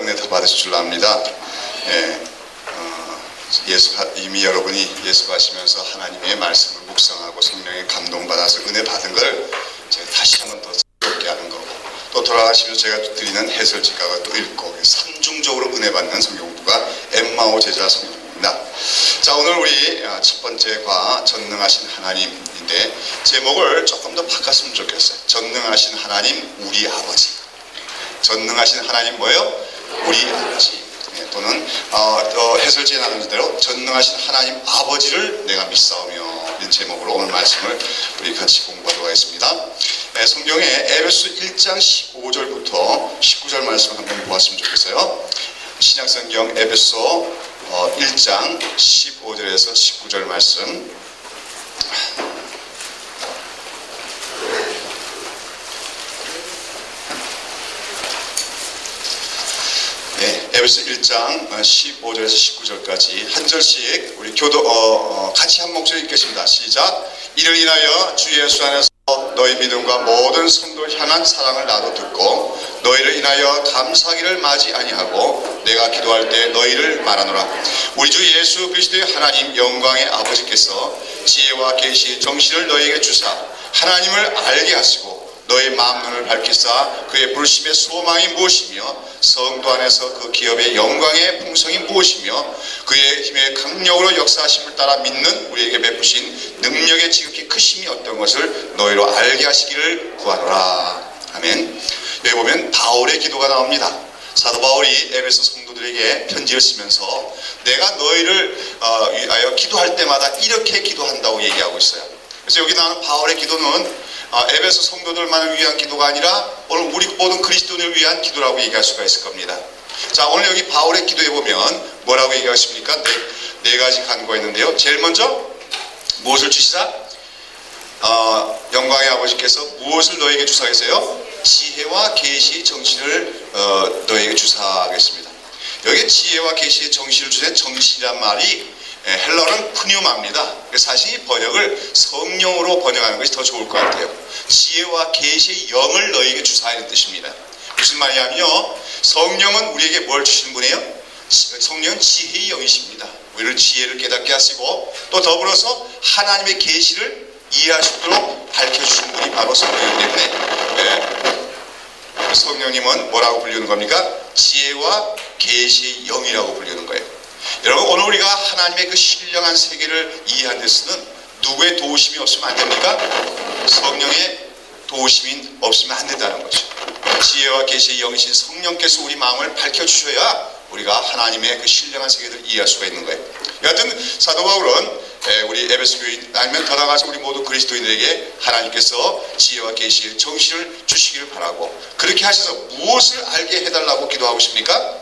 은혜 더 받으실 줄 압니다. 이미 여러분이 예수 가시면서 하나님의 말씀을 묵상하고 성령의 감동받아서 은혜 받은 걸 제가 다시 한번 더 새롭게 하는 거고, 또 돌아가시면서 제가 드리는 해설지가가 또 읽고 삼중적으로 은혜 받는 성경부가 엠마오 제자 성경입니다. 자, 오늘 우리 첫 번째 과 전능하신 하나님인데 제목을 조금 더 바꿨으면 좋겠어요. 전능하신 하나님 우리 아버지. 전능하신 하나님 뭐예요? 우리 아버지. 또는 해설지에 나눈 대로 전능하신 하나님 아버지를 내가 믿사오며, 이런 제목으로 오늘 말씀을 우리 같이 공부하도록 하겠습니다. 성경에 에베소 1장 15절부터 19절 말씀을 한번 보았으면 좋겠어요. 신약성경 에베소 1장 15절에서 19절 말씀. 에베소 1장 15절에서 19절까지 한 절씩 우리 같이 한 목소리 읽겠습니다. 시작. 이를 인하여 주 예수 안에서 너희 믿음과 모든 성도를 향한 사랑을 나도 듣고 너희를 인하여 감사하기를 마지 아니하고 내가 기도할 때 너희를 말하노라. 우리 주 예수 그리스도의 하나님 영광의 아버지께서 지혜와 계시 정신을 너희에게 주사 하나님을 알게 하시고 너희 마음눈을 밝히사 그의 부르심의 소망이 무엇이며 성도 안에서 그 기업의 영광의 풍성이 무엇이며 그의 힘의 강력으로 역사하심을 따라 믿는 우리에게 베푸신 능력의 지극히 크심이 어떤 것을 너희로 알게 하시기를 구하노라. 아멘. 여기 보면 바울의 기도가 나옵니다. 사도 바울이 에베소 성도들에게 편지를 쓰면서 내가 너희를 위하여 기도할 때마다 이렇게 기도한다고 얘기하고 있어요. 그래서 여기 나오는 바울의 기도는 에베소 성도들만을 위한 기도가 아니라 오늘 우리 모든 그리스도인을 위한 기도라고 얘기할 수가 있을 겁니다. 자, 오늘 여기 바울의 기도에 보면 뭐라고 얘기하십니까? 네 가지 간구가 있는데요. 제일 먼저 무엇을 주시사? 영광의 아버지께서 무엇을 너에게 주사하겠어요? 지혜와 계시의 정신을 너에게 주사하겠습니다. 여기 지혜와 계시의 정신을 주신 정신이란 말이 헬라어는 푸뉴마입니다. 사실 이 번역을 성령으로 번역하는 것이 더 좋을 것 같아요. 지혜와 계시의 영을 너에게 주사하는 뜻입니다. 무슨 말이냐면요, 성령은 우리에게 뭘 주시는 분이에요? 성령은 지혜의 영이십니다. 우리를 지혜를 깨닫게 하시고 또 더불어서 하나님의 계시를 이해할 수 있도록 밝혀주시는 분이 바로 성령이기 때문에 성령님은 뭐라고 불리는 겁니까? 지혜와 계시의 영이라고 불리는 거예요. 여러분, 오늘 우리가 하나님의 그 신령한 세계를 이해하는 데서는 누구의 도우심이 없으면 안 됩니까? 성령의 도우심이 없으면 안 된다는 거죠. 지혜와 계시의 영이신 성령께서 우리 마음을 밝혀주셔야 우리가 하나님의 그 신령한 세계를 이해할 수가 있는 거예요. 여하튼 사도 바울은 우리 에베소 교인 아니면 더 나아가서 우리 모두 그리스도인들에게 하나님께서 지혜와 계시의 정신을 주시기를 바라고, 그렇게 하셔서 무엇을 알게 해달라고 기도하고 싶습니까?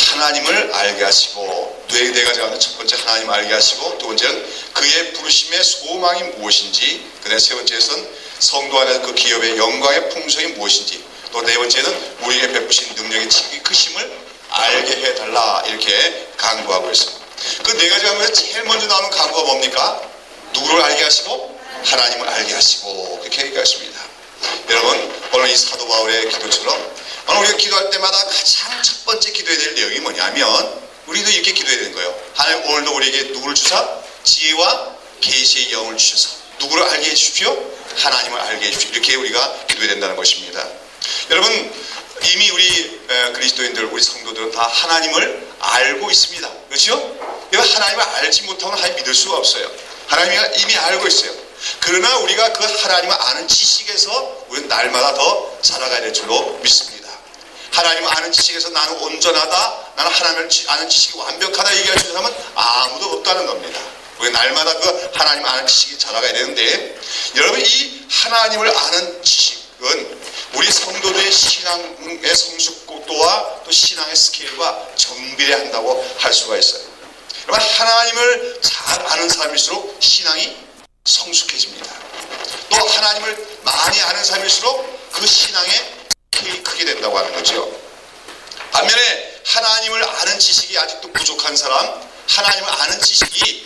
하나님을 알게 하시고, 네 가지 가운데 첫 번째 하나님을 알게 하시고, 두 번째는 그의 부르심의 소망이 무엇인지, 그 다음에 세 번째는 성도 안에서 그 기업의 영광의 풍성이 무엇인지, 또 네 번째는 우리에게 베푸신 능력의 지극히 크심을 알게 해달라, 이렇게 간구하고 있습니다. 그 네 가지 가운데 제일 먼저 나오는 간구가 뭡니까? 누구를 알게 하시고 하나님을 알게 하시고, 그렇게 얘기하십니다. 여러분, 오늘 이 사도 바울의 기도처럼 오늘 우리가 기도할 때마다 가장 첫 번째 기도해야 될 내용이 뭐냐면, 우리도 이렇게 기도해야 되는 거예요. 하나님 오늘도 우리에게 누구를 주사? 지혜와 계시의 영을 주셔서 누구를 알게 해주십시오? 하나님을 알게 해주십시오. 이렇게 우리가 기도해야 된다는 것입니다. 여러분, 이미 우리 그리스도인들, 우리 성도들은 다 하나님을 알고 있습니다. 그렇죠? 하나님을 알지 못하면 하나님 믿을 수가 없어요. 하나님이 이미 알고 있어요. 그러나 우리가 그 하나님을 아는 지식에서 우리는 날마다 더 자라가야 될 줄로 믿습니다. 하나님을 아는 지식에서 나는 온전하다, 나는 하나님을 아는 지식이 완벽하다 얘기할 수 있는 사람은 아무도 없다는 겁니다. 우리 날마다 그 하나님을 아는 지식이 자라가야 되는데, 여러분, 이 하나님을 아는 지식은 우리 성도들의 신앙의 성숙도와 또 신앙의 스케일과 정비례한다고 할 수가 있어요. 여러분, 하나님을 잘 아는 사람일수록 신앙이 성숙해집니다. 또 하나님을 많이 아는 사람일수록 그 신앙의 스케일이 크게 된다고 하는 거죠. 반면에 하나님을 아는 지식이 아직도 부족한 사람, 하나님을 아는 지식이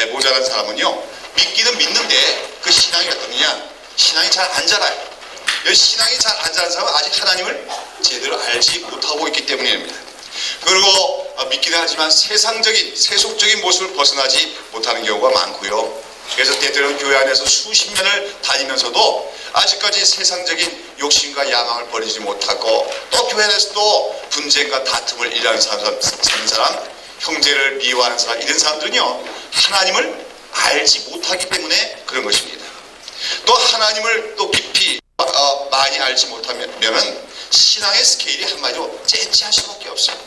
모자란 사람은요, 믿기는 믿는데 그 신앙이 어떠느냐? 신앙이 잘 안 자라요. 신앙이 잘 안 자란 사람은 아직 하나님을 제대로 알지 못하고 있기 때문입니다. 그리고 믿기는 하지만 세속적인 모습을 벗어나지 못하는 경우가 많고요. 그래서 때때로는 교회 안에서 수십 년을 다니면서도 아직까지 세상적인 욕심과 야망을 버리지 못하고 또 교회 안에서도 분쟁과 다툼을 일하는 사람, 형제를 미워하는 사람, 이런 사람들은요 하나님을 알지 못하기 때문에 그런 것입니다. 또 하나님을 또 깊이 많이 알지 못하면은 신앙의 스케일이 한마디로 째째할 수밖에 없어요.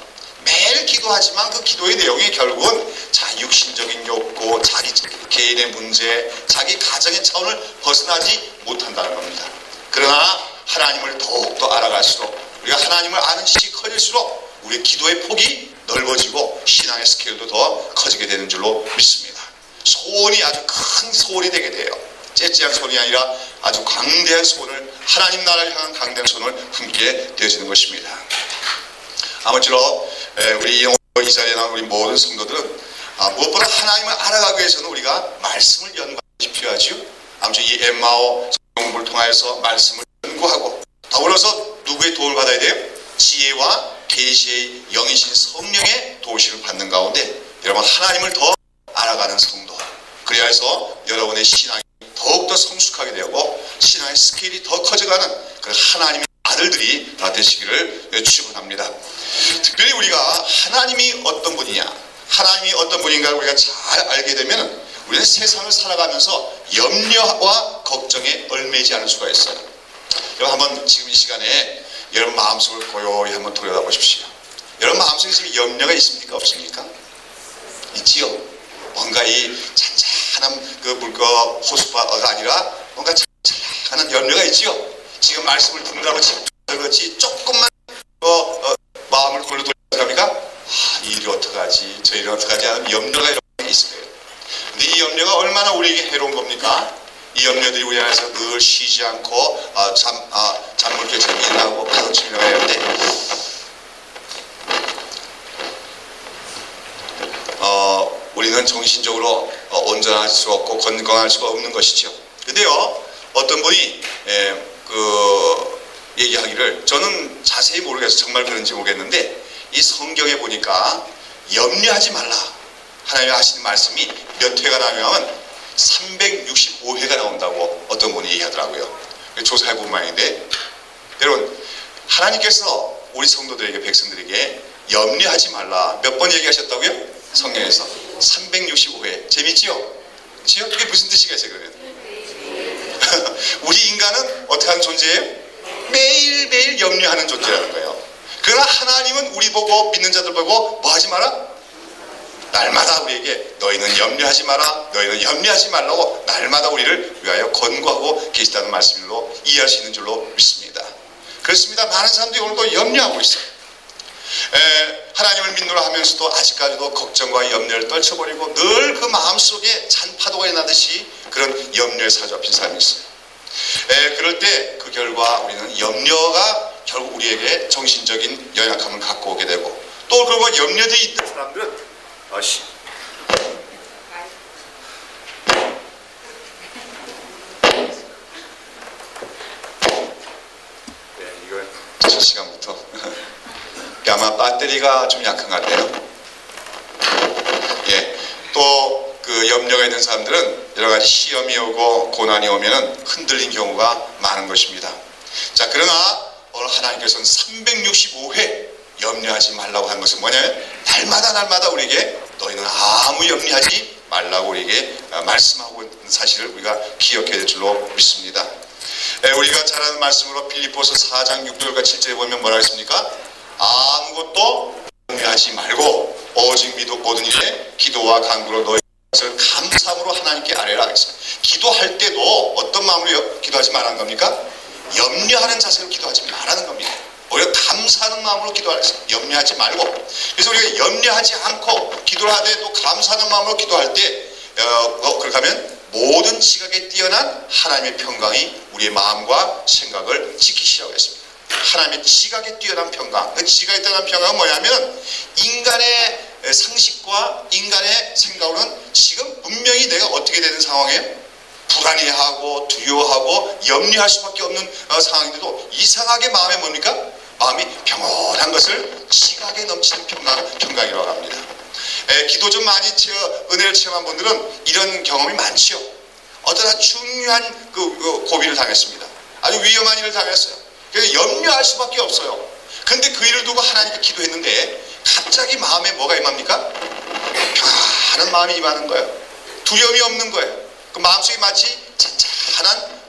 매일 기도하지만 그 기도의 내용이 결국은 육신적인 욕구, 자기 개인의 문제, 자기 가정의 차원을 벗어나지 못한다는 겁니다. 그러나 하나님을 더욱더 알아갈수록, 우리가 하나님을 아는 지식이 커질수록 우리 기도의 폭이 넓어지고 신앙의 스케일도 더 커지게 되는 줄로 믿습니다. 소원이 아주 큰 소원이 되게 돼요. 째째한 소원이 아니라 아주 광대한 소원을, 하나님 나라를 향한 광대한 소원을 품게 되어지는 것입니다. 아무쪼록 우리 이 자리에 나온 우리 모든 성도들은 무엇보다 하나님을 알아가기 위해서는 우리가 말씀을 연구하기 필요하지요. 아무쪼록 이 엠마오 공부를 통하여서 말씀을 연구하고, 더불어서 누구의 도움을 받아야 돼요? 지혜와 계시의 영이신 성령의 도우심을 받는 가운데 여러분 하나님을 더 알아가는 성도, 그래야 해서 여러분의 신앙이 더욱더 성숙하게 되고 신앙의 스케일이 더 커져가는 그 하나님의 아들들이 다 되시기를 축원합니다. 특별히 우리가 하나님이 어떤 분이냐, 하나님이 어떤 분인가를 우리가 잘 알게 되면 우리는 세상을 살아가면서 염려와 걱정에 얽매이지 않을 수가 있어요. 여러분 한번 지금 이 시간에 여러분 마음속을 고요히 한번 들여다보십시오. 여러분 마음속에 지금 염려가 있습니까? 없습니까? 있지요. 뭔가 이 잔잔한 그 물과 호수바가 아니라 뭔가 잔잔한 염려가 있지요. 지금 말씀을 듣느라고 지금 그렇지 조금만 마음을 골로 돌려갑니까? 이 일이 어떡하지, 저 일이 어떡하지 하는 염려가 이렇게 있을 거예요. 근데 이 염려가 얼마나 우리에게 해로운 겁니까? 이 염려들이 우리 안에서 늘 쉬지 않고 잠물게 재미나고 가로치며 해야 하는데 우리는 정신적으로 온전할 수 없고 건강할 수가 없는 것이죠. 근데요 어떤 분이 얘기하기를, 저는 자세히 모르겠어요. 정말 그런지 모르겠는데 이 성경에 보니까 염려하지 말라 하나님이 하시는 말씀이 몇 회가 나오면 365회가 나온다고 어떤 분이 얘기하더라고요. 조사해본 모양인데, 여러분 하나님께서 우리 성도들에게, 백성들에게 염려하지 말라 몇 번 얘기하셨다고요? 성경에서 365회. 재밌지요? 그렇죠? 그게 무슨 뜻이겠어요 그러면? 우리 인간은 어떻게 하는 존재예요? 매일매일 염려하는 존재라는 거예요. 그러나 하나님은 우리 보고, 믿는 자들 보고 뭐 하지 마라? 날마다 우리에게 너희는 염려하지 마라, 너희는 염려하지 말라고 날마다 우리를 위하여 권고하고 계시다는 말씀으로 이해할 수 있는 줄로 믿습니다. 그렇습니다. 많은 사람들이 오늘도 염려하고 있어요. 하나님을 믿노라 하면서도 아직까지도 걱정과 염려를 떨쳐버리고 늘 그 마음속에 잔파도가 일어나듯이 그런 염려에 사로잡힌 사람이 있어요. 그럴 때 그 결과 우리는 염려가 결국 우리에게 정신적인 연약함을 갖고 오게 되고, 또 그리고 염려들이 있는 사람들은 이건 첫 시간부터 아마 배터리가 좀 약한 것 같아요. 또 그 염려가 있는 사람들은 여러 가지 시험이 오고 고난이 오면은 흔들린 경우가 많은 것입니다. 자, 그러나 오늘 하나님께서는 365회 염려하지 말라고 하는 것은 뭐냐면 날마다 우리에게 너희는 아무 염려하지 말라고 우리에게 말씀하고 있는 사실을 우리가 기억해야 될 줄로 믿습니다. 우리가 잘 아는 말씀으로 빌립보서 4장 6절과 7절에 보면 뭐라 했습니까? 아무것도 염려하지 말고 오직 모든 일에 기도와 간구로 너희 것을 감사함으로 하나님께 아뢰라 했습니다. 기도할 때도 어떤 마음으로 기도하지 말라는 겁니까? 염려하는 자세로 기도하지 말라는 겁니다. 오히려 감사하는 마음으로 기도하라 했습니다. 염려하지 말고. 그래서 우리가 염려하지 않고 기도를 하되 또 감사하는 마음으로 기도할 때 그렇게 하면 모든 지각에 뛰어난 하나님의 평강이 우리의 마음과 생각을 지키시라고 했습니다. 하나님의 지각에 뛰어난 평강. 그 지각에 뛰어난 평강은 뭐냐면 인간의 상식과 인간의 생각으로는 지금 분명히 내가 어떻게 되는 상황이에요? 불안해하고 두려워하고 염려할 수밖에 없는 상황인데도 이상하게 마음에 뭡니까? 마음이 평온한 것을 지각에 넘치는 평강이라고 합니다. 기도 좀 많이 은혜를 체험한 분들은 이런 경험이 많지요. 어떤 아주 중요한 그 고비를 당했습니다. 아주 위험한 일을 당했어요. 그래서 염려할 수밖에 없어요. 근데 그 일을 두고 하나님께 기도했는데 갑자기 마음에 뭐가 임합니까? 평안한 마음이 임하는 거예요. 두려움이 없는 거예요. 그 마음속에 마치 잔잔한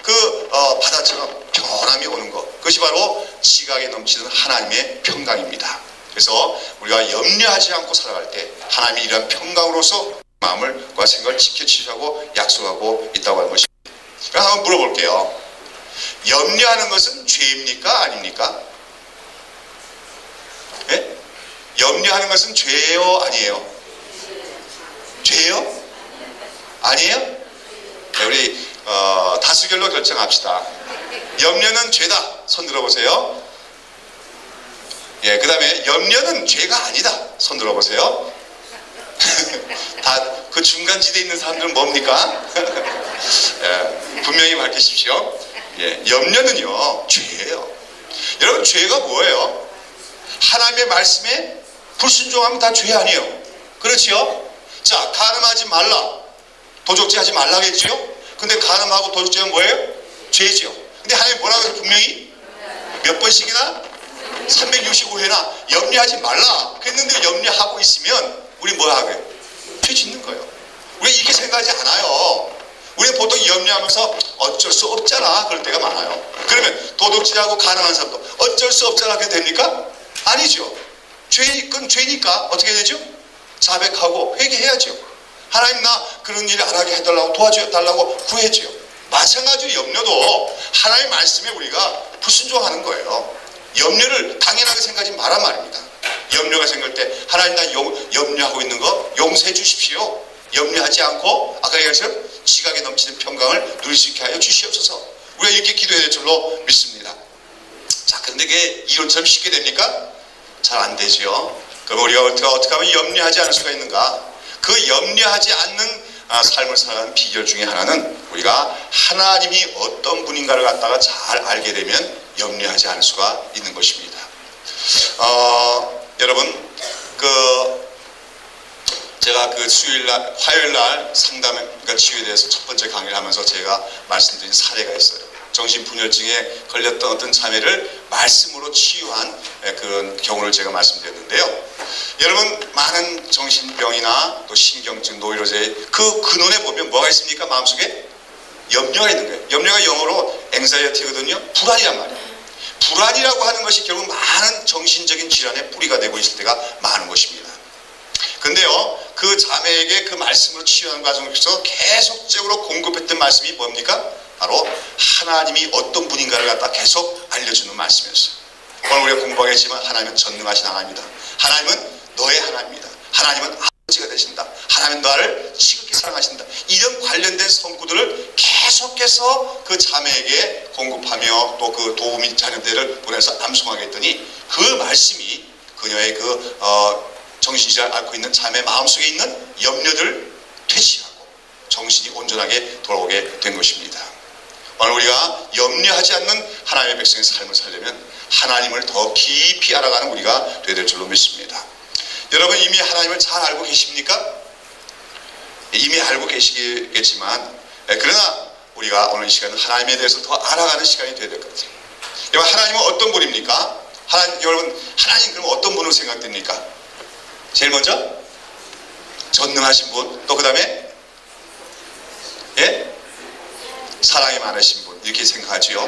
바다처럼 평온함이 오는 것. 그것이 바로 지각에 넘치는 하나님의 평강입니다. 그래서 우리가 염려하지 않고 살아갈 때 하나님이 이러한 평강으로서 마음과 생각을 지켜주시라고 약속하고 있다고 하는 것입니다. 그럼 한번 물어볼게요. 염려하는 것은 죄입니까? 아닙니까? 예? 염려하는 것은 죄예요? 아니에요? 죄예요? 아니에요? 네, 우리 다수결로 결정합시다. 염려는 죄다. 손 들어보세요. 예, 그 다음에 염려는 죄가 아니다. 손 들어보세요. 다 그 중간지대에 있는 사람들은 뭡니까? 예, 분명히 밝히십시오. 예, 염려는요 죄예요. 여러분, 죄가 뭐예요? 하나님의 말씀에 불순종하면 다 죄 아니에요? 그렇지요? 자, 간음하지 말라, 도적질하지 말라겠지요? 근데 간음하고 도적질은 뭐예요? 죄지요. 근데 하나님 뭐라고 해서 분명히 몇 번씩이나 365회나 염려하지 말라 그랬는데 염려하고 있으면 우리 뭐 하게? 죄 짓는 거예요. 우리 이렇게 생각하지 않아요. 우리는 보통 염려하면서 어쩔 수 없잖아 그럴 때가 많아요. 그러면 도둑질하고 가난한 사람도 어쩔 수 없잖아 그게 됩니까? 아니죠. 그건 죄니까 어떻게 되죠? 자백하고 회개해야죠. 하나님, 나 그런 일 안 하게 해달라고 도와달라고 구해줘요. 마찬가지로 염려도 하나님의 말씀에 우리가 불순종하는 거예요. 염려를 당연하게 생각하지 마란 말입니다. 염려가 생길 때 하나님, 나 염려하고 있는 거 용서해 주십시오. 염려하지 않고 아까 얘기했처럼 지각에 넘치는 평강을 누릴 수 있게 하여 주시옵소서. 우리가 이렇게 기도해야 될 줄로 믿습니다. 자, 근데 그게 이론처럼 쉽게 됩니까? 잘 안 되죠. 그럼 우리가 어떻게 하면 염려하지 않을 수가 있는가? 그 염려하지 않는 삶을 살아가는 비결 중에 하나는 우리가 하나님이 어떤 분인가를 갖다가 잘 알게 되면 염려하지 않을 수가 있는 것입니다. 여러분, 제가 수요일날, 화요일날 상담, 그러니까 치유에 대해서 첫 번째 강의를 하면서 제가 말씀드린 사례가 있어요. 정신분열증에 걸렸던 어떤 자매를 말씀으로 치유한 그런 경우를 제가 말씀드렸는데요. 여러분, 많은 정신병이나 또 신경증, 노이로제 그 근원에 보면 뭐가 있습니까? 마음속에 염려가 있는 거예요. 염려가 영어로 anxiety거든요. 불안이란 말이에요. 불안이라고 하는 것이 결국 많은 정신적인 질환의 뿌리가 되고 있을 때가 많은 것입니다. 근데요, 그 자매에게 그 말씀으로 치유하는 과정에서 계속적으로 공급했던 말씀이 뭡니까? 바로 하나님이 어떤 분인가를 갖다 계속 알려주는 말씀이었어요. 오늘 우리가 공부하겠지만 하나님은 전능하신 하나님이다. 하나님은 너의 하나님이다. 하나님은 아버지가 되신다. 하나님은 너를 지극히 사랑하신다. 이런 관련된 성구들을 계속해서 그 자매에게 공급하며 또 그 도우미 자녀들을 보내서 암송하게 했더니 그 말씀이 그녀의 정신질환을 앓고 있는 자매 마음속에 있는 염려들을 퇴치하고 정신이 온전하게 돌아오게 된 것입니다. 오늘 우리가 염려하지 않는 하나님의 백성의 삶을 살려면 하나님을 더 깊이 알아가는 우리가 되어야 될 줄로 믿습니다. 여러분, 이미 하나님을 잘 알고 계십니까? 이미 알고 계시겠지만 그러나 우리가 오늘 이 시간은 하나님에 대해서 더 알아가는 시간이 되어야 될 것 같아요. 여러분, 하나님은 어떤 분입니까? 여러분, 하나님 그럼 어떤 분으로 생각됩니까? 제일 먼저 전능하신 분, 또 그 다음에 사랑이 많으신 분, 이렇게 생각하지요.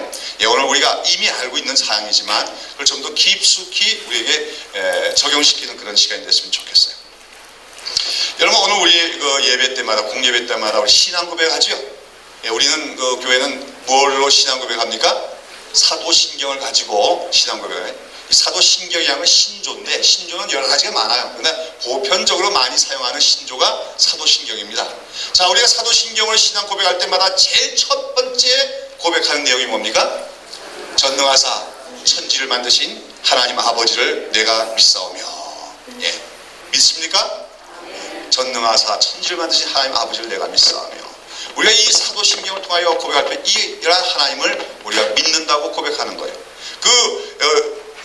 오늘 우리가 이미 알고 있는 사항이지만 그걸 좀 더 깊숙이 우리에게 적용시키는 그런 시간이 됐으면 좋겠어요. 여러분, 오늘 우리 예배 때마다, 공예배 때마다 우리 신앙 고백하지요. 우리는 교회는 뭘로 신앙 고백합니까? 사도신경을 가지고 신앙 고백을. 사도신경이라는 건 신조인데 신조는 여러 가지가 많아요. 그런데 보편적으로 많이 사용하는 신조가 사도신경입니다. 자, 우리가 사도신경을 신앙 고백할 때마다 제일 첫 번째 고백하는 내용이 뭡니까? 전능하사 천지를 만드신 하나님 아버지를 내가 믿사오며. 믿습니까? 전능하사 천지를 만드신 하나님 아버지를 내가 믿사오며. 우리가 이 사도신경을 통하여 고백할 때 이러한 하나님을 우리가 믿는다고 고백하는 거예요.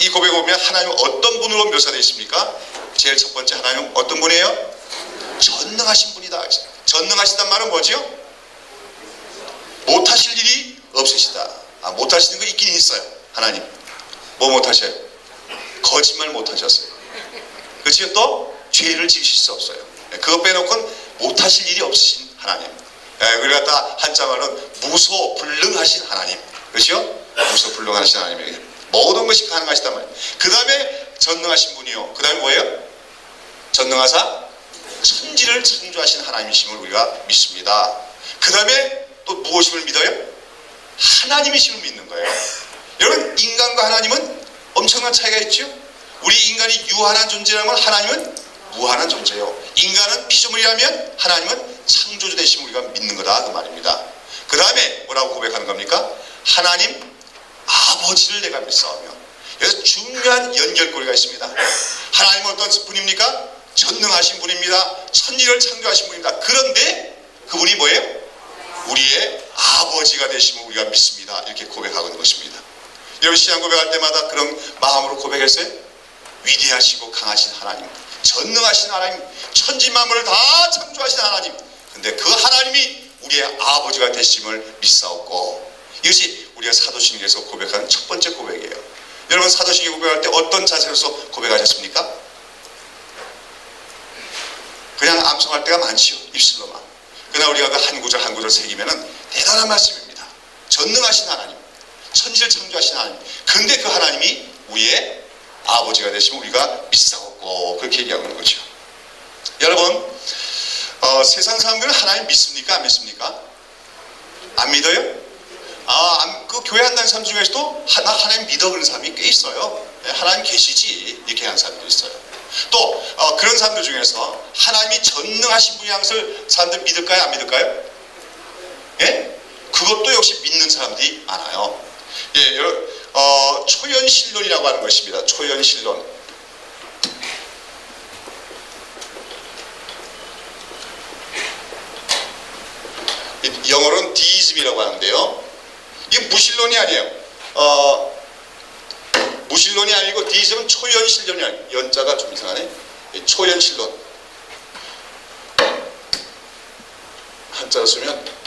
이 고백에 보면 하나님은 어떤 분으로 묘사되어 있습니까? 제일 첫 번째, 하나님은 어떤 분이에요? 전능하신 분이다. 전능하시단 말은 뭐지요? 못하실 일이 없으시다. 못하시는 거 있긴 있어요. 하나님 뭐 못하셔요? 거짓말 못하셨어요. 그렇지? 또 죄를 지으실 수 없어요. 그거 빼놓고는 못하실 일이 없으신 하나님. 그걸 갖다 한자말은 무소불능하신 하나님. 그렇죠? 무소불능하신 하나님에게 모든 것이 가능하시단 말이에요. 그 다음에 전능하신 분이요. 그 다음에 뭐예요? 전능하사 천지를 창조하신 하나님이심을 우리가 믿습니다. 그 다음에 또 무엇임을 믿어요? 하나님이심을 믿는 거예요. 여러분, 인간과 하나님은 엄청난 차이가 있죠. 우리 인간이 유한한 존재라면 하나님은 무한한 존재예요. 인간은 피조물이라면 하나님은 창조주 되심을 우리가 믿는 거다, 그 말입니다. 그 다음에 뭐라고 고백하는 겁니까? 하나님 아버지를 내가 믿사오며. 여기서 중요한 연결고리가 있습니다. 하나님은 어떤 분입니까? 전능하신 분입니다. 천지를 창조하신 분입니다. 그런데 그분이 뭐예요? 우리의 아버지가 되심을 우리가 믿습니다. 이렇게 고백하고 있는 것입니다. 여러분, 신앙 고백할 때마다 그런 마음으로 고백했어요? 위대하시고 강하신 하나님, 전능하신 하나님, 천지 만물을 다 창조하신 하나님. 근데 그 하나님이 우리의 아버지가 되심을 믿사옵고. 이것이 우리가 사도신경에서 고백하는 첫 번째 고백이에요. 여러분, 사도신경 고백할 때 어떤 자세로서 고백하셨습니까? 그냥 암송할 때가 많지요. 입술로만. 그러나 우리가 그 한 구절 한 구절 새기면은 대단한 말씀입니다. 전능하신 하나님, 천지를 창조하신 하나님. 근데 그 하나님이 우리의 아버지가 되시면 우리가 믿사옵고, 그렇게 얘기하고 있는 거죠. 여러분, 세상 사람들은 하나님 믿습니까? 안 믿습니까? 안 믿어요? 그 교회 한다는 사람 중에서도 나 하나님 믿어 그런 사람이 꽤 있어요. 하나님 계시지, 이렇게 하는 사람도 있어요. 또 그런 사람들 중에서 하나님이 전능하신 분이 양을 사람들 믿을까요? 안 믿을까요? 예? 그것도 역시 믿는 사람들이 많아요. 예, 초연신론이라고 하는 것입니다. 초연신론. 영어로는 디이즘이라고 하는데요. 이게 무신론이 아니에요. 무신론이 아니고 디이즘은 초연신론이 아니에요. 연자가 좀 이상하네. 초연신론. 한자로 쓰면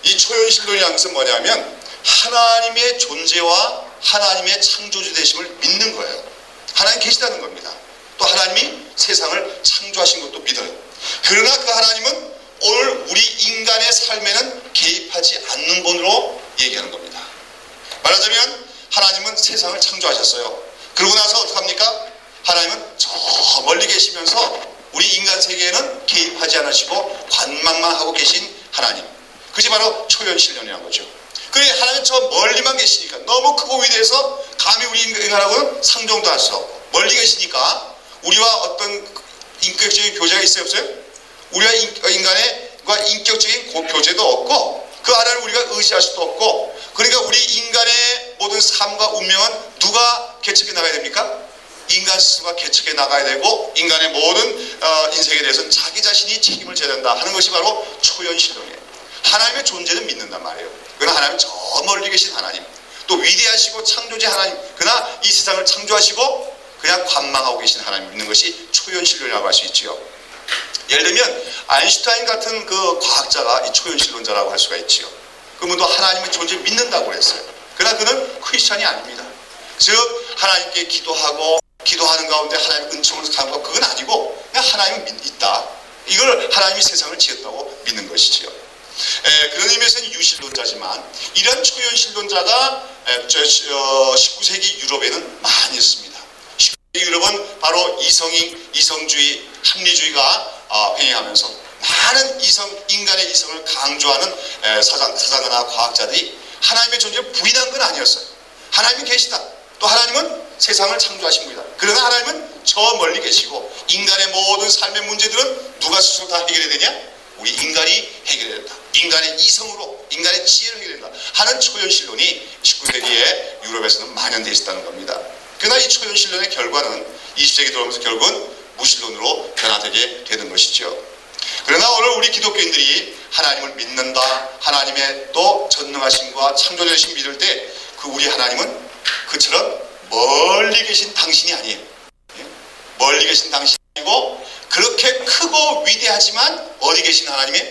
이 초연신론이라는 것은 뭐냐면 하나님의 존재와 하나님의 창조주 되심을 믿는 거예요. 하나님 계시다는 겁니다. 또 하나님이 세상을 창조하신 것도 믿어요. 그러나 그 하나님은 오늘 우리 인간의 삶에는 개입하지 않는 분으로 얘기하는 겁니다. 말하자면 하나님은 세상을 창조하셨어요. 그러고 나서 어떡합니까? 하나님은 저 멀리 계시면서 우리 인간 세계에는 개입하지 않으시고 관망만 하고 계신 하나님. 그것이 바로 초연신론이라는 거죠. 그래, 하나님은 저 멀리만 계시니까 너무 크고 위대해서 감히 우리 인간하고는 상종도 할 수 없고, 멀리 계시니까 우리와 어떤 인격적인 교제가 있어요, 없어요? 우리와 인간과 인격적인 교제도 없고, 그 하나님을 우리가 의지할 수도 없고, 그러니까 우리 인간의 모든 삶과 운명은 누가 개척해 나가야 됩니까? 인간 스스로가 개척해 나가야 되고, 인간의 모든 인생에 대해서는 자기 자신이 책임을 져야 된다 하는 것이 바로 초연신론이에요. 하나님의 존재는 믿는단 말이에요. 그러나 하나님은 저 멀리 계신 하나님, 또 위대하시고 창조주 하나님, 그러나 이 세상을 창조하시고 그냥 관망하고 계신 하나님 믿는 것이 초연신론이라고 할 수 있지요. 예를 들면 아인슈타인 같은 그 과학자가 이 초연신론자라고 할 수가 있지요. 그분도 하나님의 존재를 믿는다고 했어요. 그러나 그는 크리스찬이 아닙니다. 즉 하나님께 기도하고 기도하는 가운데 하나님의 은총을 가는 것, 그건 아니고 그냥 하나님은 있다. 이걸 하나님이 세상을 지었다고 믿는 것이지요. 그런 의미에서는 유신론자지만 이런 초연신론자가 19세기 유럽에는 많이 있습니다. 19세기 유럽은 바로 이성주의, 합리주의가 횡행하면서 많은 인간의 이성을 강조하는 사상가나 과학자들이 하나님의 존재를 부인한 건 아니었어요. 하나님이 계시다. 또 하나님은 세상을 창조하신 분이다. 그러나 하나님은 저 멀리 계시고 인간의 모든 삶의 문제들은 누가 스스로 다 해결해야 되냐? 우리 인간이 해결해야 된다. 인간의 이성으로, 인간의 지혜로 해결해야 된다 하는 초연신론이 19세기에 유럽에서는 만연되어 있었다는 겁니다. 그러나 이 초연신론의 결과는 20세기 들어오면서 결국은 무신론으로 변화되게 되는 것이죠. 그러나 오늘 우리 기독교인들이 하나님을 믿는다, 하나님의 또 전능하심과 창조되신 믿을 때 그 우리 하나님은 그처럼 멀리 계신 당신이 아니에요. 멀리 계신 당신이고 그렇게 크고 위대하지만 어디 계신 하나님이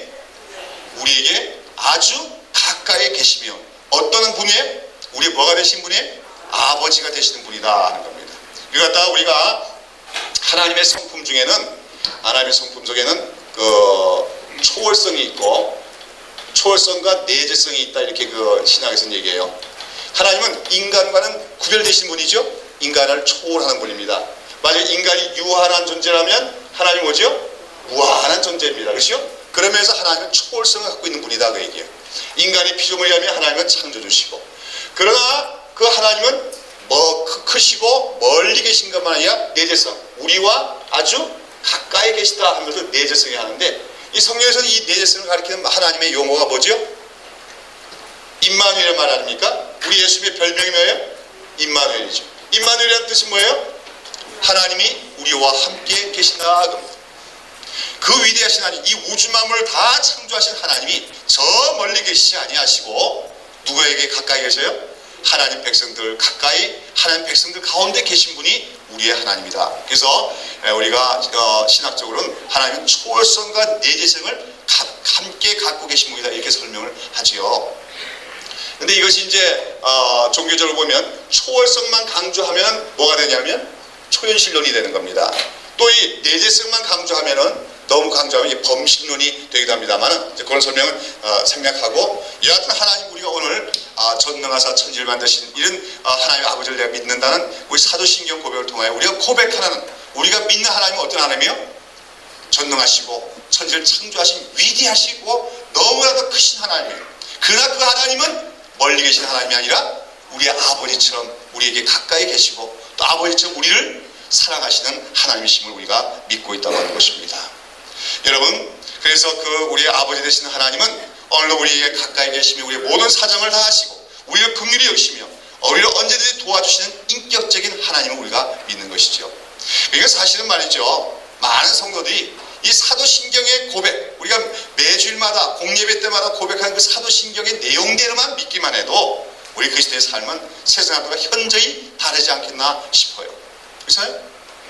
우리에게 아주 가까이 계시며 어떤 분이에요? 우리 뭐가 되신 분이에요? 아버지가 되시는 분이다 하는 겁니다. 이거 갖다가 우리가 하나님의 성품 중에는 하나님의 성품 속에는 그 초월성이 있고 초월성과 내재성이 있다 이렇게 그 신학에서는 얘기해요. 하나님은 인간과는 구별되신 분이죠. 인간을 초월하는 분입니다. 만약 인간이 유한한 존재라면 하나님 뭐죠? 무한한 존재입니다. 그렇죠? 그러면서 하나님은 초월성을 갖고 있는 분이다 그 얘기예요. 인간의 피조물에 하면 하나님은 창조주시고 그러나 그 하나님은 크시고 멀리 계신 것만 아니라 내재성 우리와 아주 가까이 계시다 하면서 내재성이 하는데 이 성경에서는 이 내재성을 가리키는 하나님의 용어가 뭐죠? 임마누엘의 말 아닙니까? 우리 예수님의 별명이 뭐예요? 임마누엘이죠. 임마누엘이라는 뜻이 뭐예요? 하나님이 우리와 함께 계시다 겁니다. 그 위대하신 하나님, 이 우주 만물을 다 창조하신 하나님이 저 멀리 계시지 아니하시고 누구에게 가까이 계세요? 하나님 백성들 가까이 하나님 백성들 가운데 계신 분이 우리의 하나님이다. 그래서 우리가 신학적으로는 하나님은 초월성과 내재성을 함께 갖고 계신 분이다 이렇게 설명을 하지요. 근데 이것이 이제 종교적으로 보면 초월성만 강조하면 뭐가 되냐면 초현실론이 되는 겁니다. 또 이 내재성만 강조하면은 너무 강조하면 이 범신론이 되기도 합니다만 그런 설명을 생략하고 여하튼 하나님 우리가 오늘 전능하사 천지를 만드신 이런 하나님 아버지를 내가 믿는다는 우리 사도신경 고백을 통하여 우리가 고백하는 우리가 믿는 하나님은 어떤 하나님이요? 전능하시고 천지를 창조하신 위대하시고 너무나도 크신 하나님이에요. 그러나 그 하나님은 멀리 계신 하나님이 아니라 우리의 아버지처럼 우리에게 가까이 계시고 또 아버지처럼 우리를 사랑하시는 하나님이심을 우리가 믿고 있다고 하는 것입니다. 여러분 그래서 그 우리의 아버지 되시는 하나님은 오늘도 우리에게 가까이 계시며 우리의 모든 사정을 다 하시고 우리를 긍휼히 여기시며 우리를 언제든지 도와주시는 인격적인 하나님을 우리가 믿는 것이죠. 그러니까 사실은 말이죠. 많은 성도들이 이 사도신경의 고백 우리가 매주일마다 공예배 때마다 고백하는 그 사도신경의 내용대로만 믿기만 해도 우리 그리스도의 삶은 세상 사람들과 현저히 다르지 않겠나 싶어요. 그래서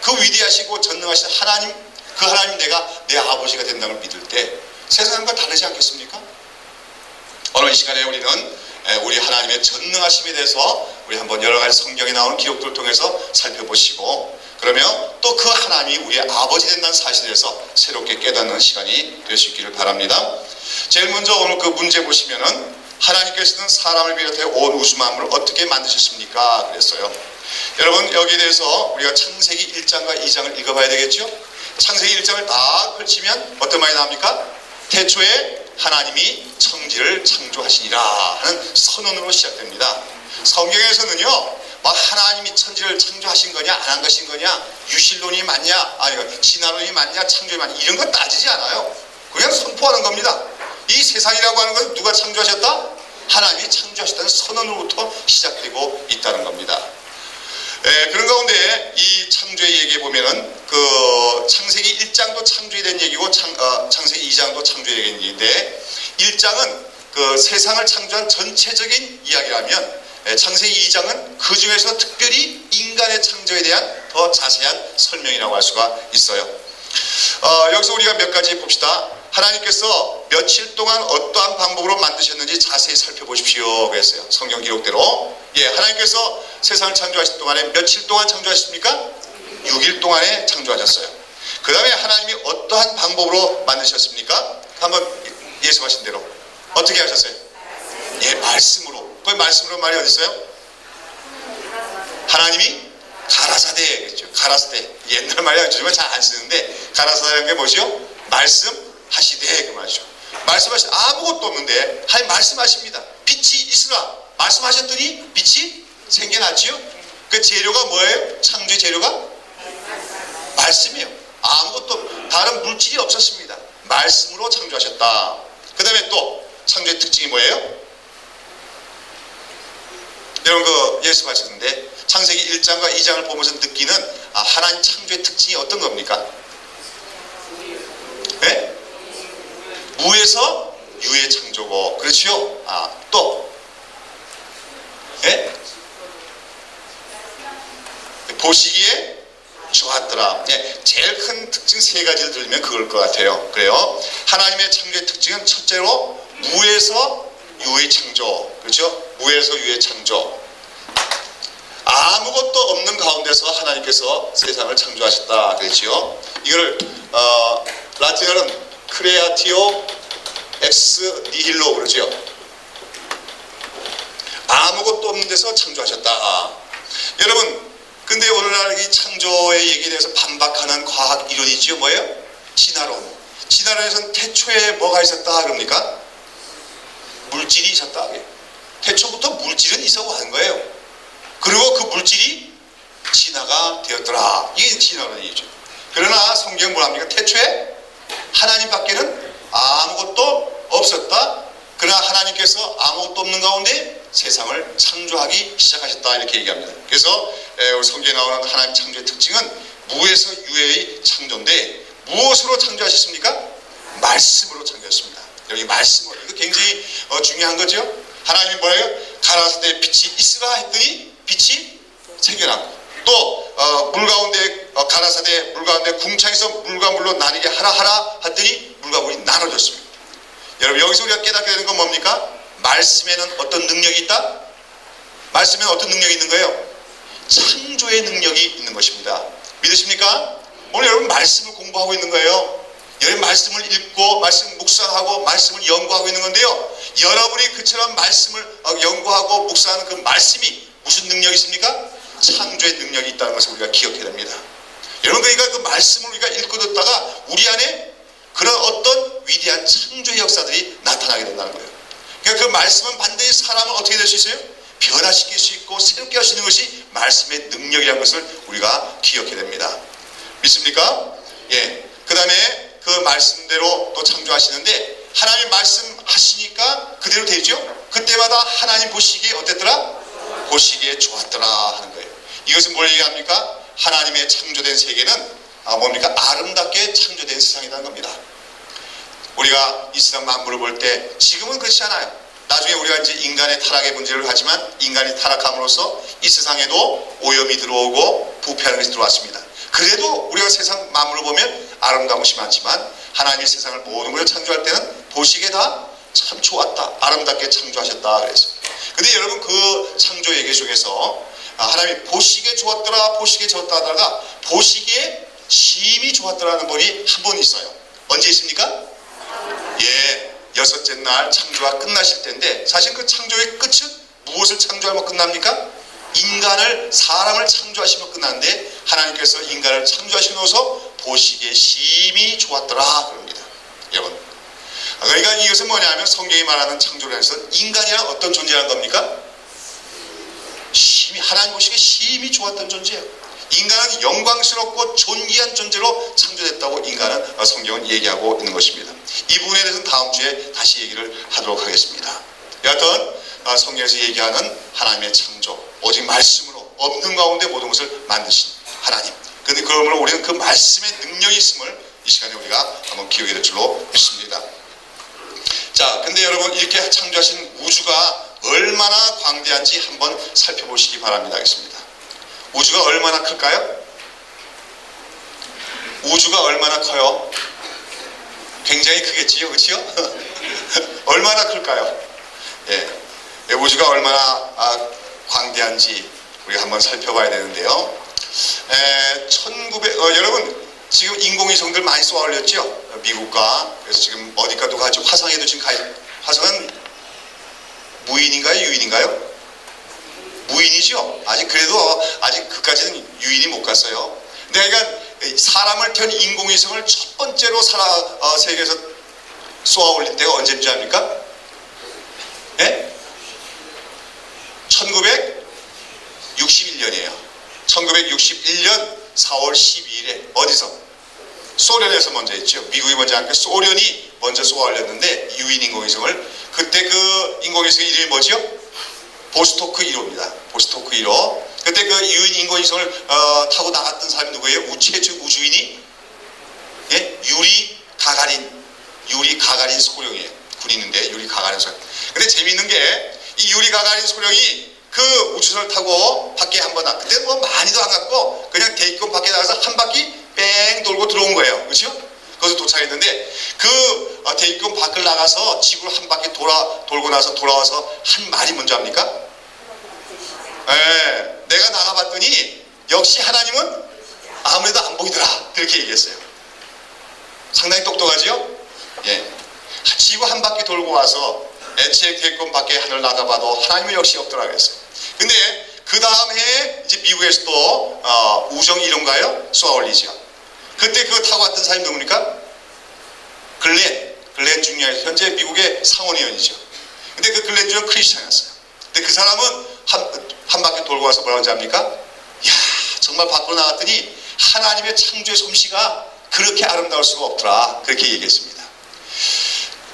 그 위대하시고 전능하신 하나님 그 하나님 내가 내 아버지가 된다는 걸 믿을 때 세상과 다르지 않겠습니까? 오늘 이 시간에 우리는 우리 하나님의 전능하심에 대해서 우리 한번 여러 가지 성경에 나오는 기록들을 통해서 살펴보시고 그러면 또 그 하나님이 우리의 아버지 된다는 사실에서 새롭게 깨닫는 시간이 될 수 있기를 바랍니다. 제일 먼저 오늘 그 문제 보시면은 하나님께서는 사람을 비롯해 온 우주 만물을 어떻게 만드셨습니까? 그랬어요. 여러분 여기에 대해서 우리가 창세기 1장과 2장을 읽어봐야 되겠죠? 창세기 1장을 다 펼치면 어떤 말이 나옵니까? 태초에 하나님이 천지를 창조하시니라 하는 선언으로 시작됩니다. 성경에서는요 막 하나님이 천지를 창조하신 거냐 안 한 것인 거냐 유실론이 맞냐 아니 진화론이 맞냐 창조이 맞냐 이런 거 따지지 않아요. 그냥 선포하는 겁니다. 이 세상이라고 하는 건 누가 창조하셨다? 하나님이 창조하셨다는 선언으로부터 시작되고 있다는 겁니다. 그런 가운데 이 창조의 얘기에 보면은 그 창세기 1장도 창조에 대한 얘기고 창세기 2장도 창조에 대한 얘기인데 1장은 그 세상을 창조한 전체적인 이야기라면 창세기 2장은 그 중에서 특별히 인간의 창조에 대한 더 자세한 설명이라고 할 수가 있어요. 여기서 우리가 몇 가지 봅시다. 하나님께서 며칠 동안 어떠한 방법으로 만드셨는지 자세히 살펴보십시오 그랬어요. 성경 기록대로 하나님께서 세상을 창조하신 동안에 며칠 동안 창조하셨습니까? 6일 동안에 창조하셨어요. 그 다음에 하나님이 어떠한 방법으로 만드셨습니까? 한번 예수하신 대로 어떻게 하셨어요? 말씀으로. 그 말씀으로 말이 어디 있어요? 하나님이 가라사대 그랬죠. 가라사대 옛날 말이 요즘은 잘 안 쓰는데 가라사대라는 게 뭐죠? 말씀하시되 그 말이죠. 말씀하시 아무것도 없는데 하나님 말씀하십니다. 빛이 있으라 말씀하셨더니 빛이 생겨났지요. 그 재료가 뭐예요? 창조의 재료가 말씀이에요. 아무것도 다른 물질이 없었습니다. 말씀으로 창조하셨다. 그 다음에 또 창조의 특징이 뭐예요? 여러분 그 예수 하셨는데 창세기 1장과 2장을 보면서 느끼는 하나님 창조의 특징이 어떤 겁니까? 네? 무에서 유의 창조고, 그렇지요? 또 네? 보시기에 좋았더라. 네, 제일 큰 특징 세 가지를 들으면 그걸 것 같아요. 그래요. 하나님의 창조의 특징은 첫째로 무에서 유의 창조, 그렇죠? 무에서 유의 창조. 아무것도 없는 가운데서 하나님께서 세상을 창조하셨다 그랬지요. 이걸 라틴어는 크레아티오 엑스 니힐로 그러죠. 아무것도 없는 데서 창조하셨다. 여러분, 근데 오늘날 이 창조의 얘기에 대해서 반박하는 과학 이론이지요. 뭐예요? 진화론. 진화론에서는 태초에 뭐가 있었다 그럽니까? 물질이 있었다. 태초부터 물질은 있어 온 거예요. 그리고 그 물질이 진화가 되었더라. 이게 진화론이죠. 그러나 성경은 뭐합니까? 태초에 하나님밖에는 아무것도 없었다. 그러나 하나님께서 아무것도 없는 가운데 세상을 창조하기 시작하셨다. 이렇게 얘기합니다. 그래서 성경에 나오는 하나님 창조의 특징은 무에서 유의 창조인데, 무엇으로 창조하셨습니까? 말씀으로 창조하셨습니다. 여기 말씀으로. 이거 굉장히 중요한 거죠. 하나님이 뭐예요? 가라사대 빛이 있으라 했더니 빛이 생겨나고, 또 물 가운데 가라사대 물 가운데 궁창에서 물과 물로 나뉘게 하라 했더니 물과 물이 나눠졌습니다. 여러분, 여기서 우리가 깨닫게 되는 건 뭡니까? 말씀에는 어떤 능력이 있다? 말씀에는 어떤 능력이 있는 거예요? 창조의 능력이 있는 것입니다. 믿으십니까? 오늘 여러분 말씀을 공부하고 있는 거예요. 여러분 말씀을 읽고 말씀 묵상하고 말씀을 연구하고 있는 건데요, 여러분이 그처럼 말씀을 연구하고 묵상하는 그 말씀이 무슨 능력이 있습니까? 창조의 능력이 있다는 것을 우리가 기억해야 됩니다. 여러분, 그러니까 그 말씀을 우리가 읽고 듣다가 우리 안에 그런 어떤 위대한 창조의 역사들이 나타나게 된다는 거예요. 그러니까 그 말씀은 반드시 사람을 어떻게 될 수 있어요? 변화시킬 수 있고 새롭게 하시는 것이 말씀의 능력이라는 것을 우리가 기억해야 됩니다. 믿습니까? 예. 그 다음에 그 말씀대로 또 창조하시는데, 하나님 말씀하시니까 그대로 되죠? 그때마다 하나님 보시기에 어땠더라? 보시기에 좋았더라 하는 거예요. 이것은 뭘 얘기합니까? 하나님의 창조된 세계는 뭡니까? 아름답게 창조된 세상이라는 겁니다. 우리가 이 세상 만물을 볼 때 지금은 그렇지 않아요. 나중에 우리가 이제 인간의 타락의 문제를 하지만 인간이 타락함으로써 이 세상에도 오염이 들어오고 부패하는 것이 들어왔습니다. 그래도 우리가 세상 만물을 보면 아름다운 것이 많지만 하나님이 세상을 모든 것을 창조할 때는 보시기에 다 참 좋았다, 아름답게 창조하셨다 그랬어요. 근데 여러분, 그 창조 얘기 중에서 하나님이 보시기에 좋았더라, 보시기에 좋았다 하다가 보시기에 심히 좋았더라는 분이 한 분 있어요. 언제 있습니까? 예, 여섯째 날 창조가 끝나실 때인데, 사실 그 창조의 끝은 무엇을 창조하면 끝납니까? 인간을, 사람을 창조하시면 끝나는데, 하나님께서 인간을 창조하시면서 보시기에 심히 좋았더라 그럽니다. 여러분, 그러니까 이것은 뭐냐면 성경이 말하는 창조를 해서 인간이란 어떤 존재라는 겁니까? 심히, 하나님 보시기에 심히 좋았던 존재예요. 인간은 영광스럽고 존귀한 존재로 창조됐다고 인간은 성경은 얘기하고 있는 것입니다. 이 부분에 대해서는 다음 주에 다시 얘기를 하도록 하겠습니다. 여하튼 성경에서 얘기하는 하나님의 창조, 오직 말씀으로 없는 가운데 모든 것을 만드신 하나님. 그런데 그러므로 우리는 그 말씀의 능력이 있음을 이 시간에 우리가 한번 기억해야 될 줄로 믿습니다. 자, 근데 여러분, 이렇게 창조하신 우주가 얼마나 광대한지 한번 살펴보시기 바랍니다. 하겠습니다. 우주가 얼마나 클까요? 우주가 얼마나 커요? 굉장히 크겠지요, 그렇죠? 얼마나 클까요? 예, 우주가 얼마나 광대한지 우리가 한번 살펴봐야 되는데요. 여러분, 지금 인공위성들 많이 쏘아 올렸죠? 미국과. 그래서 지금 어디가 누가 하죠? 화성에도 지금 화성은 무인인가요? 유인인가요? 무인이죠. 그래도 아직 그까지는 유인이 못 갔어요. 근데 그러니까 사람을 태운 인공위성을 첫 번째로 세계에서 쏘아 올린 때가 언제인지 압니까? 예? 1961년이에요. 1961년 4월 12일에 어디서? 소련에서 먼저 했죠. 미국이 먼저 한 게 소련이 먼저 쏘아 올렸는데, 유인 인공위성을. 그때 그 인공위성의 이름이 뭐죠? 보스토크 1호입니다. 보스토크 1호. 그때 그 유인 인공위성을 타고 나갔던 사람이 누구예요? 최초 우주인이 유리 가가린 소령이에요. 군인인데 유리 가가린 소령. 근데 재미있는 게 이 유리 가가린 소령이 그 우주선을 타고 밖에 한번 그때 뭐 많이도 안 갔고 그냥 대기권 밖에 나가서 한 바퀴 뺑 돌고 들어온 거예요. 그렇죠? 거기서 도착했는데 그 대기권 밖을 나가서 지구를 한 바퀴 돌고 나서 돌아와서 한 말이 뭔지 압니까? 내가 나가봤더니 역시 하나님은 아무래도 안 보이더라. 그렇게 얘기했어요. 상당히 똑똑하지요? 예. 지구 한 바퀴 돌고 와서 애초에 대기권 밖에 하늘 나가봐도 하나님은 역시 없더라 그랬어요. 근데 그 다음 해에 이제 미국에서도 우정 1호인가요? 쏘아올리죠. 그때 그거 타고 왔던 사람이 누굽니까? 글렌 주니어, 현재 미국의 상원의원이죠. 근데 그 글렌 주니어 크리스찬이었어요. 근데 그 사람은 한 바퀴 돌고 와서 뭐라고 하는지 압니까? 야, 정말 밖으로 나갔더니 하나님의 창조의 솜씨가 그렇게 아름다울 수가 없더라. 그렇게 얘기했습니다.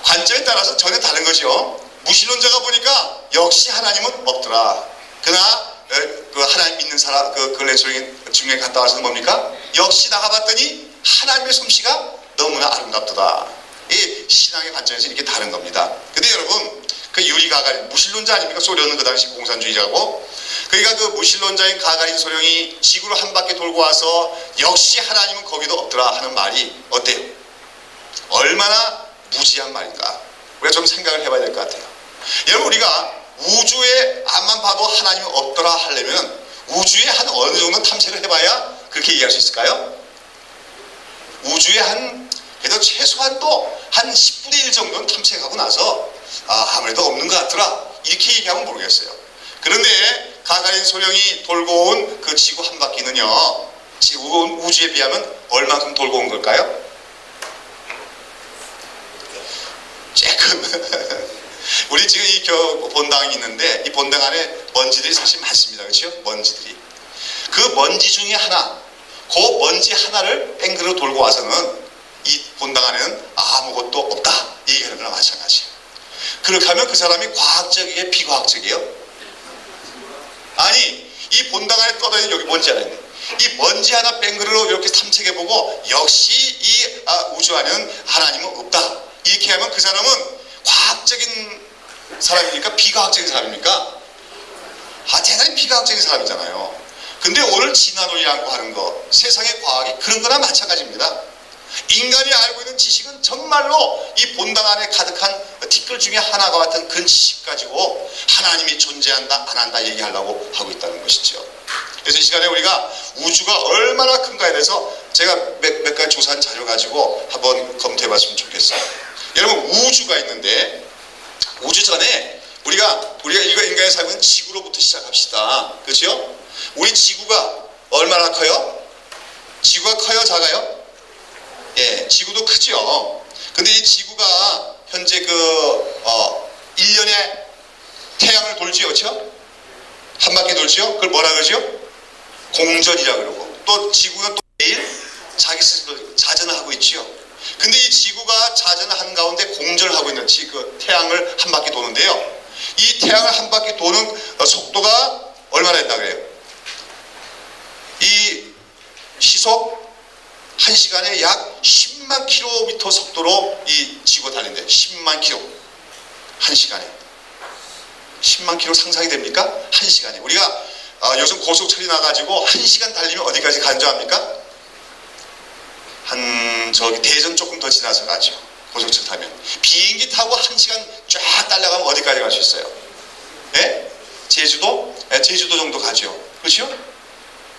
관점에 따라서 전혀 다른 거죠. 무신론자가 보니까 역시 하나님은 없더라. 그러나 그 하나님 믿는 사람, 그 글렌 중에 갔다 와서는 뭡니까? 역시 나가봤더니 하나님의 솜씨가 너무나 아름답더라. 이 신앙의 관점에서 이렇게 다른 겁니다. 근데 여러분, 그 유리 가가린 무신론자 아닙니까? 소련은 그 당시 공산주의자고. 그러니까 그 무신론자인 가가린 소령이 지구를 한 바퀴 돌고 와서 역시 하나님은 거기도 없더라 하는 말이 어때요? 얼마나 무지한 말인가? 우리가 좀 생각을 해봐야 될 것 같아요. 여러분, 우리가 우주에 앞만 봐도 하나님이 없더라 하려면 우주에 한 어느 정도 탐색을 해봐야 그렇게 얘기할 수 있을까요? 우주에 그래도 최소한 또 한 10분의 1 정도는 탐색하고 나서 아무래도 없는 것 같더라 이렇게 얘기하면 모르겠어요. 그런데 가가린 소령이 돌고 온 그 지구 한 바퀴는요, 지구 우주에 비하면 얼만큼 돌고 온 걸까요? 조금 우리 지금 이 본당이 있는데 이 본당 안에 먼지들이 사실 많습니다. 그렇죠? 먼지들이. 그 먼지 중에 하나, 그 먼지 하나를 뺑그로 돌고 와서는 이 본당 안에는 아무것도 없다 얘기하는 거나 마찬가지예요. 그렇게 하면 그 사람이 과학적이에요? 비과학적이에요? 아니, 이 본당 안에 떠다니는 여기 먼지 하나 있네. 이 먼지 하나 뺑그로 이렇게 탐색해보고 역시 이 우주 안에는 하나님은 없다 이렇게 하면 그 사람은 과학적인 사람입니까? 비과학적인 사람입니까? 대단히 비과학적인 사람이잖아요. 근데 오늘 진화론이라고 하는 거, 세상의 과학이 그런 거나 마찬가지입니다. 인간이 알고 있는 지식은 정말로 이 본당 안에 가득한 티끌 중에 하나가 같은 그 지식 가지고 하나님이 존재한다 안 한다 얘기하려고 하고 있다는 것이죠. 그래서 이 시간에 우리가 우주가 얼마나 큰가에 대해서 제가 몇 가지 조사한 자료 가지고 한번 검토해 봤으면 좋겠어요. 여러분, 우주가 있는데 우주 전에 우리가 인간의 삶은 지구로부터 시작합시다. 그렇죠? 우리 지구가 얼마나 커요? 지구가 커요? 작아요? 예, 지구도 크죠. 근데 이 지구가 현재 1년에 태양을 돌지요, 그렇죠? 한 바퀴 돌지요? 그걸 뭐라 그러죠? 공전이라 그러고, 또 지구가 또 매일 자기 스스로 자전을 하고 있지요. 근데 이 지구가 자전을 한 가운데 공전을 하고 있는 그 태양을 한 바퀴 도는데요. 이 태양을 한 바퀴 도는 속도가 얼마나 된다 그래요? 이 시속 1시간에 약 10만 킬로미터 속도로 이 지구가 달린대요. 10만 킬로. 1시간에. 10만 킬로 상상이 됩니까? 1시간에. 우리가 요즘 고속철이 나가지고 1시간 달리면 어디까지 가는 줄 압니까? 저기 대전 조금 더 지나서 가죠. 고속철 타면. 비행기 타고 1시간 쫙 달려가면 어디까지 갈 수 있어요? 예? 제주도? 예, 제주도 정도 가죠. 그렇죠?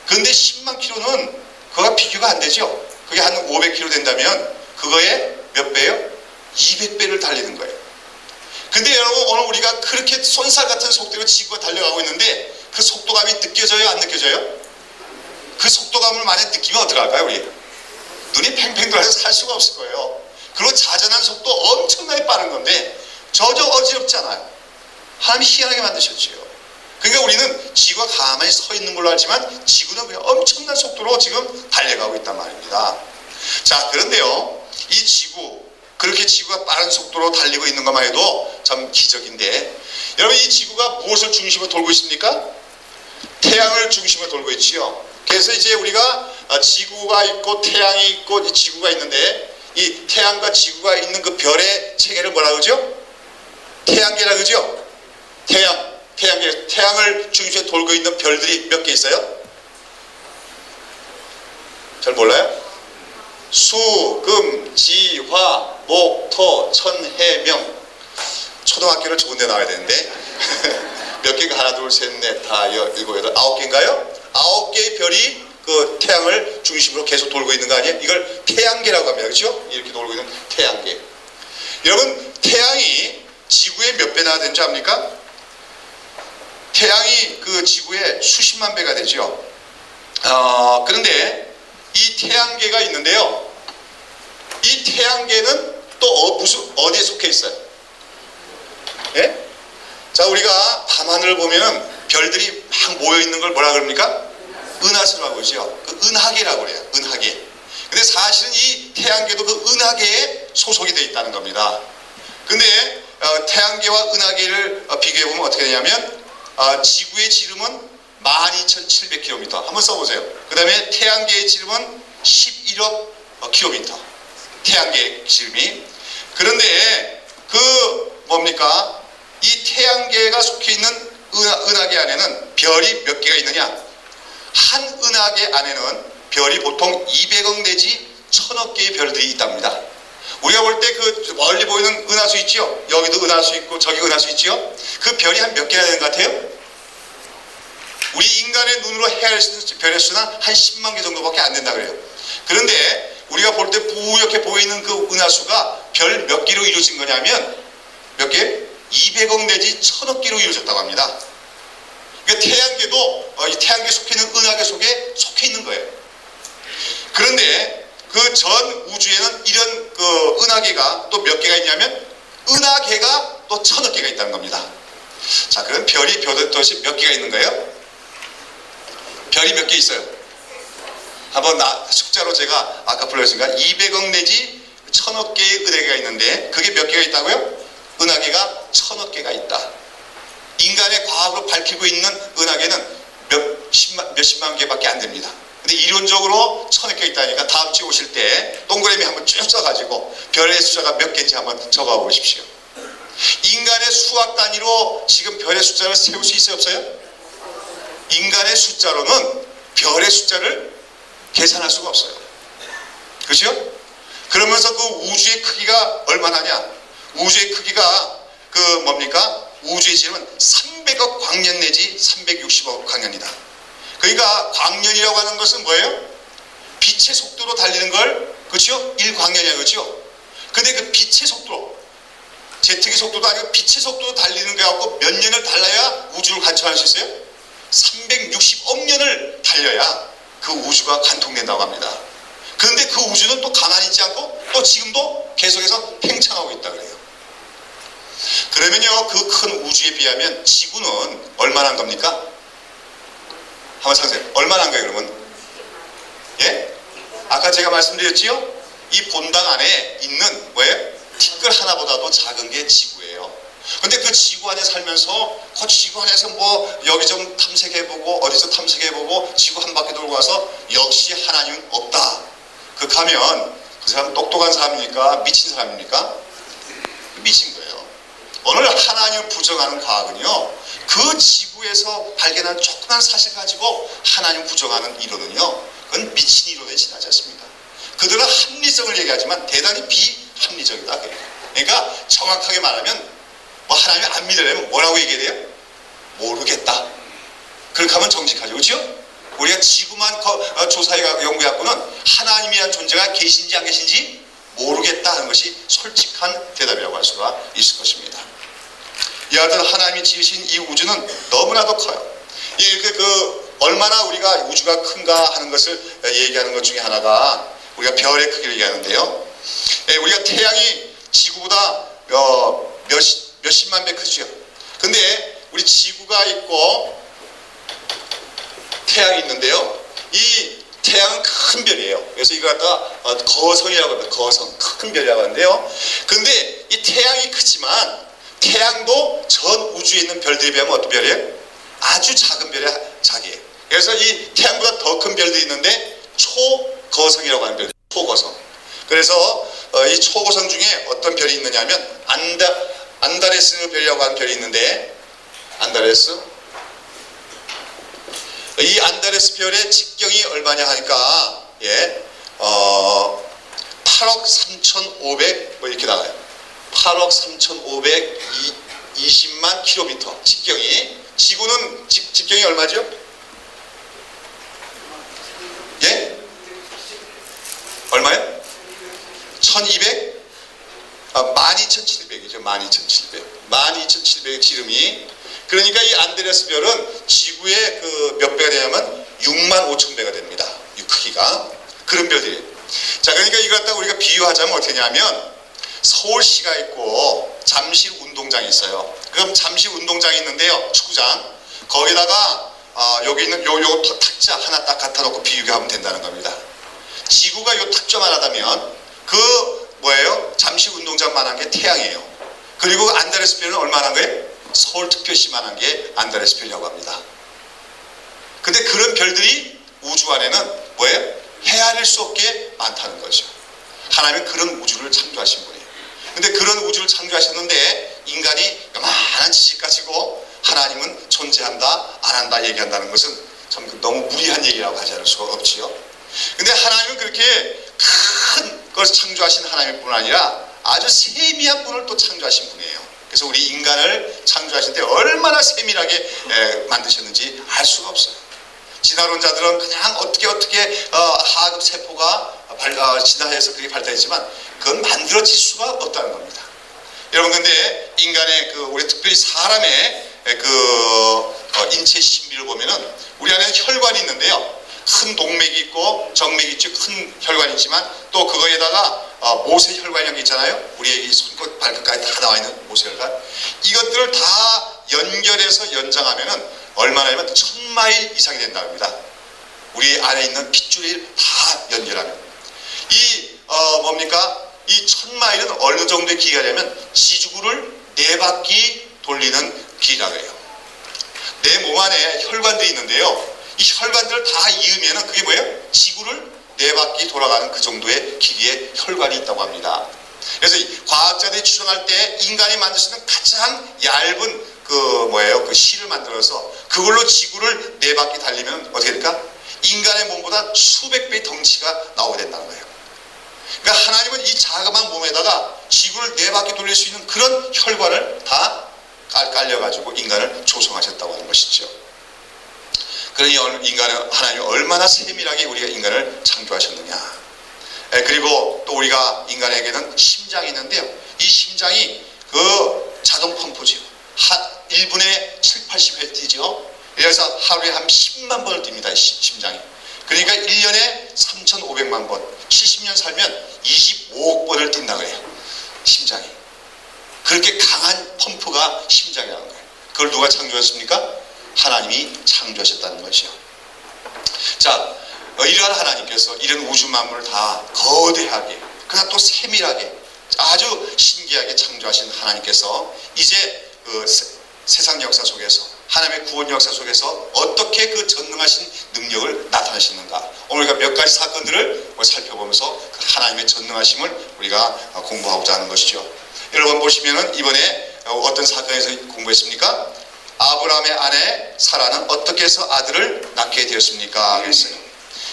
근데 10만 킬로는 그거가 비교가 안 되죠. 그게 한 500km 된다면 그거에 몇 배요? 200배를 달리는 거예요. 근데 여러분, 오늘 우리가 그렇게 손살 같은 속도로 지구가 달려가고 있는데 그 속도감이 느껴져요? 안 느껴져요? 그 속도감을 만약 느끼면 어떡할까요? 우리 눈이 팽팽 돌아서 살 수가 없을 거예요. 그리고 자전한 속도 엄청나게 빠른 건데 전혀 어지럽잖아요. 하나님이 희한하게 만드셨지요. 그러니까 우리는 지구가 가만히 서 있는 걸로 알지만 지구는 그냥 엄청난 속도로 지금 달려가고 있단 말입니다. 자, 그런데요, 이 지구, 그렇게 지구가 빠른 속도로 달리고 있는 것만 해도 참 기적인데, 여러분 이 지구가 무엇을 중심으로 돌고 있습니까? 태양을 중심으로 돌고 있지요. 그래서 이제 우리가 지구가 있고 태양이 있고 이 지구가 있는데, 이 태양과 지구가 있는 그 별의 체계를 뭐라 그러죠? 태양계라 그러죠? 태양계, 태양을 중심으로 돌고 있는 별들이 몇 개 있어요? 잘 몰라요? 수, 금, 지, 화, 목, 토, 천, 해, 명. 초등학교를 좋은 데 나와야 되는데 몇 개가? 하나, 둘, 셋, 넷, 다, 일곱, 여덟, 아홉 개인가요? 9개의 별이 그 태양을 중심으로 계속 돌고 있는 거 아니에요? 이걸 태양계라고 합니다. 그렇죠? 이렇게 돌고 있는 태양계. 여러분, 태양이 지구의 몇 배나 되는 줄 압니까? 태양이 그 지구의 수십만 배가 되죠. 그런데 이 태양계가 있는데요, 이 태양계는 또 어디에 속해 있어요? 예? 자, 우리가 밤하늘을 보면은 별들이 막 모여 있는 걸 뭐라 그럽니까? 은하수라고 그러죠. 그 은하계라고 그래요. 은하계. 근데 사실은 이 태양계도 그 은하계에 소속이 되어 있다는 겁니다. 근데 태양계와 은하계를 비교해 보면 어떻게 되냐면, 지구의 지름은 12,700km. 한번 써보세요. 그 다음에 태양계의 지름은 11억 km. 태양계 지름이. 그런데 그 뭡니까? 이 태양계가 속해 있는 은하계 안에는 별이 몇 개가 있느냐? 한 은하계 안에는 별이 보통 200억 내지 1000억 개의 별들이 있답니다. 우리가 볼 때 그 멀리 보이는 은하수 있죠? 여기도 은하수 있고 저기 은하수 있죠? 그 별이 한 몇 개나 되는 것 같아요? 우리 인간의 눈으로 헤아릴 수 있는 별의 수는 한 10만 개 정도밖에 안 된다 그래요. 그런데 우리가 볼 때 뿌옇게 보이는 그 은하수가 별 몇 개로 이루어진 거냐면, 몇 개? 200억 내지 1000억 개로 이루어졌다고 합니다. 그러니까 태양계도 이 태양계에 속해 있는 은하계 속에 속해 있는 거예요. 그런데 그 전 우주에는 이런 그 은하계가 또 몇 개가 있냐면, 은하계가 또 1000억 개가 있다는 겁니다. 자, 그럼 별이 도대체 몇 개가 있는 거예요? 별이 몇 개 있어요? 한번 숫자로 제가 아까 불렀으니까 200억 내지 1000억 개의 은하계가 있는데, 그게 몇 개가 있다고요? 은하계가 1000억 개가 있다. 인간의 과학으로 밝히고 있는 은하계는 몇십만 개밖에 안 됩니다. 근데 이론적으로 1000억 개 있다니까 다음 주에 오실 때 동그라미 한번 쭉 써가지고 별의 숫자가 몇 개인지 한번 적어 보십시오. 인간의 수학 단위로 지금 별의 숫자를 세울 수 있어요, 없어요? 인간의 숫자로는 별의 숫자를 계산할 수가 없어요. 그렇죠? 그러면서 그 우주의 크기가 얼마나냐? 우주의 크기가 그 뭡니까? 우주의 지름은 300억 광년 내지 360억 광년이다. 그러니까 광년이라고 하는 것은 뭐예요? 빛의 속도로 달리는 걸, 그렇죠? 1광년이야, 그렇죠? 근데 그 빛의 속도로, 제트기 속도도 아니고 빛의 속도로 달리는 거 갖고 몇 년을 달려야 우주를 관통할 수 있어요? 360억 년을 달려야 그 우주가 관통된다고 합니다. 그런데 그 우주는 또 가만히 있지 않고 또 지금도 계속해서 팽창하고 있다 그래요. 그러면요, 그 큰 우주에 비하면 지구는 얼마나 한 겁니까? 한번 상세히. 얼마나 한 거예요, 그러면? 예? 아까 제가 말씀드렸지요? 이 본당 안에 있는 뭐예요? 티끌 하나보다도 작은 게 지구예요. 근데 그 지구 안에 살면서 그 지구 안에서 뭐 여기 좀 탐색해보고 어디서 탐색해보고 지구 한 바퀴 돌고 와서 역시 하나님은 없다. 그 가면 그 사람 똑똑한 사람입니까? 미친 사람입니까? 미친 거예요. 오늘 하나님을 부정하는 과학은요, 그 지구에서 발견한 조그만 사실 가지고 하나님 부정하는 이론은요, 그건 미친 이론에 지나지 않습니다. 그들은 합리성을 얘기하지만 대단히 비합리적이다. 그러니까 정확하게 말하면 뭐 하나님을 안 믿으려면 뭐라고 얘기해야 돼요? 모르겠다. 그렇게 하면 정직하죠. 그렇죠? 우리가 지구만 조사해 연구해갖고는 하나님이란 존재가 계신지 안 계신지 모르겠다 하는 것이 솔직한 대답이라고 할 수가 있을 것입니다. 여하튼 하나님이 지으신 이 우주는 너무나도 커요. 얼마나 우리가 우주가 큰가 하는 것을 얘기하는 것 중에 하나가 우리가 별의 크기를 얘기하는데요. 우리가 태양이 지구보다 몇십만 배 크죠. 근데 우리 지구가 있고 태양이 있는데요. 이 태양은 큰 별이에요. 그래서 이걸 갖다가 거성이라고 합니다. 거성, 큰 별이라고 하는데요. 근데 이 태양이 크지만 태양도 전 우주에 있는 별들에 비하면 어떤 별이에요? 아주 작은 별이 작이에요. 그래서 이 태양보다 더 큰 별도 있는데 초거성이라고 하는 별, 초거성. 그래서 이 초거성 중에 어떤 별이 있느냐면 안다레스 별이라고 하는 별이 있는데, 안다레스, 이 안다레스 별의 직경이 얼마냐 하니까 8억 3,500 뭐 이렇게 나와요. 8억 3,520만 킬로미터 직경이. 지구는 직경이 얼마죠? 예? 얼마요? 1200? 12,700이죠. 12,700. 12,700의 지름이. 그러니까 이 안드레스 별은 지구의 그 몇 배가 되냐면 65,000배가 됩니다. 이 크기가. 그런 별들이에요. 자, 그러니까 이걸 갖다가 우리가 비유하자면 어떻게 되냐면 서울시가 있고 잠실 운동장이 있어요. 그럼 잠실 운동장이 있는데요. 축구장. 거기다가 여기 있는 요 탁자 하나 딱 갖다 놓고 비유하면 된다는 겁니다. 지구가 요 탁자만 하다면 그 뭐예요? 잠실 운동장만한 게 태양이에요. 그리고 안다레스 별은 얼마나 한 거예요? 서울특별시만한 게 안다레스 별이라고 합니다. 근데 그런 별들이 우주 안에는 뭐예요? 헤아릴 수 없게 많다는 거죠. 하나님은 그런 우주를 창조하신 분이에요. 근데 그런 우주를 창조하셨는데 인간이 요만한 지식 가지고 하나님은 존재한다, 안 한다 얘기한다는 것은 참 너무 무리한 얘기라고 하지 않을 수가 없지요. 근데 하나님은 그렇게 큰 것을 창조하신 하나님일 뿐 아니라 아주 세미한 분을 또 창조하신 분이에요. 그래서 우리 인간을 창조하실 때 얼마나 세밀하게 만드셨는지 알 수가 없어요. 진화론자들은 그냥 어떻게 하급 세포가 진화해서 그렇게 발달했지만 그건 만들어질 수가 없다는 겁니다. 여러분, 근데 인간의 우리 특별히 사람의 인체 신비를 보면은 우리 안에는 혈관이 있는데요. 큰 동맥이 있고 정맥이 있죠. 큰 혈관이 있지만 또 그거에다가 모세혈관이라는 게 있잖아요. 우리의 손끝 발끝까지 다 나와 있는 모세혈관. 이것들을 다 연결해서 연장하면은 얼마나면 1000마일 이상이 된다고 합니다. 우리 안에 있는 핏줄을 다 연결하면. 이 1000마일은 어느 정도의 길이냐면 지구를 4바퀴 돌리는 길이라고 해요. 내 몸 안에 혈관들이 있는데요. 이 혈관들을 다 이으면은 그게 뭐예요? 지구를 4바퀴 돌아가는 그 정도의 길이의 혈관이 있다고 합니다. 그래서 과학자들이 추정할 때 인간이 만들 수 있는 가장 얇은 그 실을 만들어서 그걸로 지구를 4바퀴 달리면 어떻게 될까? 인간의 몸보다 수백 배의 덩치가 나오게 된다는 거예요. 그러니까 하나님은 이 자그마한 몸에다가 지구를 4바퀴 돌릴 수 있는 그런 혈관을 다 깔려가지고 인간을 조성하셨다고 하는 것이죠. 그러니 하나님이 얼마나 세밀하게 우리가 인간을 창조하셨느냐. 그리고 또 우리가 인간에게는 심장이 있는데요. 이 심장이 자동 펌프죠. 1분에 7, 80회 뛰죠. 그래서 하루에 한 10만 번을 뜁니다. 심장이. 그러니까 1년에 3,500만 번. 70년 살면 25억 번을 뛴다 그래요. 심장이. 그렇게 강한 펌프가 심장이라는 거예요. 그걸 누가 창조했습니까? 하나님이 창조하셨다는 것이요. 자, 이러한 하나님께서 이런 우주 만물을 다 거대하게, 그러나 또 세밀하게, 아주 신기하게 창조하신 하나님께서 이제 세상 역사 속에서, 하나님의 구원 역사 속에서 어떻게 그 전능하신 능력을 나타내시는가. 오늘 우리가 몇 가지 사건들을 살펴보면서 그 하나님의 전능하심을 우리가 공부하고자 하는 것이죠. 여러분 보시면은 이번에 어떤 사건에서 공부했습니까? 아브라함의 아내 사라는 어떻게 해서 아들을 낳게 되었습니까? 그랬어요.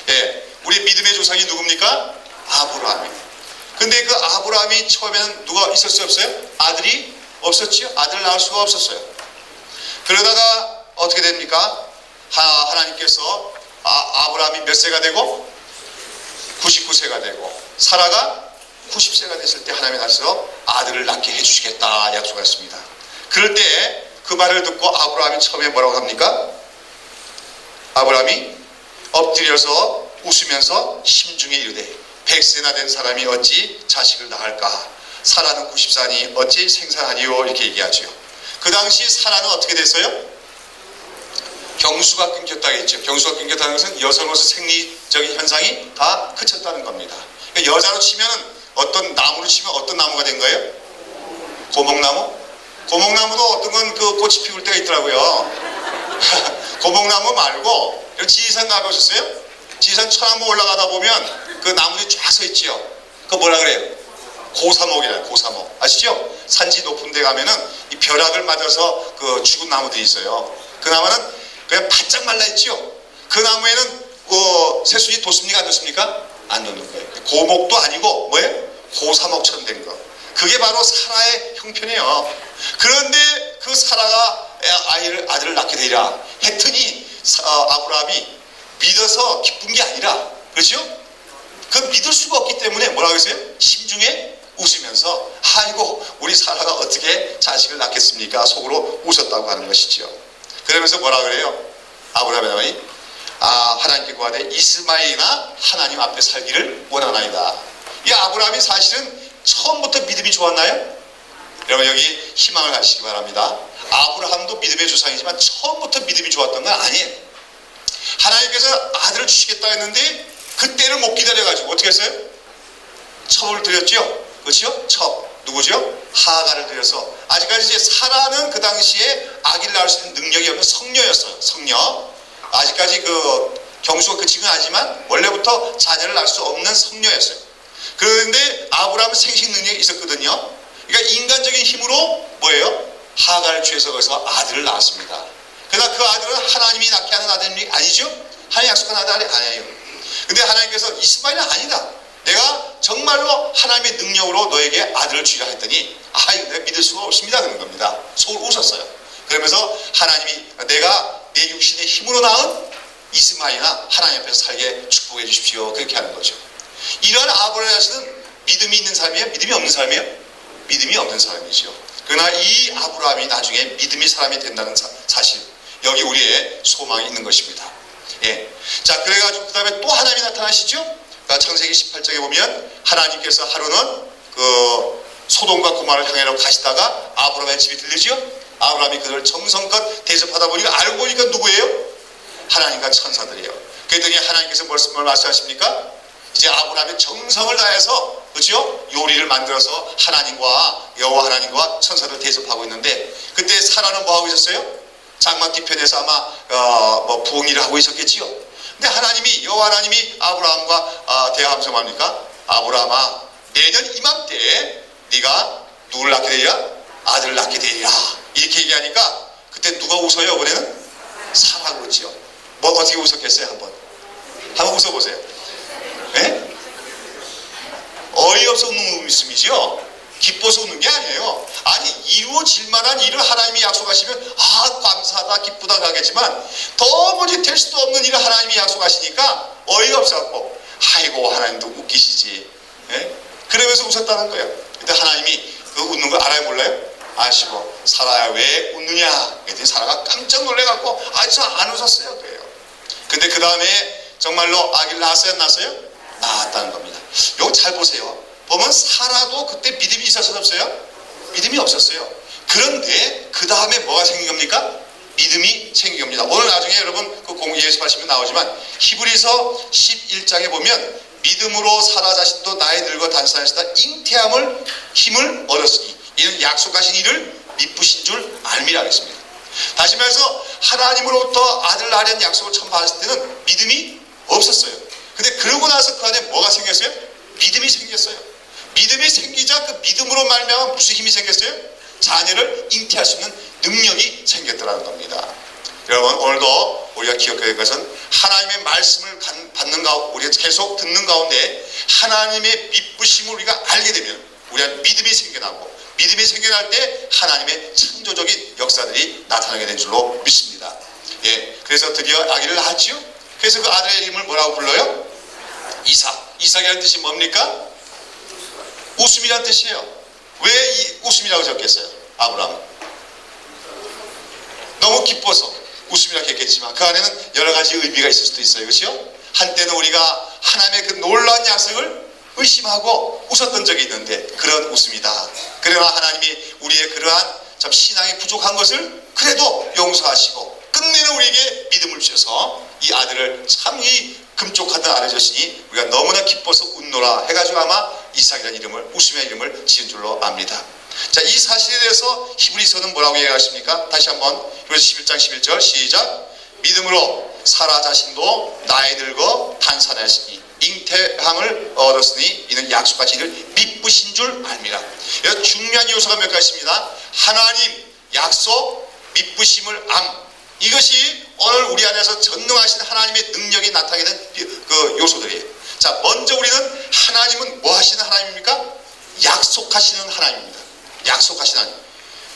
예, 우리 믿음의 조상이 누굽니까? 아브라함이에요. 근데 그 아브라함이 처음에는 누가 있었어요? 없어요? 아들이 없었지요? 아들을 낳을 수가 없었어요. 그러다가 어떻게 됩니까? 하나님께서 아브라함이 몇 세가 되고 99세가 되고 사라가 90세가 됐을 때 하나님이 나서 아들을 낳게 해주시겠다 약속했습니다. 그럴 때 그 말을 듣고 아브라함이 처음에 뭐라고 합니까? 아브라함이 엎드려서 웃으면서 심중에 이르되 100세나 된 사람이 어찌 자식을 낳을까? 사라는 90세니 어찌 생산하리요? 이렇게 얘기하죠. 그 당시 사라는 어떻게 됐어요? 경수가 끊겼다 했죠. 경수가 끊겼다는 것은 여성으로서 생리적인 현상이 다 그쳤다는 겁니다. 그러니까 여자로 치면은 어떤 나무로 치면 어떤 나무가 된 거예요? 고목나무? 고목나무도 어떤 건 그 꽃이 피울 때가 있더라고요. 고목나무 말고 지리산 가보셨어요? 지리산 천왕봉 올라가다 보면 그 나무들이 쫙 서 있지요. 그거 뭐라 그래요? 고사목이래요. 고사목 아시죠? 산지 높은 데 가면은 이 벼락을 맞아서 그 죽은 나무들이 있어요. 그 나무는 그냥 바짝 말라 있지요. 그 나무에는 새순이 돋습니까? 안 돋습니까? 안 돋는 거예요. 고목도 아니고 뭐예요? 고사목처럼 된 거. 그게 바로 사라의 형편이에요. 그런데 그 사라가 아들을 낳게 되리라 했더니 아브라함이 믿어서 기쁜 게 아니라, 그렇죠? 그 믿을 수가 없기 때문에 뭐라고 했어요? 심중에 웃으면서 아이고 우리 사라가 어떻게 자식을 낳겠습니까? 속으로 웃었다고 하는 것이죠. 그러면서 뭐라 그래요? 아브라함이 하나님께 구하되 이스마엘이나 하나님 앞에 살기를 원하나이다. 이 아브라함이 사실은 처음부터 믿음이 좋았나요? 여러분 여기 희망을 가지시기 바랍니다. 아브라함도 믿음의 조상이지만 처음부터 믿음이 좋았던 건 아니에요. 하나님께서 아들을 주시겠다 했는데 그때를 못 기다려가지고 어떻게 했어요? 첩을 드렸죠. 그렇죠? 첩 누구죠? 하가를 드려서 아직까지 이제 사라는 그 당시에 아기를 낳을 수 있는 능력이 없는 성녀였어요. 성녀. 아직까지 그 경수가 그치긴 하지만 원래부터 자녀를 낳을 수 없는 성녀였어요. 그런데 아브라함은 생식 능력이 있었거든요. 그러니까 인간적인 힘으로 뭐예요? 하가를 취해서 거기서 아들을 낳았습니다. 그러나 그 아들은 하나님이 낳게 하는 아들이 아니죠? 하나님 약속한 아들이 아니에요. 근데 하나님께서 이스마엘은 아니다. 내가 정말로 하나님의 능력으로 너에게 아들을 주리라 했더니 내가 믿을 수가 없습니다. 그런 겁니다. 속으로 웃었어요. 그러면서 하나님이 내가 내 육신의 힘으로 낳은 이스마엘이나 하나님 앞에서 살게 축복해 주십시오. 그렇게 하는 거죠. 이런 아브라함은 믿음이 있는 사람이에요? 믿음이 없는 사람이에요? 믿음이 없는 사람이죠. 그러나 이 아브라함이 나중에 믿음의 사람이 된다는 사실, 여기 우리의 소망이 있는 것입니다. 예. 자, 그래가지고 그 다음에 또 하나님이 나타나시죠? 그러니까 창세기 18장에 보면 하나님께서 하루는 그 소돔과 고모라를 향해 가시다가 아브라함의 집이 들리죠? 아브라함이 그들을 정성껏 대접하다 보니까 알고 보니까 누구예요? 하나님과 천사들이에요. 그랬더니 하나님께서 뭘 말씀하십니까? 이제 아브라함이 정성을 다해서, 그렇죠? 요리를 만들어서 하나님과 여호와 하나님과 천사들 대접하고 있는데, 그때 사라는 뭐 하고 있었어요? 장막 뒤편에서 아마 부엌일을 하고 있었겠지요. 근데 하나님이 여호와 하나님이 아브라함과 대화하면서 뭡니까? 아브라함아, 내년 이맘때에 네가 누굴 낳게 되리라? 아들을 낳게 되리라. 이렇게 얘기하니까 그때 누가 웃어요? 이번에는 사라가 웃지요. 뭐 어떻게 웃었겠어요? 한번 웃어보세요. 네? 어이없어 웃는 웃음이죠. 기뻐서 웃는 게 아니에요. 아니, 이루어질 만한 일을 하나님이 약속하시면 감사하다 기쁘다 하겠지만 도무지 될 수도 없는 일을 하나님이 약속하시니까 어이가 없어갖고 아이고 하나님도 웃기시지. 네? 그러면서 웃었다는 거예요. 근데 하나님이 그 웃는 걸 알아요 몰라요? 아시고 사라야 왜 웃느냐? 그랬더니 사라가 깜짝 놀래갖고 저 안 웃었어요. 그래요. 근데 그 다음에 정말로 아기를 낳았어요? 안 낳았어요? 낳았다는 겁니다. 이거 잘 보세요. 보면 사라도 그때 믿음이 있었어요? 없어요? 믿음이 없었어요. 그런데 그 다음에 뭐가 생긴 겁니까? 믿음이 생긴 겁니다. 오늘 나중에 여러분 그 예습하시면 나오지만 히브리서 11장에 보면 믿음으로 사라 자신도 나이 늙어 단산하시다 잉태함을 힘을 얻었으니 이는 약속하신 이를 미쁘신 줄 알미라 하겠습니다. 다시 말해서 하나님으로부터 아들 낳으려는 약속을 처음 받았을 때는 믿음이 없었어요. 근데 그러고 나서 그 안에 뭐가 생겼어요? 믿음이 생겼어요. 믿음이 생기자 그 믿음으로 말미암아 무슨 힘이 생겼어요? 자녀를 잉태할 수 있는 능력이 생겼더라는 겁니다. 여러분 오늘도 우리가 기억해야 될 것은 하나님의 말씀을 받는 가운데 우리가 계속 듣는 가운데 하나님의 미쁘심을 우리가 알게 되면 우리가 믿음이 생겨나고 믿음이 생겨날 때 하나님의 창조적인 역사들이 나타나게 된 줄로 믿습니다. 예, 그래서 드디어 아기를 낳았지요. 그래서 그 아들의 이름을 뭐라고 불러요? 이삭. 이삭이라는 뜻이 뭡니까? 웃음이라는 뜻이에요. 왜 이 웃음이라고 적겠어요? 아브라함은 너무 기뻐서 웃음이라고 했겠지만 그 안에는 여러 가지 의미가 있을 수도 있어요. 그렇죠? 한때는 우리가 하나님의 그 놀라운 약속을 의심하고 웃었던 적이 있는데 그런 웃음이다. 그러나 하나님이 우리의 그러한 참 신앙이 부족한 것을 그래도 용서하시고 끝내는 우리에게 믿음을 주셔서 이 아들을 참 이 금쪽하던 아들 자신이 우리가 너무나 기뻐서 웃노라 해가지고 아마 이삭이라는 이름을, 웃음의 이름을 지은 줄로 압니다. 자, 이 사실에 대해서 히브리서는 뭐라고 얘기하십니까? 다시 한번 히브리서 11장 11절 시작. 믿음으로 사라 자신도 나이 들고 단산하시니 잉태함을 얻었으니 이는 약속하신 이를 믿으신 줄 알미라. 여기서 중요한 요소가 몇 가지 있습니다. 하나님, 약속, 믿으심을 암. 이것이 오늘 우리 안에서 전능하신 하나님의 능력이 나타나는 그 요소들이에요. 자, 먼저 우리는 하나님은 뭐 하시는 하나님입니까? 약속하시는 하나님입니다. 약속하시는 하나님.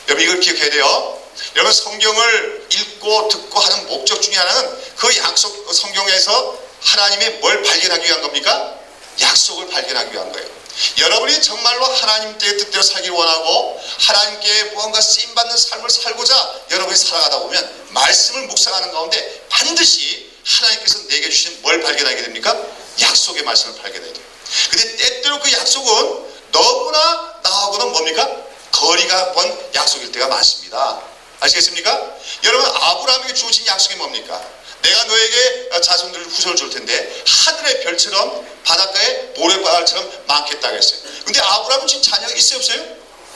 여러분 이걸 기억해야 돼요. 여러분 성경을 읽고 듣고 하는 목적 중에 하나는 그 약속, 성경에서 하나님의 뭘 발견하기 위한 겁니까? 약속을 발견하기 위한 거예요. 여러분이 정말로 하나님의 뜻대로 살기를 원하고 하나님께 무언가 쓰임받는 삶을 살고자 여러분이 살아가다 보면 말씀을 묵상하는 가운데 반드시 하나님께서 내게 주신 뭘 발견하게 됩니까? 약속의 말씀을 발견해야 돼요. 근데 때때로 그 약속은 너무나 나하고는 뭡니까? 거리가 먼 약속일 때가 많습니다. 아시겠습니까? 여러분 아브라함에게 주어진 약속이 뭡니까? 내가 너에게 자손들 후손을 줄 텐데 하늘의 별처럼 바닷가에 모래바다처럼 많겠다고 했어요. 근데 아브라함은 지금 자녀가 있어요 없어요?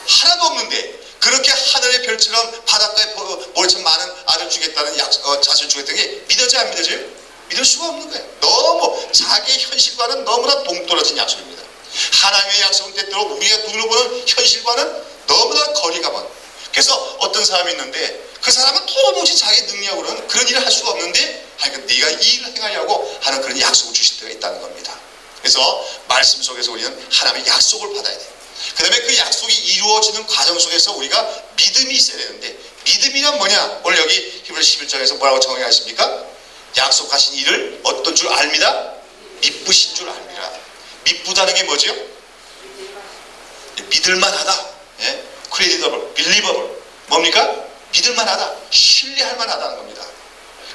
하나도 없는데 그렇게 하늘의 별처럼 바닷가에 모래처럼 많은 아들 주겠다는 자손 주겠다는 게 믿어져요 안 믿어져요? 믿을 수가 없는 거예요. 너무 자기의 현실과는 너무나 동떨어진 약속입니다. 하나님의 약속은 때때로 우리가 눈으로 보는 현실과는 너무나 거리가 먼. 그래서 어떤 사람이 있는데 그 사람은 도무지 자기 능력으로는 그런 일을 할 수가 없는데 하여간 네가 이 일을 행하려고 하는 그런 약속을 주실 때가 있다는 겁니다. 그래서 말씀 속에서 우리는 하나님의 약속을 받아야 돼요. 그 다음에 그 약속이 이루어지는 과정 속에서 우리가 믿음이 있어야 되는데 믿음이란 뭐냐? 오늘 여기 히브리서 11장에서 뭐라고 정의하십니까? 약속하신 일을 어떤 줄 압니다? 믿으신 줄 압니다. 믿부다는 게 뭐죠? 믿을만하다. 예? credible, believable. 뭡니까? 믿을만하다. 신뢰할만하다는 겁니다.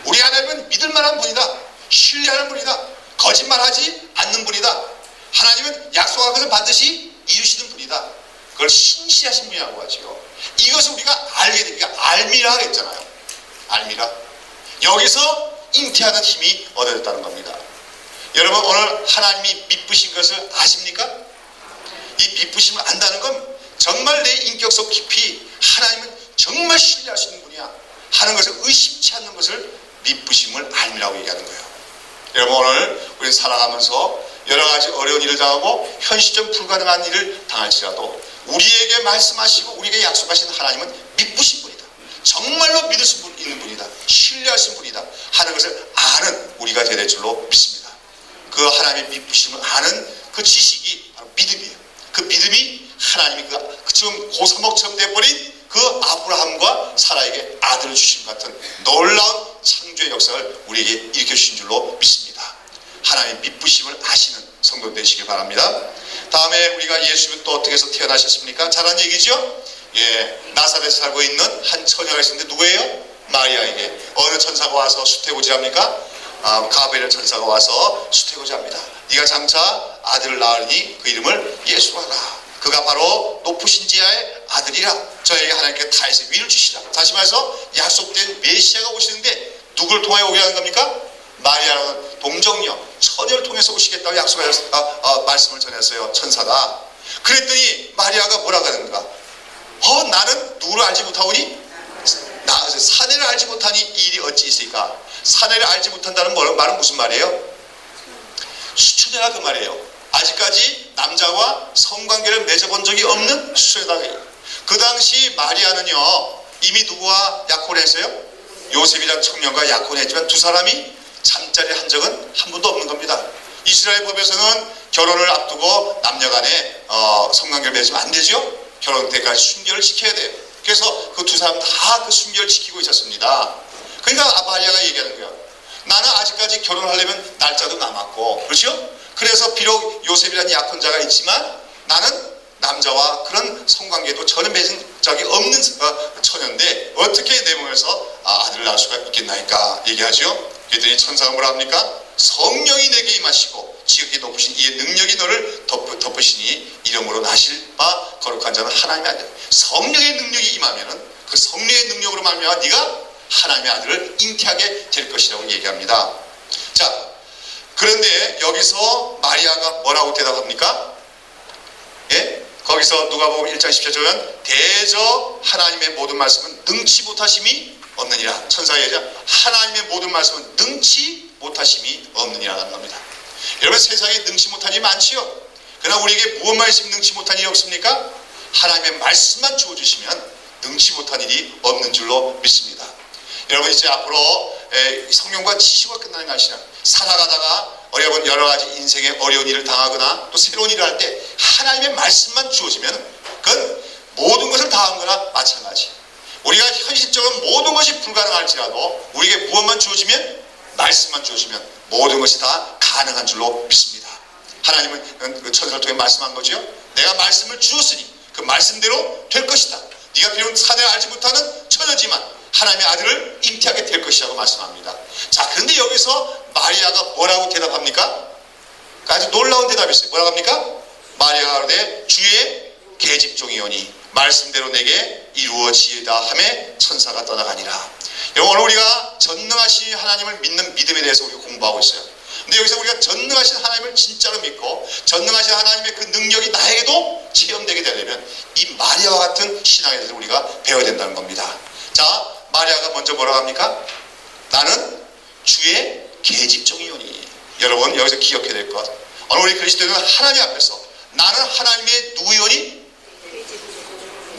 우리 하나님은 믿을만한 분이다. 신뢰하는 분이다. 거짓말하지 않는 분이다. 하나님은 약속한 것을 반드시 이루시는 분이다. 그걸 신실하신 분이라고 하죠. 이것을 우리가 알게 되니까 알미라 했잖아요. 알미라. 여기서 잉태하는 힘이 얻어졌다는 겁니다. 여러분 오늘 하나님이 믿으신 것을 아십니까? 이 믿으심을 안다는 건 정말 내 인격 속 깊이 하나님은 정말 신뢰할 수 있는 분이야 하는 것을 의심치 않는 것을 믿으심을 알미라고 얘기하는 거예요. 여러분 오늘 우리 살아가면서 여러 가지 어려운 일을 당하고 현실적 불가능한 일을 당할지라도 우리에게 말씀하시고 우리에게 약속하신 하나님은 믿으신 분이다. 정말로 믿을 수 있는 분이다. 신뢰할 수 있는 분이다 하는 것을 아는 우리가 되야 될 줄로 믿습니다. 그 하나님의 믿으심을 아는 그 지식이 바로 믿음이에요. 그 믿음이 하나님이 지금 고사목처럼 돼버린 그 아브라함과 사라에게 아들을 주신 것 같은 놀라운 창조의 역사를 우리에게 일으켜 주신 줄로 믿습니다. 하나님의 믿으심을 아시는 성도 되시길 바랍니다. 다음에 우리가 예수님은 또 어떻게 해서 태어나셨습니까? 잘한 얘기죠? 예, 나사렛에 살고 있는 한 처녀가 있었는데 누구예요? 마리아에게 어느 천사가 와서 수태고지합니까? 가브리엘 천사가 와서 수태고지합니다. 네가 장차 아들을 낳으니 그 이름을 예수라 하라. 그가 바로 높으신 지하의 아들이라. 저에게 하나님께 다해서 위를 주시라. 다시 말해서 약속된 메시아가 오시는데 누구를 통하여 오게 하는 겁니까? 마리아라는 동정녀 처녀를 통해서 오시겠다고 약속하셨 말씀을 전했어요. 천사가. 그랬더니 마리아가 뭐라고 하는가? 나는 누구를 알지 못하오니? 사내를 알지 못하니 이 일이 어찌 있으리까? 사내를 알지 못한다는 말은 무슨 말이에요? 수초녀라 그 말이에요. 아직까지 남자와 성관계를 맺어본 적이 없는 수초녀다. 그 당시 마리아는요 이미 누구와 약혼했어요? 요셉이라는 청년과 약혼했지만 두 사람이 잠자리를 한 적은 한 번도 없는 겁니다. 이스라엘 법에서는 결혼을 앞두고 남녀간에 성관계를 맺으면 안 되죠. 결혼 때까지 순결을 지켜야 돼요. 그래서 그 두 사람 다 그 순결을 지키고 있었습니다. 그러니까 마리아가 얘기하는 거예요. 나는 아직까지 결혼하려면 날짜도 남았고, 그렇죠? 그래서 비록 요셉이라는 약혼자가 있지만 나는 남자와 그런 성관계도 전혀 맺은 적이 없는 처녀인데 어떻게 내 몸에서 아들을 낳을 수가 있겠나이까 얘기하죠. 그랬더니 천사가 뭐라 합니까? 성령이 내게 임하시고 지극히 높으신 이의 능력이 너를 덮으시니 이름으로 나실 바 거룩한 자는 하나님이 아니라. 성령의 능력이 임하면은 그 성령의 능력으로 말미암아 네가 하나님의 아들을 잉태하게 될 것이라고 얘기합니다. 자, 그런데 여기서 마리아가 뭐라고 대답합니까? 예? 거기서 누가복음 1장 10절 보면 대저 하나님의 모든 말씀은 능치 못하심이 없느니라. 천사의 여자 하나님의 모든 말씀은 능치 못하심이 없느니라는 겁니다. 여러분 세상에 능치 못한 일이 많지요. 그러나 우리에게 무엇만 있으면 능치 못한 일이 없습니까? 하나님의 말씀만 주어주시면 능치 못한 일이 없는 줄로 믿습니다. 여러분 이제 앞으로 성경과 지식과 끝나는 게 아니라 살아가다가 여러 가지 인생의 어려운 일을 당하거나 또 새로운 일을 할 때 하나님의 말씀만 주어지면 그건 모든 것을 다한 거나 마찬가지. 우리가 현실적으로 모든 것이 불가능할지라도 우리에게 무엇만 주어지면 말씀만 주어지면 모든 것이 다 가능한 줄로 믿습니다. 하나님은 그 천사를 통해 말씀한 거죠. 내가 말씀을 주었으니 그 말씀대로 될 것이다. 네가 비록 사내 알지 못하는 처녀지만 하나님의 아들을 잉태하게 될 것이라고 말씀합니다. 자, 그런데 여기서 마리아가 뭐라고 대답합니까? 아주 놀라운 대답이 있어요. 뭐라고 합니까? 마리아가 그러되 주의 계집종이오니 말씀대로 내게 이루어지이다 하매 천사가 떠나가니라. 오늘 우리가 전능하신 하나님을 믿는 믿음에 대해서 우리가 공부하고 있어요. 근데 여기서 우리가 전능하신 하나님을 진짜로 믿고 전능하신 하나님의 그 능력이 나에게도 체험되게 되려면 이 마리아와 같은 신앙에 대해서 우리가 배워야 된다는 겁니다. 자, 마리아가 먼저 뭐라고 합니까? 나는 주의 계집종이오니. 여러분 여기서 기억해야 될 것, 오늘 우리 그리스도인은 하나님 앞에서 나는 하나님의 누구이오니?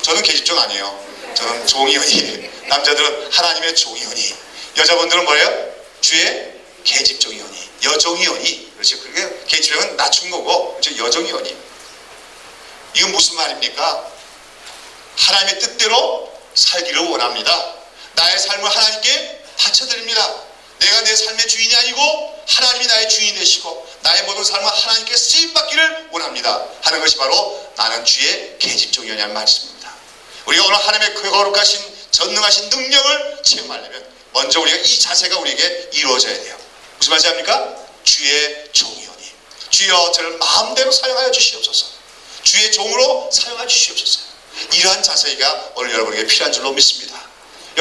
저는 계집종 아니에요. 저는 종이오니. 남자들은 하나님의 종이오니, 여자분들은 뭐예요? 주의 계집종이오니, 여종이오니. 그렇죠. 그게 계집종은 낮춘 거고, 그렇죠? 여종이오니. 이건 무슨 말입니까? 하나님의 뜻대로 살기를 원합니다. 나의 삶을 하나님께 바쳐드립니다. 내가 내 삶의 주인이 아니고 하나님이 나의 주인이 되시고 나의 모든 삶은 하나님께 쓰임받기를 원합니다 하는 것이 바로 나는 주의 계집종이라는 말씀입니다. 우리가 오늘 하나님의 그 거룩하신 전능하신 능력을 체험하려면 먼저 우리가 이 자세가 우리에게 이루어져야 돼요. 무슨 말씀입니까? 주의 종이오니. 주여 저를 마음대로 사용하여 주시옵소서. 주의 종으로 사용하여 주시옵소서. 이러한 자세가 오늘 여러분에게 필요한 줄로 믿습니다.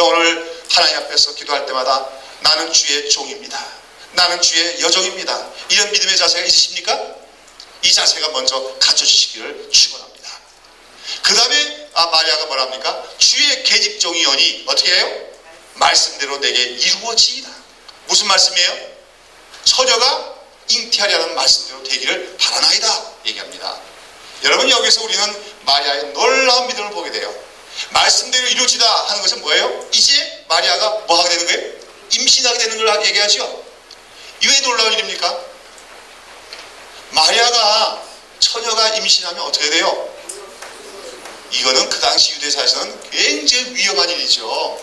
오늘 하나님 앞에서 기도할 때마다 나는 주의 종입니다. 나는 주의 여종입니다. 이런 믿음의 자세가 있으십니까? 이 자세가 먼저 갖춰주시기를 축원합니다. 그 다음에 마리아가 뭐라 합니까? 주의 계집종이오니 어떻게 해요? 말씀대로 내게 이루어지이다. 무슨 말씀이에요? 처녀가 잉태하려는 말씀대로 되기를 바라나이다 얘기합니다. 여러분 여기서 우리는 마리아의 놀라운 믿음을 보게 돼요. 말씀대로 이루어지다 하는 것은 뭐예요? 이제 마리아가 뭐 하게 되는 거예요? 임신하게 되는 걸 얘기하죠. 이게 왜 놀라운 일입니까? 마리아가 처녀가 임신하면 어떻게 돼요? 이거는 그 당시 유대사에서는 굉장히 위험한 일이죠.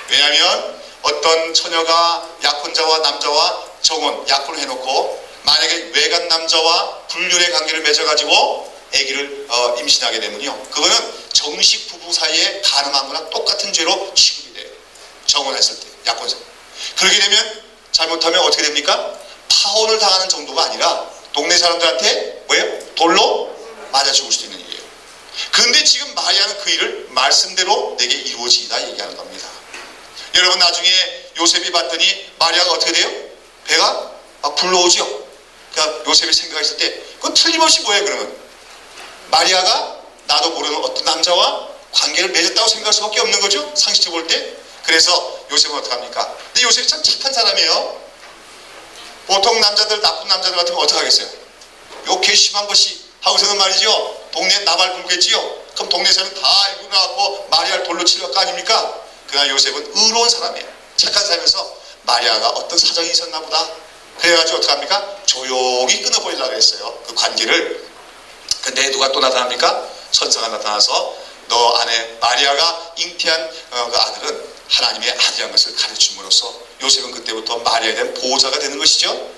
왜냐하면 어떤 처녀가 약혼자와 남자와 정혼, 약혼을 해놓고 만약에 외간 남자와 불륜의 관계를 맺어가지고 아기를 임신하게 되면요, 그거는 정식 부부 사이에 가늠한 거랑 똑같은 죄로 취급이 돼요. 정혼했을 때, 약혼자. 그렇게 되면 잘못하면 어떻게 됩니까? 파혼을 당하는 정도가 아니라 동네 사람들한테 뭐예요? 돌로 맞아 죽을 수도 있는 일이에요. 그런데 지금 마리아는 그 일을 말씀대로 내게 이루어지이다 얘기하는 겁니다. 여러분 나중에 요셉이 봤더니 마리아가 어떻게 돼요? 배가 막 불러오죠. 그러니까 요셉이 생각했을 때 그건 틀림없이 뭐예요 그러면? 마리아가 나도 모르는 어떤 남자와 관계를 맺었다고 생각할 수밖에 없는 거죠. 상식적으로 볼 때. 그래서 요셉은 어떡합니까? 근데 요셉이 참 착한 사람이에요. 보통 남자들, 나쁜 남자들 같으면 어떡하겠어요? 요 괘씸한 것이 하고서는 말이죠, 동네에 나발 불겠지요. 그럼 동네 사람은 다 알고 나갖고 마리아를 돌로 치려고 거 아닙니까? 그러나 요셉은 의로운 사람이에요. 착한 사람이어서 마리아가 어떤 사정이 있었나 보다. 그래가지고 어떡합니까? 조용히 끊어버리려고 했어요. 그 관계를. 근데 누가 또 나타납니까? 천사가 나타나서 너 안에 마리아가 잉태한 그 아들은 하나님의 아들이라는 것을 가르침으로써 요셉은 그때부터 마리아에 대한 보호자가 되는 것이죠.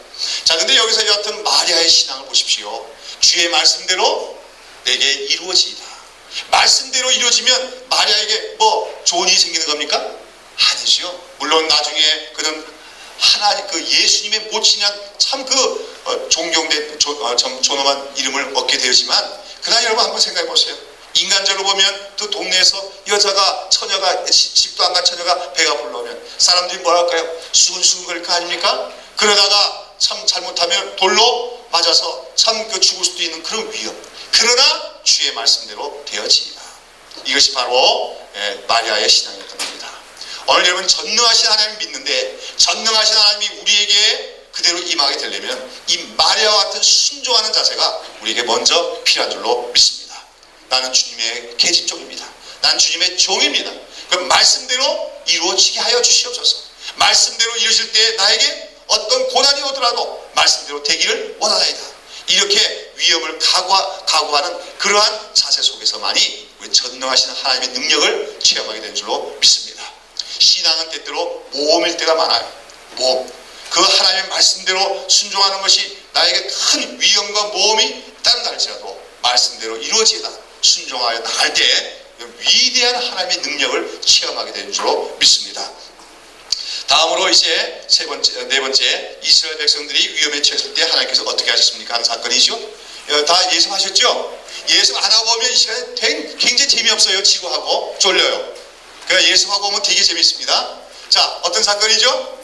자, 근데 여기서 여하튼 마리아의 신앙을 보십시오. 주의 말씀대로 내게 이루어지이다. 말씀대로 이루어지면 마리아에게 뭐 좋은 일이 생기는 겁니까? 아니죠. 물론 나중에 그는 하나님 그 예수님의 모친한 참 그 존경된 존엄한 이름을 얻게 되었지만, 그러나 여러분 한번 생각해 보세요. 인간적으로 보면 그 동네에서 여자가 처녀가 집도 안 간 처녀가 배가 불러오면 사람들이 뭐라 할까요? 수근수근거릴 거 아닙니까? 그러다가 참 잘못하면 돌로 맞아서 참 죽을 수도 있는 그런 위험. 그러나 주의 말씀대로 되어지리라. 이것이 바로 마리아의 신앙이었던 겁니다. 오늘 여러분 전능하신 하나님 믿는데 전능하신 하나님이 우리에게 그대로 임하게 되려면 이 마리아와 같은 순종하는 자세가 우리에게 먼저 필요한 줄로 믿습니다. 나는 주님의 계집종입니다. 난 주님의 종입니다. 그 말씀대로 이루어지게 하여 주시옵소서. 말씀대로 이루실 때 나에게 어떤 고난이 오더라도 말씀대로 되기를 원하나이다. 이렇게 위험을 각오하는 그러한 자세 속에서만이 우리 전능하신 하나님의 능력을 체험하게 된 줄로 믿습니다. 신앙은 때때로 모험일 때가 많아요. 모험. 그 하나님의 말씀대로 순종하는 것이 나에게 큰 위험과 모험이 따른다 할지라도 말씀대로 이루어지다 순종하여 나갈 때 위대한 하나님의 능력을 체험하게 되는 줄로 믿습니다. 다음으로 이제 네 번째 이스라엘 백성들이 위험에 처했을 때 하나님께서 어떻게 하셨습니까 하는 사건이죠. 다 예습하셨죠? 예습 안 하고 오면 이 시간에 굉장히 재미없어요. 지루하고 졸려요. 그러니까 예습하고 오면 되게 재밌습니다. 자, 어떤 사건이죠?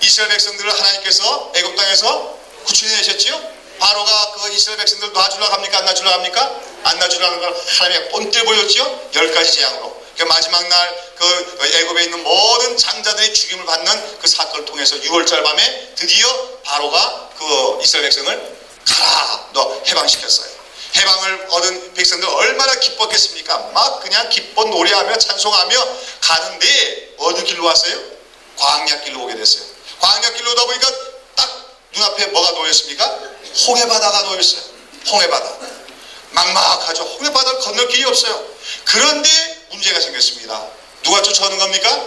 이스라엘 백성들을 하나님께서 애굽 땅에서 구출해내셨지요. 바로가 그 이스라엘 백성들 놔주려고 합니까? 안 놔주려고 합니까? 안 놔주려는 걸 하나님이 본때 보였지요. 10가지 재앙으로. 그 마지막 날 그 애굽에 있는 모든 장자들이 죽임을 받는 그 사건을 통해서 6월절 밤에 드디어 바로가 그 이스라엘 백성을 가라 너 해방시켰어요. 해방을 얻은 백성들 얼마나 기뻤겠습니까? 막 그냥 기뻐 노래하며 찬송하며 가는데 어느 길로 왔어요? 광야길로 오게 됐어요. 광야길로 오다 보니까 딱 눈앞에 뭐가 놓였습니까? 홍해바다가 놓였어요. 홍해바다. 막막하죠. 홍해바다를 건널 길이 없어요. 그런데 문제가 생겼습니다. 누가 쫓아오는 겁니까?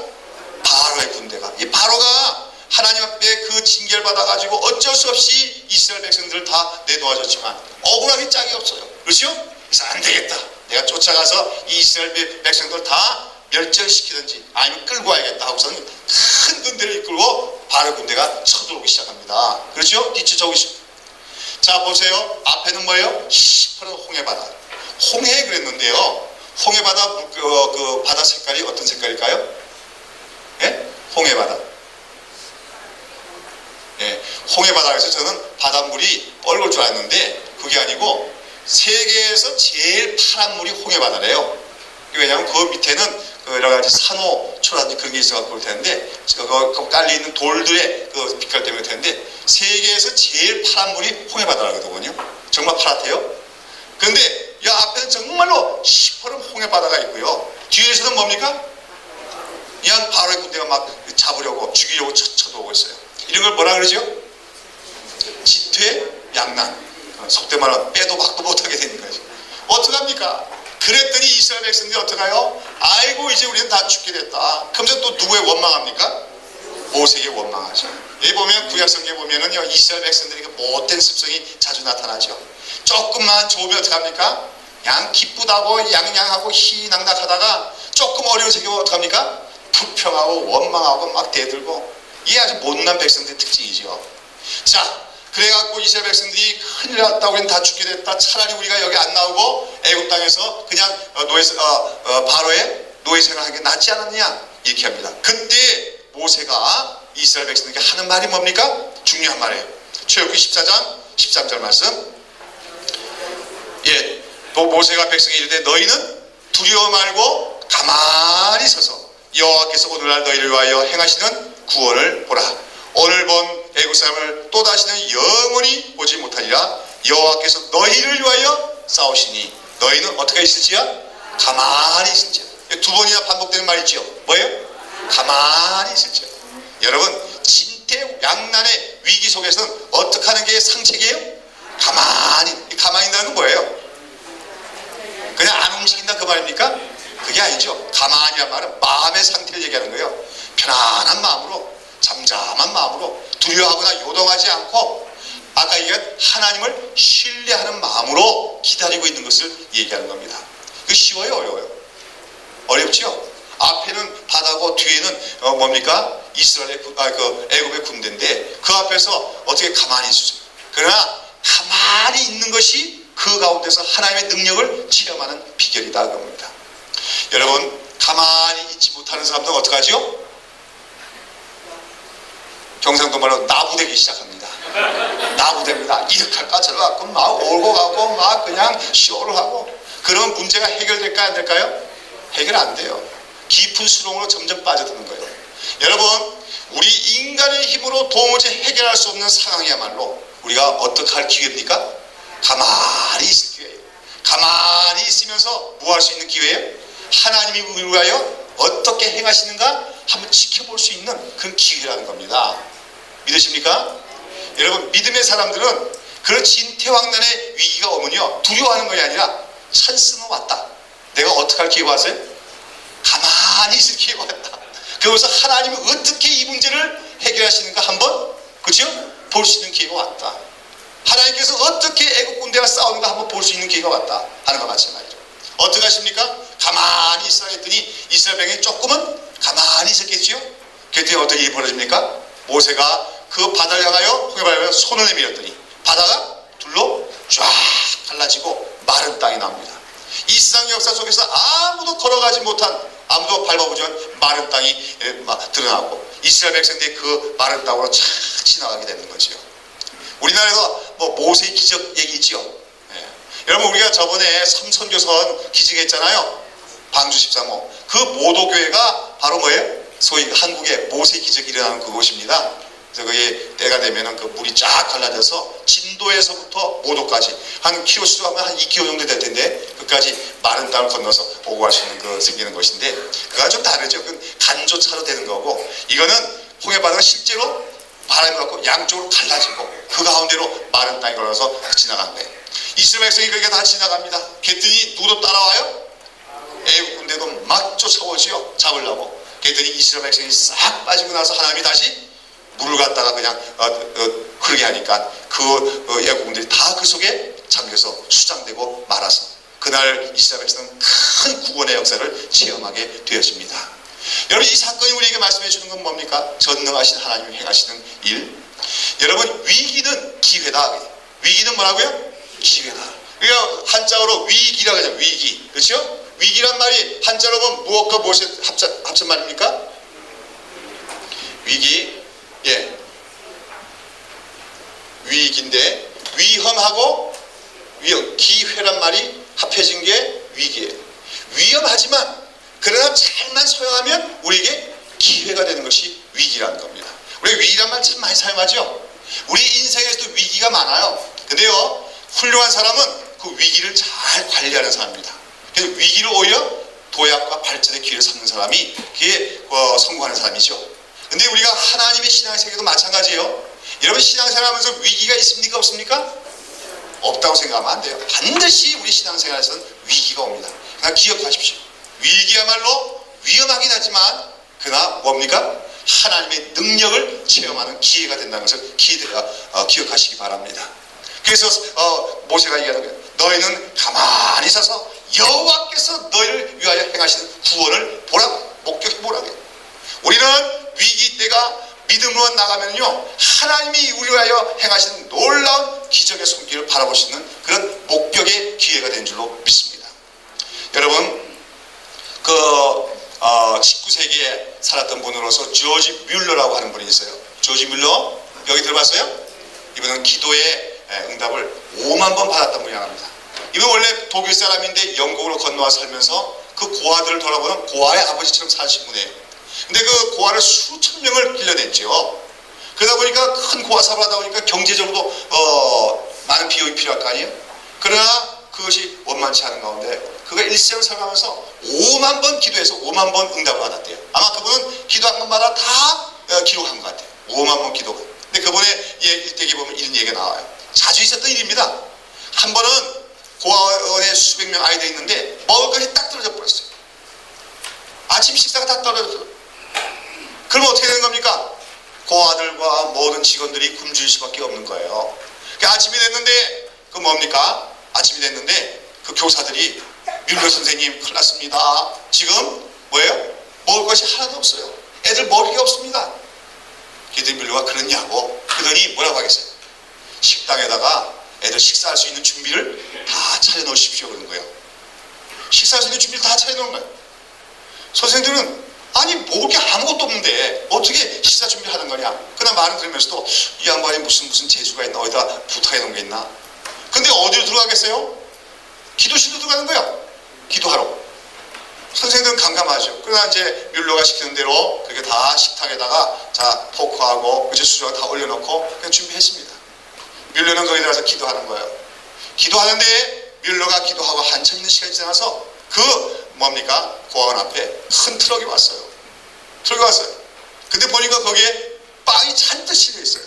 바로의 군대가. 이 바로가 하나님 앞에 그 징계를 받아가지고 어쩔 수 없이 이스라엘 백성들을 다 내놓아줬지만 억울하게 짝이 없어요. 그렇죠? 그래서 안 되겠다. 내가 쫓아가서 이 이스라엘 백성들을 다 멸절시키든지 아니면 끌고 와야겠다 하고서는 큰 군대를 이끌고 바로 군대가 쳐들어오기 시작합니다. 그렇죠? 뒤쫓아오기 시작. 자 보세요. 앞에는 뭐예요? 시퍼런 홍해바다. 홍해 그랬는데요. 홍해바다 그 바다 색깔이 어떤 색깔일까요? 예? 홍해바다. 예, 홍해바다에서 저는 바닷물이 뻘겋을 줄 알았는데 그게 아니고 세계에서 제일 파란 물이 홍해바다래요. 왜냐하면 그 밑에는 그 여러 가지 산호초라든지 그런 게 있어갖고 그럴 텐데 그 깔려있는 돌들의 그 빛깔 때문에 그럴 텐데 세계에서 제일 파란 물이 홍해바다라거든요. 정말 파랗대요. 그런데 이 앞에는 정말로 시퍼런 홍해바다가 있고요. 뒤에서는 뭡니까? 그냥 바로의 군대가 막 잡으려고 죽이려고 쳐들어오고 있어요. 이런 걸 뭐라 그러죠? 지퇴양난. 속된 말로 빼도 박도 못하게 되는 거죠. 어떡합니까? 그랬더니 이스라엘 백성들이 어떡해요? 아이고 이제 우리는 다 죽게 됐다. 그러면서 또 누구에 원망합니까? 모세에게 원망하죠. 여기 보면 구약성경에 보면은요 이스라엘 백성들이 못된 습성이 자주 나타나죠. 조금만 좋으면 어떡합니까? 양 기쁘다고 양양하고 희낙낙하다가 조금 어려운 생기면 어떡합니까? 불평하고 원망하고 막 대들고 이게 아주 못난 백성들의 특징이죠. 자 그래갖고 이스라엘 백성들이 큰일 났다 우리는 다 죽게 됐다 차라리 우리가 여기 안 나오고 애굽 땅에서 그냥 바로의 노예 생활하는 게 낫지 않았냐 이렇게 합니다. 그때 모세가 이스라엘 백성들에게 하는 말이 뭡니까? 중요한 말이에요. 출애굽기 14장 13절 말씀. 예, 모세가 백성에 이르되 너희는 두려워 말고 가만히 서서 여호와께서 오늘날 너희를 위하여 행하시는 구원을 보라. 오늘 본 애굽 사람을 또다시는 영원히 보지 못하리라. 여호와께서 너희를 위하여 싸우시니 너희는 어떻게 있을지야? 가만히 있을지야. 두 번이나 반복되는 말이죠. 뭐예요? 가만히 있을지야. 여러분 진퇴양난의 위기 속에서는 어떻게 하는 게 상책이에요? 가만히 있다는 건 뭐예요? 그냥 안 움직인다 그 말입니까? 그게 아니죠. 가만히란 말은 마음의 상태를 얘기하는 거예요. 편안한 마음으로 잠잠한 마음으로 두려워하거나 요동하지 않고 아까 얘기한 하나님을 신뢰하는 마음으로 기다리고 있는 것을 얘기하는 겁니다. 이거 쉬워요? 어려워요? 어렵죠? 앞에는 바다고 뒤에는 뭡니까? 이스라엘의 애굽의 군대인데 그 앞에서 어떻게 가만히 있어요? 그러나 가만히 있는 것이 그 가운데서 하나님의 능력을 체험하는 비결이다 그럽니다. 여러분 가만히 있지 못하는 사람들은 어떡하죠? 경상도 말로 나부되기 시작합니다. 나부됩니다. 이렇게 할까 저렇게 할까 막 오고 가고 막 그냥 쇼를 하고. 그러면 문제가 해결될까요? 안 될까요? 해결 안 돼요. 깊은 수렁으로 점점 빠져드는 거예요. 여러분, 우리 인간의 힘으로 도무지 해결할 수 없는 상황이야말로 우리가 어떻게 할 기회입니까? 가만히 있을 기회예요. 가만히 있으면서 뭐 할 수 있는 기회예요? 하나님이 우리를 위하여 어떻게 행하시는가 한번 지켜볼 수 있는 그런 기회라는 겁니다. 믿으십니까? 여러분, 믿음의 사람들은 그런 진퇴황난의 위기가 오면요 두려워하는 것이 아니라 찬스는 왔다. 내가 어떻게 할 기회가 왔어요? 가만히 있을 기회가 왔다. 그래서 하나님이 어떻게 이 문제를 해결하시는가 한번 그렇죠? 볼 수 있는 기회가 왔다. 하나님께서 어떻게 애국 군대와 싸우는가 한번 볼 수 있는 기회가 왔다 하는 것 마찬가지죠. 어떻게 하십니까? 가만히 있으라 했더니 이스라엘 백성이 조금은 가만히 있었겠지요. 그랬더니 어떻게 일이 벌어집니까? 모세가 그 바다를 향하여 홍해바다를 손을 내밀었더니 바다가 둘로 쫙 갈라지고 마른 땅이 나옵니다. 이 세상의 역사 속에서 아무도 걸어가지 못한, 아무도 밟아보지 않은 마른 땅이 드러나고 이스라엘 백성들이 그 마른 땅으로 착 지나가게 되는 거지요. 우리나라에도 뭐 모세의 기적 얘기 있지요. 예. 여러분, 우리가 저번에 삼선교선 기적했잖아요. 방주 13호. 그 모도교회가 바로 뭐예요? 소위 한국의 모세 기적이 일어나는 그곳입니다. 그래서 그게 때가 되면은 그 물이 쫙 갈라져서 진도에서부터 모도까지 한 키로 수하면 한 2km 정도 될 텐데 그까지 마른 땅을 건너서 오고 갈 수 있는 그 생기는 것인데 그가 좀 다르죠. 그건 간조차로 되는 거고 이거는 홍해바다가 실제로 바람이 갖고 양쪽으로 갈라지고 그 가운데로 마른 땅이 걸어서 지나간 거예요. 이스라엘 백성이 그렇게 다 지나갑니다. 그랬더니 누구도 따라와요? 애국 군대도 막 쫓아오지요. 잡으려고. 그랬더니 이스라엘 백성이 싹 빠지고 나서 하나님이 다시 물을 갖다가 그냥 흐르게 하니까 그 애국 군들이 다 그 속에 잠겨서 수장되고 말아서 그날 이스라엘 백성은 큰 구원의 역사를 체험하게 되었습니다. 여러분, 이 사건이 우리에게 말씀해 주는 건 뭡니까? 전능하신 하나님이 행하시는 일. 여러분, 위기는 기회다. 위기는 뭐라고요? 기회다. 그러니까 한자어로 위기라고 하죠. 위기. 그렇죠? 위기란 말이 한자로 보면 무엇과 무엇의 합천 말입니까? 위기. 예. 위기인데 위험하고 위험, 기회란 말이 합해진 게 위기예요. 위험하지만 그러나 잘만 소용하면 우리에게 기회가 되는 것이 위기라는 겁니다. 우리 위기란 말 참 많이 사용하죠. 우리 인생에서도 위기가 많아요. 근데요, 훌륭한 사람은 그 위기를 잘 관리하는 사람입니다. 그래서 위기를 오히려 도약과 발전의 기회를 삼는 사람이 그게 성공하는 사람이죠. 근데 우리가 하나님의 신앙생활도 마찬가지예요. 여러분, 신앙생활하면서 위기가 있습니까? 없습니까? 없다고 생각하면 안 돼요. 반드시 우리 신앙생활에서는 위기가 옵니다. 그러나 기억하십시오. 위기야말로 위험하긴 하지만 그러나 뭡니까? 하나님의 능력을 체험하는 기회가 된다는 것을 기억하시기 바랍니다. 그래서 모세가 얘기하는 거예요. 너희는 가만히 서서 여호와께서 너희를 위하여 행하시는 구원을 보라고, 목격해보라고. 우리는 위기 때가 믿음으로 나가면요 하나님이 우리를 위하여 행하시는 놀라운 기적의 손길을 바라볼 수 있는 그런 목격의 기회가 된 줄로 믿습니다. 여러분, 그 19세기에 살았던 분으로서 조지 뮬러라고 하는 분이 있어요. 조지 뮬러, 여기 들어봤어요? 이분은 기도의 응답을 5만 번 받았던 분이라고 합니다. 이분 원래 독일 사람인데 영국으로 건너와 살면서 그 고아들을 돌아보는 고아의 아버지처럼 사신 분이에요. 근데 그 고아를 수천 명을 길러냈죠. 그러다 보니까 큰 고아 사업을 하다 보니까 경제적으로도 많은 비용이 필요할 거 아니에요. 그러나 그것이 원만치 않은 가운데 그가 일생을 살아가면서 5만 번 기도해서 5만 번 응답을 받았대요. 아마 그분은 기도한 것마다 다 기록한 것 같아요. 5만 번 기도가. 근데 그분의 일대기 보면 이런 얘기가 나와요. 자주 있었던 일입니다. 한 번은 고아원에 수백 명 아이들이 있는데 먹을 것이 딱 떨어져 버렸어요. 아침 식사가 다 떨어졌어요. 그럼 어떻게 되는 겁니까? 고아들과 모든 직원들이 굶주릴 수밖에 없는 거예요. 아침이 됐는데 그 뭡니까? 아침이 됐는데 그 교사들이 뮬러 선생님 큰일 났습니다. 지금 뭐예요? 먹을 것이 하나도 없어요. 애들 먹을 게 없습니다. 그랬더니 뮬러가 그러냐고. 그러더니 뭐라고 하겠어요? 식당에다가 애들 식사할 수 있는 준비를 다 차려놓으십시오 그런 거예요. 식사할 수 있는 준비를 다 차려놓은 거예요. 선생님들은 아니 먹을 게 아무것도 아무것도 없는데 어떻게 식사 준비를 하는 거냐. 그러나 말을 들으면서도 이 양반이 무슨 재주가 있나, 어디다 부탁해 놓은 게 있나. 근데 어디로 들어가겠어요? 기도실로 들어가는 거야. 기도하러. 선생들은 감감하죠. 그러나 이제 뮬러가 시키는 대로 그렇게 다 식탁에다가 자 포크하고 이제 수저가 다 올려놓고 그냥 준비했습니다. 뮬러는 거기 들어가서 기도하는 거예요. 기도하는데 뮬러가 기도하고 한참 있는 시간이 지나서 그 뭡니까? 고아원 앞에 큰 트럭이 왔어요. 트럭이 왔어요. 근데 보니까 거기에 빵이 잔뜩 실려 있어요.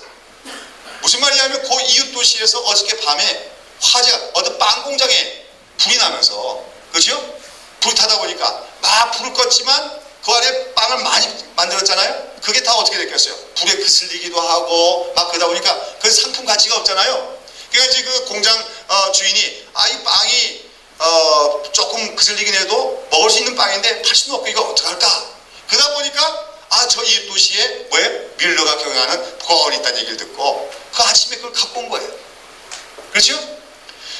무슨 말이냐면 그 이웃 도시에서 어저께 밤에 화재가 어떤 빵 공장에 불이 나면서, 그렇죠? 불 타다 보니까 막 불을 껐지만 그 안에 빵을 많이 만들었잖아요. 그게 다 어떻게 됐겠어요? 불에 그슬리기도 하고 막 그러다 보니까 그 상품 가치가 없잖아요. 그러니까 이제 그 공장 주인이 이 빵이 조금 그슬리긴 해도 먹을 수 있는 빵인데 팔 수는 없고 이거 어떡할까? 그러다 보니까 저 이웃 도시에 뭐예요? 뮬러가 경영하는 고아원이 있다는 얘기를 듣고 그 아침에 그걸 갖고 온 거예요. 그렇죠?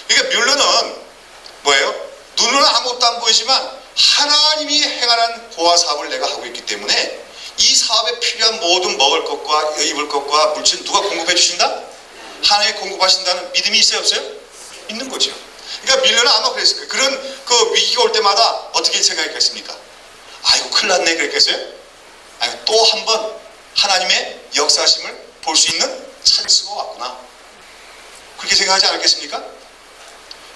그러니까 뮬러는 뭐예요? 눈으로는 아무것도 안 보이지만 하나님이 행하는 고아 사업을 내가 하고 있기 때문에 이 사업에 필요한 모든 먹을 것과 입을 것과 물질 누가 공급해 주신다? 하나님이 공급하신다는 믿음이 있어요, 없어요? 있는 거죠. 그러니까 뮬러는 아마 그랬을 거예요. 그런 그 위기가 올 때마다 어떻게 생각했겠습니까? 아이고 큰일 났네 그랬겠어요? 또 한 번 하나님의 역사심을 볼 수 있는 찬스가 왔구나. 그렇게 생각하지 않았겠습니까?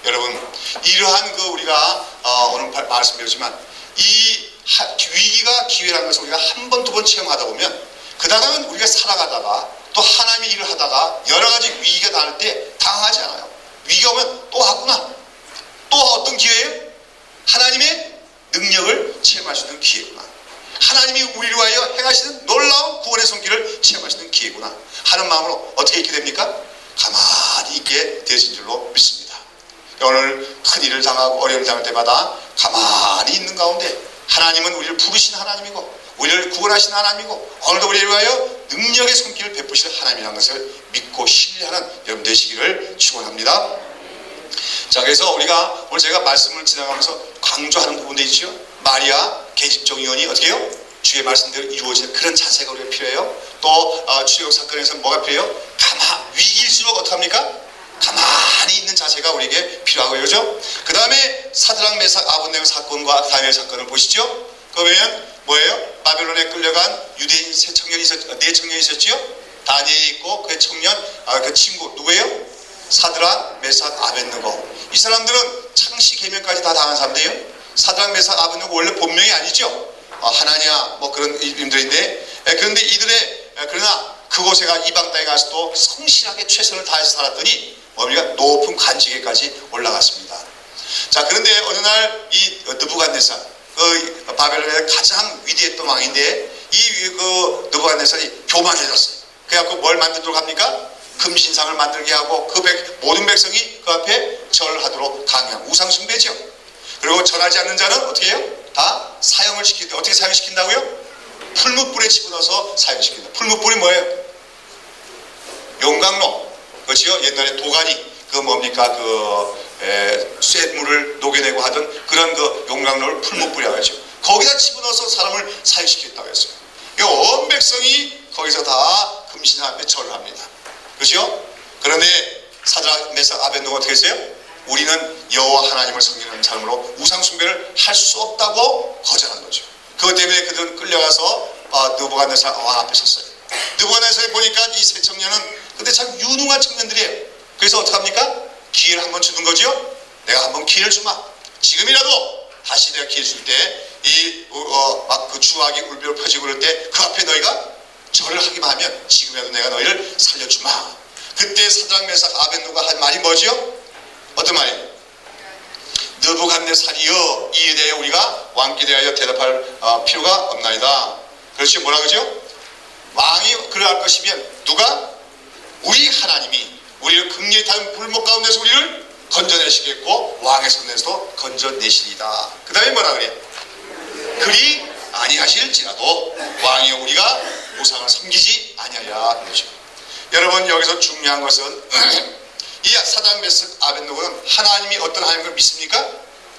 여러분, 이러한 그 우리가 오늘 말씀드렸지만 이 위기가 기회라는 것을 우리가 한 번, 두 번 체험하다 보면 그 다음은 우리가 살아가다가 또 하나님의 일을 하다가 여러 가지 위기가 닿을 때 당하지 않아요. 위기가 오면 또 왔구나. 또 어떤 기회예요? 하나님의 능력을 체험할 수 있는 기회구나. 하나님이 우리를 위하여 행하시는 놀라운 구원의 손길을 체험할 수 있는 기회구나 하는 마음으로 어떻게 있게 됩니까? 가만히 있게 되신 줄로 믿습니다. 오늘 큰 일을 당하고 어려움을 당할 때마다 가만히 있는 가운데 하나님은 우리를 부르신 하나님이고 우리를 구원하신 하나님이고 오늘도 우리를 위하여 능력의 손길을 베푸실 하나님이라는 것을 믿고 신뢰하는 여러분 되시기를 축원합니다. 자, 그래서 우리가 오늘 제가 말씀을 지나가면서 강조하는 부분도 있죠. 마리아 계집종 의원이 어떻게 해요? 주의 말씀대로 이루어지는 그런 자세가 우리가 필요해요. 또 출애굽 사건에서 뭐가 필요해요? 위기일수록 어떡합니까? 가만히 있는 자세가 우리에게 필요하고, 그렇죠? 그 다음에 사드락 메삭 아벳네고 사건과 다니엘 사건을 보시죠. 그러면 뭐예요? 바벨론에 끌려간 유대인 네 청년이 있었지요. 다니엘이 있고 그 청년 그 친구 누구예요? 사드락 메삭 아벳네고. 이 사람들은 창시 계명까지 다 당한 사람들이에요. 사드락 메삭 아벳네고 원래 본명이 아니죠. 하나냐 뭐 그런 이름들인데 그런데 이들의 그러나 그곳에가 이방 땅에 가서도 성실하게 최선을 다해서 살았더니 우리가 높은 관직에까지 올라갔습니다. 자, 그런데 어느 날 이 느부갓네살 그 바벨론의 가장 위대했던 왕인데 이 그 느부갓네살이 교만해졌어요. 그래갖고 뭘 만들도록 합니까? 금신상을 만들게 하고 그 모든 백성이 그 앞에 절하도록 강요한 우상숭배죠. 그리고 절하지 않는 자는 어떻게 해요? 다 사형을 시키는데 어떻게 사형시킨다고요? 풀무불에 집어넣어서 사형시킨다. 풀무불이 뭐예요? 용광로. 그렇죠? 옛날에 도가니 그 뭡니까 쇳물을 녹여내고 하던 그런 그 용광로를 풀무불이라고 하죠. 거기다 집어넣어서 사람을 사형시켰다고 했어요. 온 백성이 거기서 다 금신 앞에 절을 합니다. 그렇죠? 그런데 사드락 메삭 아벳네고가 어떻게 했어요? 우리는 여호와 하나님을 섬기는 삶으로 우상 숭배를 할 수 없다고 거절한 거죠. 그것 때문에 그들은 끌려가서 느부갓네살 왕 앞에 섰어요. 느부갓네살이 보니까 이 세 청년은 근데 참 유능한 청년들이에요. 그래서 어떡합니까? 기회를 한번 주는 거죠. 내가 한번 기회를 주마. 지금이라도 다시 내가 기회 줄 때 막 그 주악이 울병을 펴지고 그럴 때 그 앞에 너희가 절을 하기만 하면 지금이라도 내가 너희를 살려주마. 그때 사드락 메삭 아벳네고가 한 말이 뭐지요? 어떤 말이에요? 느부갓네살이여 이에 대해 우리가 왕께 대하여 대답할 필요가 없나이다. 그렇지 뭐라 그러죠? 왕이 그러할 것이면 누가? 우리 하나님이 우리를 극렬히 타는 불목 가운데서 우리를 건져내시겠고 왕의 손에서도 건져내시리다. 그 다음에 뭐라 그래요? 그리 아니하실지라도 왕이여 우리가 우상을 섬기지 아니하리라. 그렇죠. 여러분 여기서 중요한 것은 이 사드락 메삭 아벳네고는 하나님이 어떤 하나님을 믿습니까?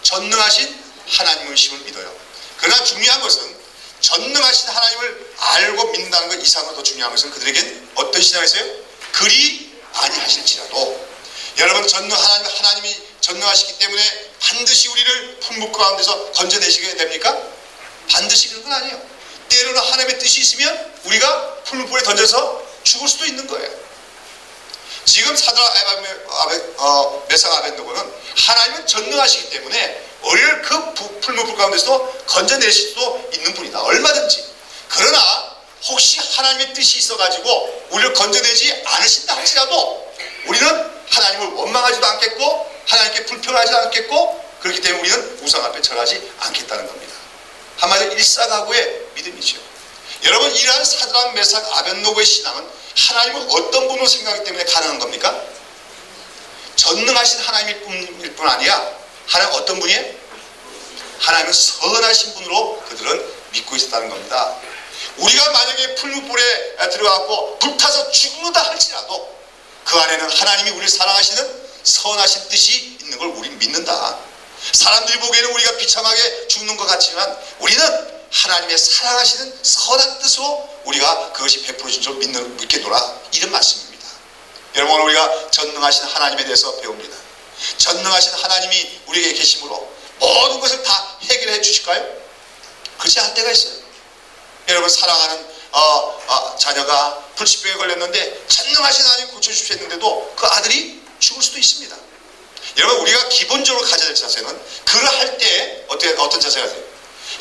전능하신 하나님의 심을 믿어요. 그러나 중요한 것은 전능하신 하나님을 알고 믿는다는 것 이상으로 더 중요한 것은 그들에겐 어떤 신앙이 있어요? 그리 아니하실지라도. 여러분, 하나님이 전능하시기 때문에 반드시 우리를 풍부 가운데서 건져내시게 됩니까? 반드시 그런 건 아니에요. 때로는 하나님의 뜻이 있으면 우리가 풀무불에 던져서 죽을 수도 있는 거예요. 지금 사드락, 메삭, 아벳느고는 하나님은 전능하시기 때문에 우리를 그 풀무불 가운데서 건져내실 수도 있는 분이다, 얼마든지. 그러나 혹시 하나님의 뜻이 있어가지고 우리를 건져내지 않으신다 할지라도 우리는 하나님을 원망하지도 않겠고 하나님께 불평하지 않겠고, 그렇기 때문에 우리는 우상 앞에 절하지 않겠다는 겁니다. 한마디로 일사각오의 믿음이죠. 여러분, 이러한 사드락, 메삭, 아벳느고의 신앙은 하나님을 어떤 분으로 생각하기 때문에 가능한 겁니까? 전능하신 하나님일 뿐 아니라 하나님 어떤 분이에요? 하나님은 선하신 분으로 그들은 믿고 있었다는 겁니다. 우리가 만약에 풀무불에 들어가고 불타서 죽는다 할지라도 그 안에는 하나님이 우리를 사랑하시는 선하신 뜻이 있는 걸 우리는 믿는다. 사람들이 보기에는 우리가 비참하게 죽는 것 같지만 우리는 하나님의 사랑하시는 선한 뜻으로 우리가 그것이 베풀어진 줄 믿겠노라, 이런 말씀입니다. 여러분, 오늘 우리가 전능하신 하나님에 대해서 배웁니다. 전능하신 하나님이 우리에게 계심으로 모든 것을 다 해결해 주실까요? 그렇지 않을 때가 있어요. 여러분, 사랑하는 자녀가 불치병에 걸렸는데 전능하신 하나님 고쳐주십시오 했는데도 그 아들이 죽을 수도 있습니다. 여러분, 우리가 기본적으로 가져야 될 자세는 그를 할 때 어떤 자세가 돼요?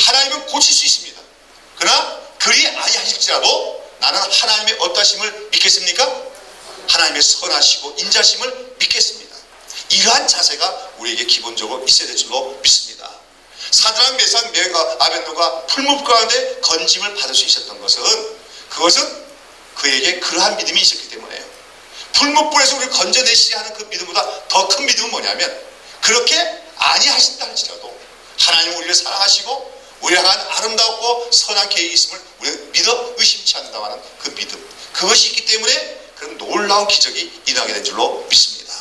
하나님은 고칠 수 있습니다. 그러나 그리 아니하실지라도 나는 하나님의 어떠심을 믿겠습니까? 하나님의 선하시고 인자심을 믿겠습니다. 이러한 자세가 우리에게 기본적으로 있어야 될 줄로 믿습니다. 사드락, 메삭, 아벳느고가 풀무불 가운데 건짐을 받을 수 있었던 것은 그것은 그에게 그러한 믿음이 있었기 때문에요. 풀무불에서 우리를 건져내시려 하는 그 믿음보다 더 큰 믿음은 뭐냐면, 그렇게 아니하신다 할지라도 하나님은 우리를 사랑하시고 우리를 향한 아름답고 선한 계획이 있음을 우리는 믿어 의심치 않는다고 하는 그 믿음, 그것이 있기 때문에 그런 놀라운 기적이 일어나게 된 줄로 믿습니다.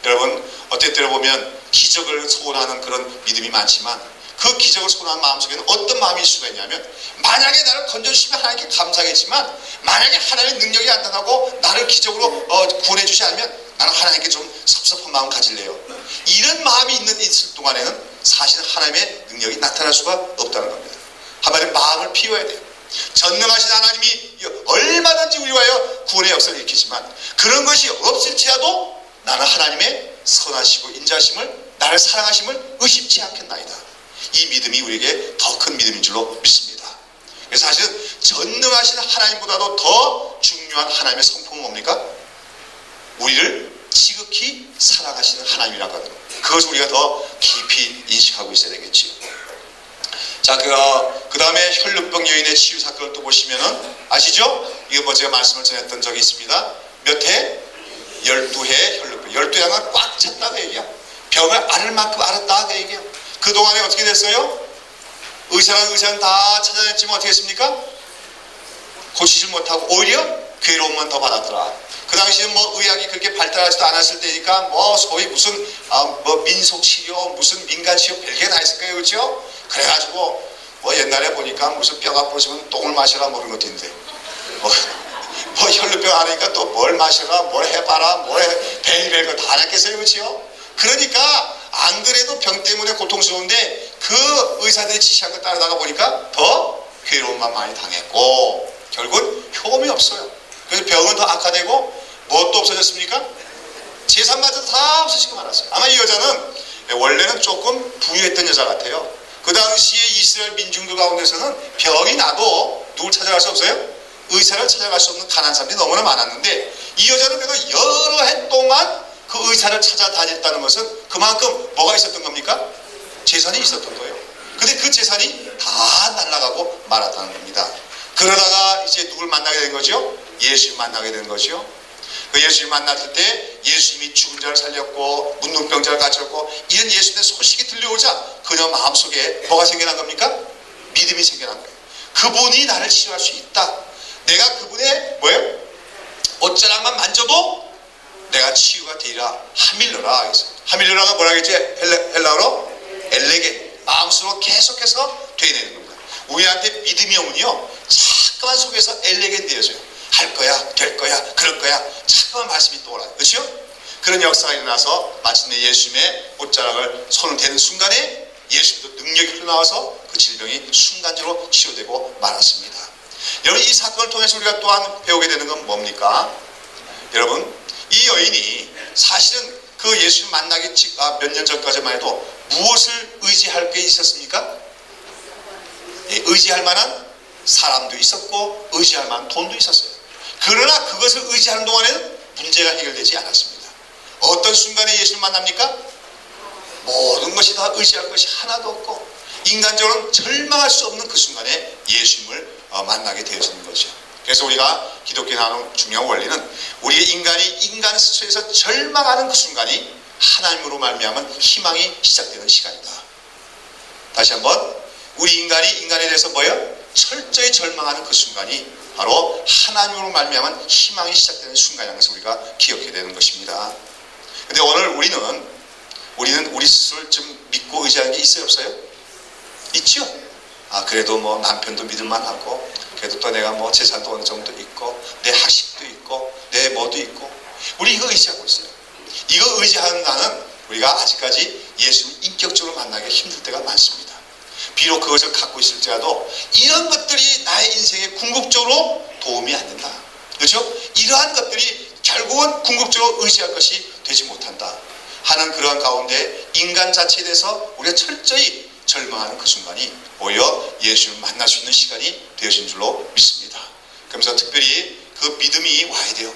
여러분, 어떤 때로 보면 기적을 소원하는 그런 믿음이 많지만 그 기적을 소원하는 마음속에는 어떤 마음이 있을 수가 있냐면, 만약에 나를 건져주시면 하나님께 감사하겠지만 만약에 하나님의 능력이 안 나타나고 나를 기적으로 구원해 주지 않으면 나는 하나님께 좀 섭섭한 마음 가질래요. 이런 마음이 있을 동안에는 사실 하나님의 능력이 나타날 수가 없다는 겁니다. 한마디로 마음을 비워야 돼요. 전능하신 하나님이 얼마든지 우리와 구원의 역사를 일으키지만 그런 것이 없을지라도 나는 하나님의 선하시고 인자심을, 나를 사랑하심을 의심치 않겠나이다. 이 믿음이 우리에게 더 큰 믿음인 줄로 믿습니다. 그래서 사실은 전능하신 하나님보다도 더 중요한 하나님의 성품은 뭡니까? 우리를 지극히 사랑하시는 하나님이라고 하는 것. 그것을 우리가 더 깊이 인식하고 있어야 되겠지요. 자, 그 다음에 혈루병 여인의 치유 사건을 또 보시면은 아시죠? 이거 제가 말씀을 전했던 적이 있습니다. 몇 해? 12해 혈루병. 12해가 꽉 찼다고 얘기해요. 병을 앓을 만큼 앓았다고 얘기해요. 그동안에 어떻게 됐어요? 의사는 다 찾아냈지만 어떻게 했습니까? 고치질 못하고 오히려 괴로움만 더 받았더라. 그 당시에는 의학이 그렇게 발달하지도 않았을 때니까 소위 무슨 민속치료, 무슨 민간치료 별게 다 있을 거예요. 그렇죠? 그래가지고 옛날에 보니까 무슨 뼈가 부러지면 똥을 마셔라 그런 것도 있는데 혈루병 앓으니까 또 뭘 마셔라, 뭘 해봐라, 별거 다 했겠어요. 그렇죠? 그러니까 안 그래도 병 때문에 고통스러운데 그 의사들이 지시한 거 따르다가 보니까 더 괴로움만 많이 당했고 결국은 효험이 없어요. 그래서 병은 더 악화되고 무엇도 없어졌습니까? 재산마저 다 없어지고 말았어요. 아마 이 여자는 원래는 조금 부유했던 여자 같아요. 그 당시에 이스라엘 민중들 가운데서는 병이 나도 누굴 찾아갈 수 없어요? 의사를 찾아갈 수 없는 가난한 사람들이 너무나 많았는데 이 여자는 그래도 여러 해 동안 그 의사를 찾아다녔다는 것은 그만큼 뭐가 있었던 겁니까? 재산이 있었던 거예요. 근데 그 재산이 다 날아가고 말았다는 겁니다. 그러다가 이제 누굴 만나게 된 거죠? 예수님 만나게 된 거죠. 그 예수님 만났을 때 예수님이 죽은 자를 살렸고 문둥병자를 가졌고 이런 예수님의 소식이 들려오자 그녀 마음속에 뭐가 생겨난 겁니까? 믿음이 생겨난 거예요. 그분이 나를 치유할 수 있다. 내가 그분의 옷자락만 만져도 내가 치유가 되리라. 하밀러라. 하밀러라가 뭐라 했지? 헬라어로 엘레게, 마음속으로 계속해서 되어내는 겁니다. 우리한테 믿음이 오면요 자꾸만 속에서 엘레겐 되어져요. 할 거야, 될 거야, 그럴 거야. 자꾸만 말씀이 떠올라요. 그렇죠? 그런 역사가 일어나서 마침내 예수님의 옷자락을 손을 대는 순간에 예수님도 능력이 흘러나와서 그 질병이 순간적으로 치료되고 말았습니다. 여러분, 이 사건을 통해서 우리가 또한 배우게 되는 건 뭡니까? 여러분, 이 여인이 사실은 그 예수님 만나기 몇 년 전까지만 해도 무엇을 의지할 게 있었습니까? 예, 의지할 만한 사람도 있었고 의지할 만한 돈도 있었어요. 그러나 그것을 의지하는 동안에는 문제가 해결되지 않았습니다. 어떤 순간에 예수를 만납니까? 모든 것이 다 의지할 것이 하나도 없고 인간적으로는 절망할 수 없는 그 순간에 예수님을 만나게 되어지는 거죠. 그래서 우리가 기독교에 나오는 중요한 원리는 우리의 인간이 인간 스스로에서 절망하는 그 순간이 하나님으로 말미암은 희망이 시작되는 시간이다. 다시 한번, 우리 인간이 인간에 대해서 뭐예요? 철저히 절망하는 그 순간이 바로 하나님으로 말미암은 희망이 시작되는 순간이라는 것을 우리가 기억해야 되는 것입니다. 근데 오늘 우리는 우리 스스로를 좀 믿고 의지하는 게 있어요, 없어요? 있죠? 그래도 뭐 남편도 믿을만 하고, 그래도 또 내가 뭐 재산도 어느 정도 있고, 내 학식도 있고, 내 뭐도 있고, 우리 이거 의지하고 있어요. 이거 의지하는 나는 우리가 아직까지 예수를 인격적으로 만나기 힘들 때가 많습니다. 비록 그것을 갖고 있을지라도 이런 것들이 나의 인생에 궁극적으로 도움이 안 된다. 그렇죠? 이러한 것들이 결국은 궁극적으로 의지할 것이 되지 못한다 하는 그러한 가운데 인간 자체에 대해서 우리가 철저히 절망하는 그 순간이 오히려 예수를 만날 수 있는 시간이 되어진 줄로 믿습니다. 그러면서 특별히 그 믿음이 와야 돼요.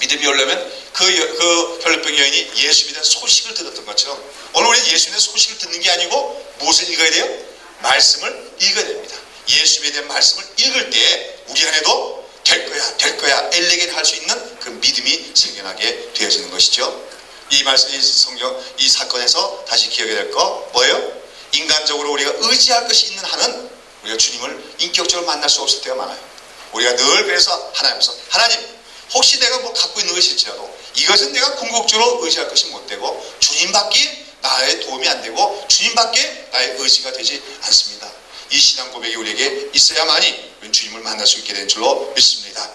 믿음이 오려면 그 혈루병 여인이 예수님에 대한 소식을 들었던 것처럼 오늘 우리는 예수님에 대한 소식을 듣는 게 아니고 무엇을 읽어야 돼요? 말씀을 읽어야 됩니다. 예수님에 대한 말씀을 읽을 때 우리 안에도 될 거야 엘레겐 할 수 있는 그 믿음이 생겨나게 되어지는 것이죠. 이 말씀, 이 성경, 이 사건에서 다시 기억해야 될 거 뭐예요? 인간적으로 우리가 의지할 것이 있는 한은 우리가 주님을 인격적으로 만날 수 없을 때가 많아요. 우리가 늘 그래서 하나님 혹시 내가 뭐 갖고 있는 것이 있을지라도 이것은 내가 궁극적으로 의지할 것이 못 되고 주님밖에 나의 도움이 안 되고 주님밖에 나의 의지가 되지 않습니다. 이 신앙 고백이 우리에게 있어야만이 주님을 만날 수 있게 된 줄로 믿습니다.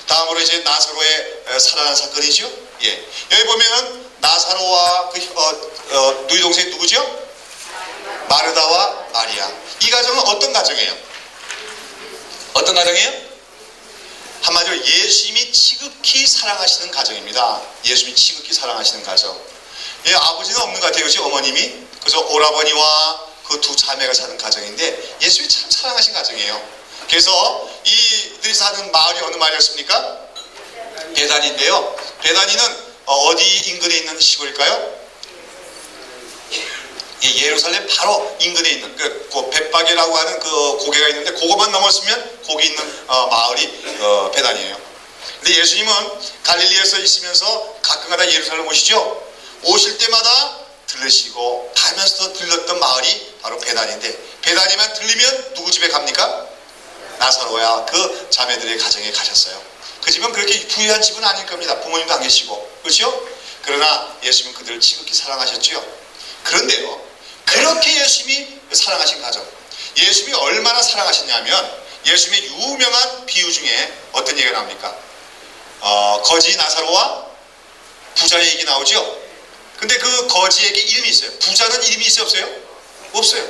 다음으로 이제 나사로의 살아난 사건이죠. 예, 여기 보면은 나사로와 그 누이 동생이 누구죠? 마르다와 마리아. 이 가정은 어떤 가정이에요? 어떤 가정이에요? 한마디로 예수님이 지극히 사랑하시는 가정입니다. 예수님이 지극히 사랑하시는 가정. 예, 아버지는 없는 것 같아요. 그렇지? 어머님이. 그래서 오라버니와 그 두 자매가 사는 가정인데 예수님이 참 사랑하신 가정이에요. 그래서 이들이 사는 마을이 어느 마을이었습니까? 베다니인데요. 베다니는 어디 인근에 있는 시골일까요? 예루살렘 바로 인근에 있는 그 벳박이라고 하는 그 고개가 있는데 그거만 넘었으면 거기 있는 마을이 베다니예요. 근데 예수님은 갈릴리에서 있으면서 가끔가다 예루살렘 오시죠. 오실 때마다 들르시고 가면서도 들렀던 마을이 바로 베다니인데 베다니만 들리면 누구 집에 갑니까? 나사로야 그 자매들의 가정에 가셨어요. 그 집은 그렇게 부유한 집은 아닐 겁니다. 부모님도 안 계시고 그렇죠? 그러나 예수님은 그들을 지극히 사랑하셨죠. 그런데요, 그렇게 예수님이 사랑하신 가정, 예수님이 얼마나 사랑하셨냐면 예수님의 유명한 비유 중에 어떤 얘기가 나옵니까? 거지 나사로와 부자의 얘기 나오죠. 근데 그 거지에게 이름이 있어요. 부자는 이름이 있어요, 없어요? 없어요.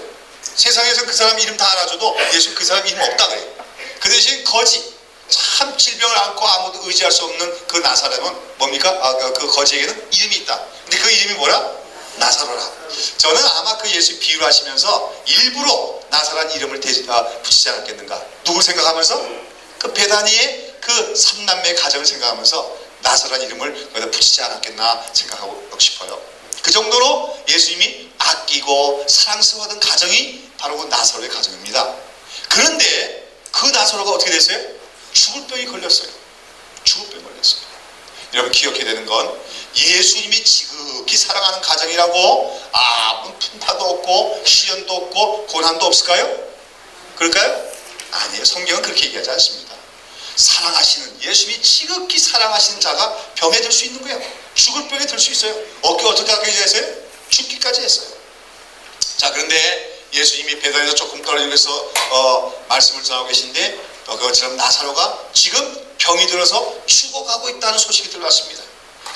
세상에서 그 사람 이름 다 알아줘도 예수님 그 사람 이름 없다 그래요. 그 대신 거지, 참 질병을 앓고 아무도 의지할 수 없는 그 나사로는 뭡니까? 그 거지에게는 이름이 있다. 근데 그 이름이 뭐라? 나사로라. 저는 아마 그 예수 비유를 하시면서 일부러 나사로란 이름을 붙이지 않았겠는가. 누굴 생각하면서? 그 베다니의 그 삼남매 가정을 생각하면서 나사로란 이름을 거기다 붙이지 않았겠나 생각하고 싶어요. 그 정도로 예수님이 아끼고 사랑스러워하던 가정이 바로 그 나사로의 가정입니다. 그런데 그 나사로가 어떻게 됐어요? 죽을 병이 걸렸어요. 죽을 병이 걸렸어요. 여러분 기억해야 되는 건 예수님이 지극히 사랑하는 가정이라고 아무 풍파도 없고 시련도 없고 고난도 없을까요? 그럴까요? 아니에요. 성경은 그렇게 얘기하지 않습니다. 사랑하시는 예수님이 지극히 사랑하시는 자가 병에 들 수 있는 거예요. 죽을 병에 들 수 있어요. 어떻게 하게 됐어요? 죽기까지 했어요. 자, 그런데 예수님이 베다니에서 조금 떨어지면서 말씀을 전하고 계신데 그것처럼 나사로가 지금 병이 들어서 죽어가고 있다는 소식이 들어왔습니다.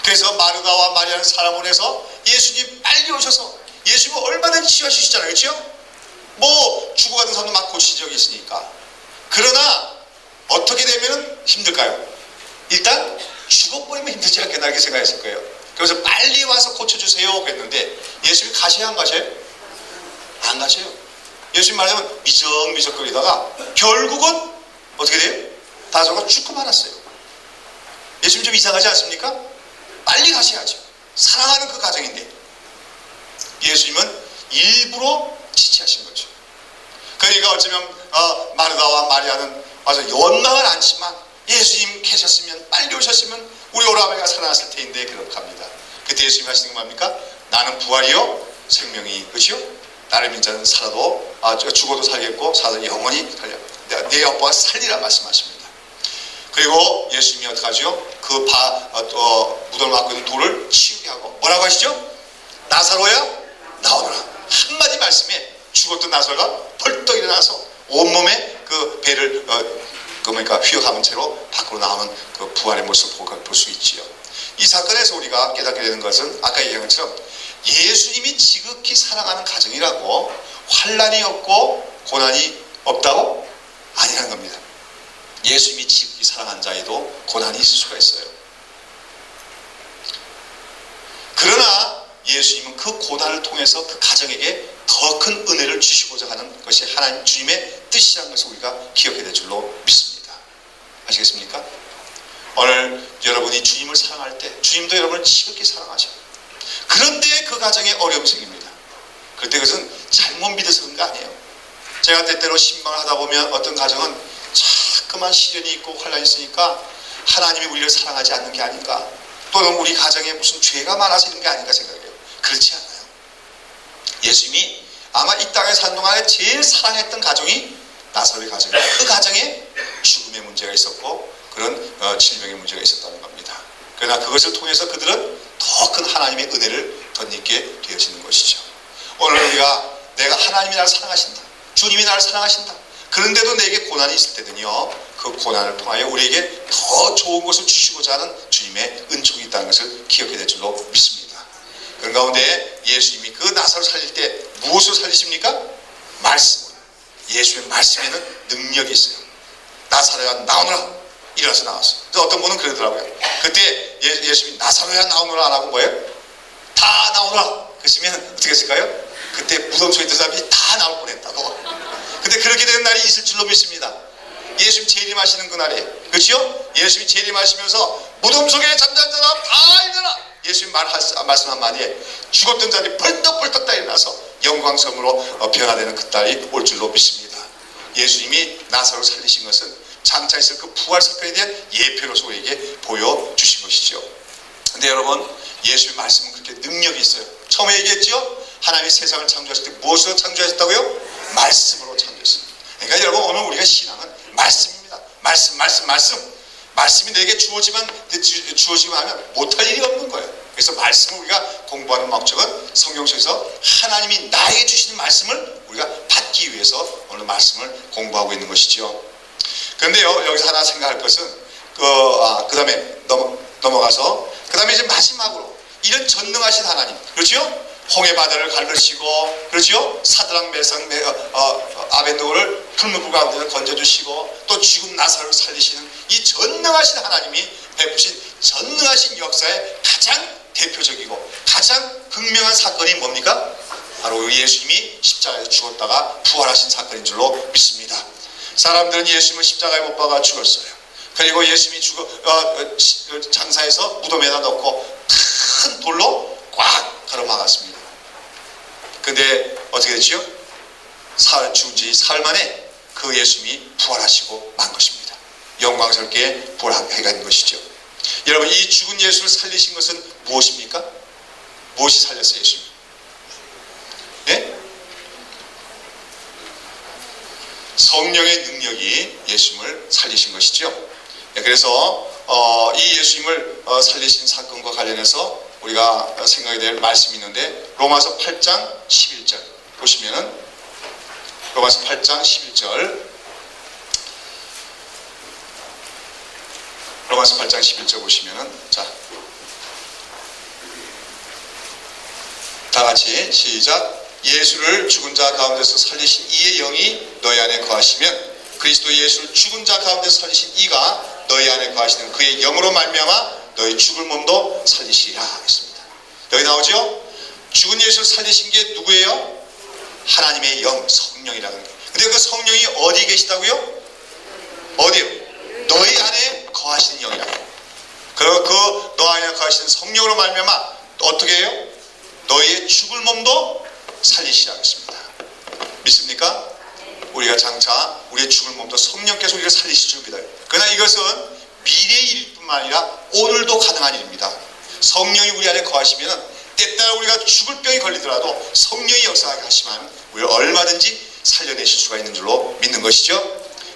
그래서 마르다와 마리아는 사람을 보내서 예수님 빨리 오셔서 예수님은 얼마든지 치유하실 수 있잖아요. 그렇죠? 뭐 죽어가는 사람도 막 고치신 적이 있으니까. 그러나 어떻게 되면 힘들까요? 일단 죽어버리면 힘들지 않겠나 이렇게 생각했을 거예요. 그래서 빨리 와서 고쳐주세요 그랬는데 예수님이 가셔야 안 가셔요? 안 가셔요. 예수님 말하면 미적미적거리다가 결국은 어떻게 돼요? 나사로가 죽고 말았어요. 예수님 좀 이상하지 않습니까? 빨리 가셔야죠. 사랑하는 그 가정인데 예수님은 일부러 지체하신 거죠. 그러니까 어쩌면 마르다와 마리아는 아주 원망은 않지만 예수님 계셨으면 빨리 오셨으면 우리 오라버니가 살아났을 텐데 그렇게 합니다. 그때 예수님이 하시는 건 뭡니까? 나는 부활이요 생명이 그렇죠? 나를 믿는 자는 살아도 죽어도 살겠고 살아도 영원히 살려 내 여보가 살리라 말씀하십니다. 그리고 예수님이 어떡하죠? 그 무덤을 막고 있는 돌을 치우게 하고 뭐라고 하시죠? 나사로야 나오너라. 한마디 말씀에 죽었던 나사로가 벌떡 일어나서 온몸에 그 배를 휘어감은 채로 밖으로 나오는 그 부활의 모습을 볼 수 있지요. 이 사건에서 우리가 깨닫게 되는 것은 아까 얘기한 것처럼 예수님이 지극히 사랑하는 가정이라고 환난이 없고 고난이 없다고? 아니라는 겁니다. 예수님이 지극히 사랑한 자에도 고난이 있을 수가 있어요. 그러나 예수님은 그 고난을 통해서 그 가정에게 더 큰 은혜를 주시고자 하는 것이 하나님 주님의 뜻이라는 것을 우리가 기억해야 될 줄로 믿습니다. 아시겠습니까? 오늘 여러분이 주님을 사랑할 때 주님도 여러분을 지극히 사랑하셔요. 그런데 그 가정에 어려움이 생깁니다. 그때 그것은 잘못 믿어서 그런 거 아니에요. 제가 때때로 신방을 하다 보면 어떤 가정은 자꾸만 시련이 있고 환란이 있으니까 하나님이 우리를 사랑하지 않는 게 아닌가, 또는 우리 가정에 무슨 죄가 많아서 이런 게 아닌가 생각해요. 그렇지 않아요. 예수님이 아마 이 땅에 사는 동안에 제일 사랑했던 가정이 나사로의 가정이에요. 그 가정에 죽음의 문제가 있었고 그런 질병의 문제가 있었다는 겁니다. 그러나 그것을 통해서 그들은 더 큰 하나님의 은혜를 덧입게 되어지는 것이죠. 오늘 우리가 내가 하나님이 나를 사랑하신다, 주님이 나를 사랑하신다, 그런데도 내게 고난이 있을 때는요, 그 고난을 통하여 우리에게 더 좋은 것을 주시고자 하는 주님의 은총이 있다는 것을 기억해야 될 줄로 믿습니다. 그런 가운데 예수님이 그 나사로 살릴 때 무엇으로 살리십니까? 말씀으로. 예수의 말씀에는 능력이 있어요. 나사로야 나오너라. 일어나서 나왔어요. 어떤 분은 그러더라고요. 그때 예수님이 나사로야 나오너라 안 하고 뭐예요? 다 나오너라. 그러시면 어떻게 했을까요? 그때 무덤 속에 있던 사람이 다 나올 뻔했다고. 근데 그렇게 되는 날이 있을 줄로 믿습니다. 예수님 재림하시는 그날에, 그렇죠? 예수님이 재림하시면서 무덤 속에 잠자는 자라 다 일어나. 예수님 말씀 한마디에 죽었던 자들이 벌떡벌떡 다 일어나서 영광섬으로 변화되는 그 날이 올 줄로 믿습니다. 예수님이 나사로를 살리신 것은 장차 있을 그 부활 사건에 대한 예표로서 우리에게 보여주신 것이죠. 근데 여러분, 예수의 말씀은 그렇게 능력이 있어요. 처음에 얘기했죠? 하나님이 세상을 창조하실 때 무엇으로 창조하셨다고요? 말씀으로 창조했습니다. 그러니까 여러분, 오늘 우리가 신앙은 말씀입니다. 말씀이 내게 주어지기만 하면 못할 일이 없는 거예요. 그래서 말씀을 우리가 공부하는 목적은 성경 속에서 하나님이 나에게 주시는 말씀을 우리가 받기 위해서 오늘 말씀을 공부하고 있는 것이죠. 그런데요, 여기서 하나 생각할 것은 그 다음에 넘어가서 그 다음에 이제 마지막으로 이런 전능하신 하나님, 그렇죠? 홍해 바다를 가르시고, 그렇죠? 사드락 메삭 아벤노를 풀무불 가운데서 건져주시고, 또 죽은 나사로를 살리시는 이 전능하신 하나님이 베푸신 전능하신 역사의 가장 대표적이고 가장 극명한 사건이 뭡니까? 바로 예수님이 십자가에서 죽었다가 부활하신 사건인 줄로 믿습니다. 사람들은 예수님을 십자가에 못 박아 죽었어요. 그리고 예수님이 장사해서 무덤에다 넣고 큰 돌로 꽉 가로막았습니다. 근데 어떻게 됐지요? 죽은 지 사흘 만에 그 예수님이 부활하시고 만 것입니다. 영광스럽게 부활하게 된 것이죠. 여러분, 이 죽은 예수를 살리신 것은 무엇입니까? 무엇이 살렸어요, 예수님? 네? 성령의 능력이 예수님을 살리신 것이죠. 그래서 이 예수님을 살리신 사건과 관련해서 우리가 생각해야 될 말씀이 있는데, 로마서 8장 11절 보시면은 로마서 8장 11절. 로마서 8장 11절 보시면은, 자, 다 같이 시작. 예수를 죽은 자 가운데서 살리신 이의 영이 너희 안에 거하시면 그리스도 예수를 죽은 자 가운데서 살리신 이가 너희 안에 거하시는 그의 영으로 말미암아 너희 죽을 몸도 살리시리라 했습니다. 여기 나오죠? 죽은 예수를 살리신 게 누구예요? 하나님의 영, 성령이라는 거예요. 근데 그 성령이 어디에 계시다고요? 어디요? 너희 안에 거하시는 영이라고. 그 너 안에 거하시는 성령으로 말미암아 어떻게 해요? 너희의 죽을 몸도 살리시라고 했습니다. 믿습니까? 우리가 장차 우리의 죽을 몸도 성령께서 우리가 살리실 줄 믿어요. 그러나 이것은 미래의 일뿐만 아니라 오늘도 가능한 일입니다. 성령이 우리 안에 거하시면 때따라 우리가 죽을 병이 걸리더라도 성령이 역사하게 하시면 우리를 얼마든지 살려내실 수가 있는 줄로 믿는 것이죠.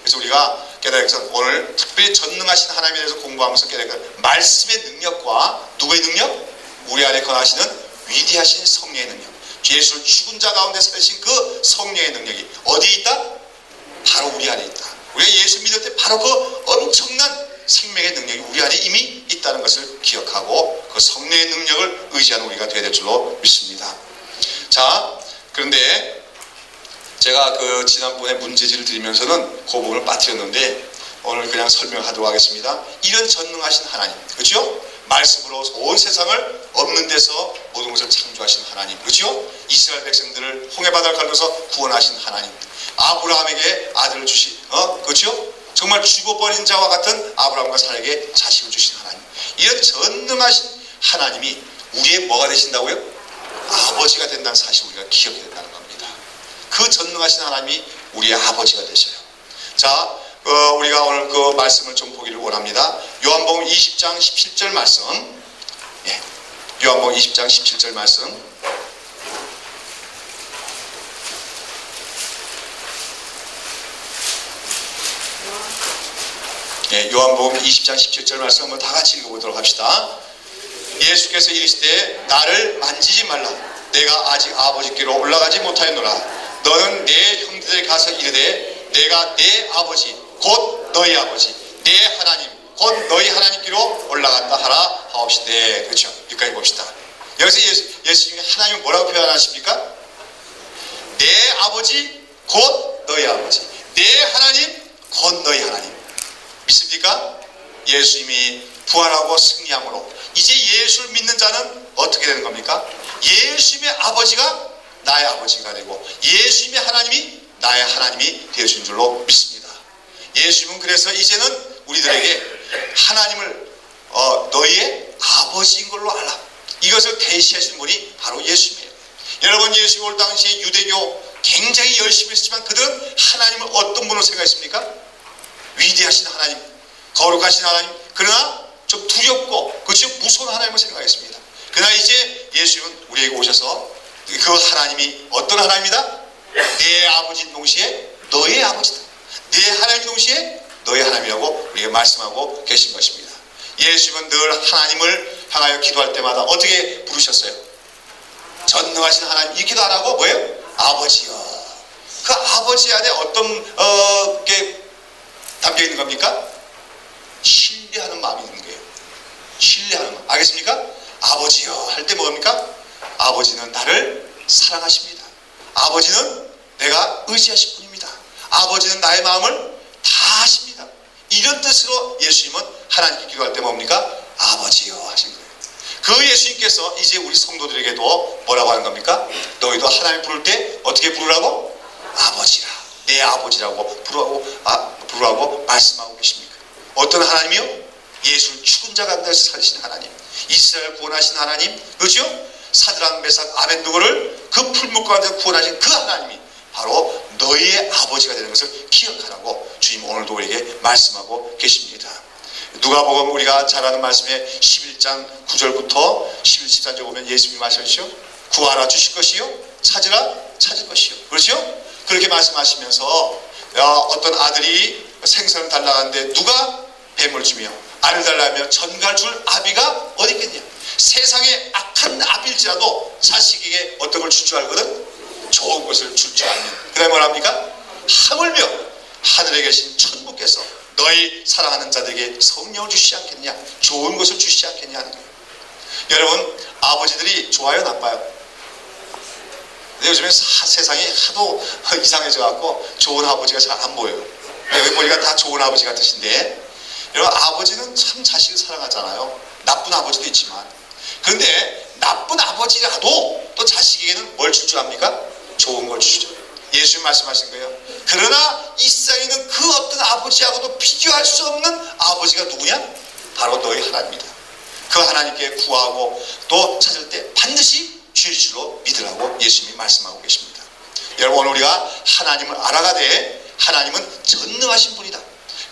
그래서 우리가 깨달아서 오늘 특별히 전능하신 하나님에 대해서 공부하면서 깨달아 말씀의 능력과 누구의 능력? 우리 안에 거하시는 위대하신 성령의 능력, 예수를 죽은 자 가운데 살리신 그 성령의 능력이 어디에 있다? 바로 우리 안에 있다. 우리가 예수 믿을 때 바로 그 엄청난 생명의 능력이 우리 안에 이미 있다는 것을 기억하고 그 성령의 능력을 의지하는 우리가 되어야 될 줄로 믿습니다. 자, 그런데 제가 그 지난번에 문제지를 드리면서는 그 부분을 빠뜨렸는데 오늘 그냥 설명하도록 하겠습니다. 이런 전능하신 하나님, 그렇죠? 말씀으로 온 세상을 없는 데서 모든 것을 창조하신 하나님, 그렇죠? 이스라엘 백성들을 홍해바다를 갈라서 구원하신 하나님, 아브라함에게 아들을 주신, 그렇죠? 정말 죽어버린 자와 같은 아브라함과 사라에게 자식을 주신 하나님, 이런 전능하신 하나님이 우리의 뭐가 되신다고요? 아버지가 된다는 사실을 우리가 기억해야 된다는 겁니다. 그 전능하신 하나님이 우리의 아버지가 되셔요. 자, 우리가 오늘 그 말씀을 좀 보기를 원합니다. 요한복음 20장 17절 말씀. 예, 요한복음 20장 17절 말씀. 예, 요한복음 20장 17절 말씀 한번 다 같이 읽어보도록 합시다. 예수께서 이르시되 나를 만지지 말라. 내가 아직 아버지께로 올라가지 못하였노라. 너는 내 형제들에게 가서 이르되 내가 내 아버지 곧 너희 아버지 내 하나님 곧 너희 하나님께로 올라간다 하라 하옵시되. 그렇죠? 여기까지 봅시다. 여기서 예수님이 하나님을 뭐라고 표현하십니까? 내 아버지 곧 너희 아버지 내 하나님 곧 너희 하나님. 믿습니까? 예수님이 부활하고 승리함으로 이제 예수를 믿는 자는 어떻게 되는 겁니까? 예수님의 아버지가 나의 아버지가 되고 예수님의 하나님이 나의 하나님이 되어준 줄로 믿습니다. 예수님은 그래서 이제는 우리들에게 하나님을 너희의 아버지인 걸로 알라. 이것을 계시하신 분이 바로 예수님이에요. 여러분, 예수님 올 당시에 유대교 굉장히 열심히 했지만 그들은 하나님을 어떤 분으로 생각했습니까? 위대하신 하나님, 거룩하신 하나님, 그러나 좀 두렵고 그렇죠? 무서운 하나님을 생각했습니다. 그러나 이제 예수님은 우리에게 오셔서 그 하나님이 어떤 하나님이다? 내 아버지 동시에 너의 아버지다. 내 하나님 동시에 너의 하나님이라고 우리에게 말씀하고 계신 것입니다. 예수님은 늘 하나님을 향하여 기도할 때마다 어떻게 부르셨어요? 전능하신 하나님, 이 기도 안 하고 뭐예요? 아버지여. 그 아버지 안에 어떤 게 담겨 있는 겁니까? 신뢰하는 마음이 있는 거예요. 신뢰하는 마음. 알겠습니까? 아버지여 할 때 뭡니까? 아버지는 나를 사랑하십니다. 아버지는 내가 의지하실 분입니다. 아버지는 나의 마음을 다 아십니다. 이런 뜻으로 예수님은 하나님께 기도할 때 뭡니까? 아버지여 하신 거예요. 그 예수님께서 이제 우리 성도들에게도 뭐라고 하는 겁니까? 너희도 하나님 부를 때 어떻게 부르라고? 아버지라. 내 아버지라고 부르라고 말씀하고 계십니까? 어떤 하나님이요? 예수를 죽은 자 가운데서 살리신 하나님, 이스라엘 구원하신 하나님, 그렇죠? 사드락 메삭 아벤누고를 그 풀목 가운데 구원하신 그 하나님이 바로 너희의 아버지가 되는 것을 기억하라고 주님 오늘도 우리에게 말씀하고 계십니다. 누가복음 우리가 잘 아는 말씀에 11장 9절부터 11, 13절 보면 예수님이 말씀하시죠. 구하라 주실 것이요, 찾으라 찾을 것이요. 그렇죠? 그렇게 말씀하시면서 어떤 아들이 생선을 달라가는데 누가 뱀을 주며 알을 달라하며 전갈 줄 아비가 어디 있겠냐. 세상에 악한 아비일지라도 자식에게 어떤 걸 줄 줄 알거든? 좋은 것을 줄 줄 아는. 그 다음에 뭐랍니까? 하물며 하늘에 계신 천부께서 너희 사랑하는 자들에게 성령을 주시지 않겠냐, 좋은 것을 주시지 않겠냐 하는 거예요. 여러분, 아버지들이 좋아요, 나빠요? 근데 요즘에 세상이 하도 이상해져 갖고 좋은 아버지가 잘 안 보여요. 여기 보니까 다 좋은 아버지 같으신데, 여러분, 아버지는 참 자식을 사랑하잖아요. 나쁜 아버지도 있지만. 그런데 나쁜 아버지라도 또 자식에게는 뭘 줄 줄 압니까? 좋은 걸 주죠. 예수님 말씀하신 거예요. 그러나 이 세상에 있는 그 어떤 아버지하고도 비교할 수 없는 아버지가 누구냐? 바로 너희 하나님이다. 그 하나님께 구하고 또 찾을 때 반드시 주실 줄로 믿으라고 예수님이 말씀하고 계십니다. 여러분, 오늘 우리가 하나님을 알아가되 하나님은 전능하신 분이다.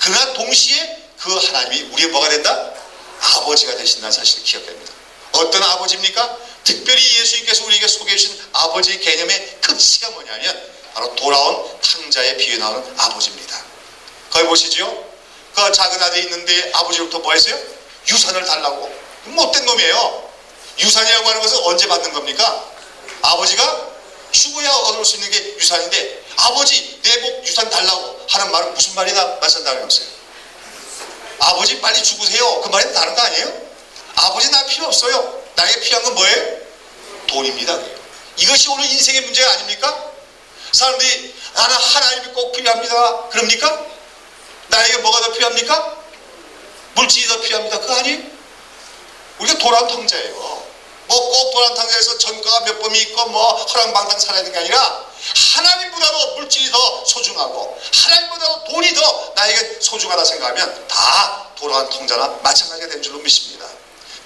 그러나 동시에 그 하나님이 우리의 뭐가 된다? 아버지가 되신다는 사실을 기억해야 합니다. 어떤 아버지입니까? 특별히 예수님께서 우리에게 소개해 주신 아버지의 개념의 극치가 뭐냐면 바로 돌아온 탕자에 비유 나오는 아버지입니다. 거기 보시죠. 그 작은 아들이 있는데 아버지로부터 뭐 했어요? 유산을 달라고. 못된 놈이에요. 유산이라고 하는 것은 언제 받는 겁니까? 아버지가 죽어야 얻을 수 있는 게 유산인데, 아버지 내 복 유산 달라고 하는 말은 무슨 말이나 말씀다는 없어요. 아버지 빨리 죽으세요, 그 말은 다른 거 아니에요? 아버지 나 필요 없어요. 나에게 필요한 건 뭐예요? 돈입니다. 이것이 오늘 인생의 문제가 아닙니까? 사람들이 나는 하나님이 꼭 필요합니다. 그럽니까? 나에게 뭐가 더 필요합니까? 물질이 더 필요합니다. 그거 아니에요? 우리가 돌아온 탕자예요. 뭐 꼭 돌아온 탕자에서 전과가 몇 범이 있고 뭐 허랑방탕 살아야 되는 게 아니라 하나님보다도 물질이 더 소중하고 하나님보다도 돈이 더 나에게 소중하다 생각하면 다 돌아온 탕자나 마찬가지가 된 줄로 믿습니다.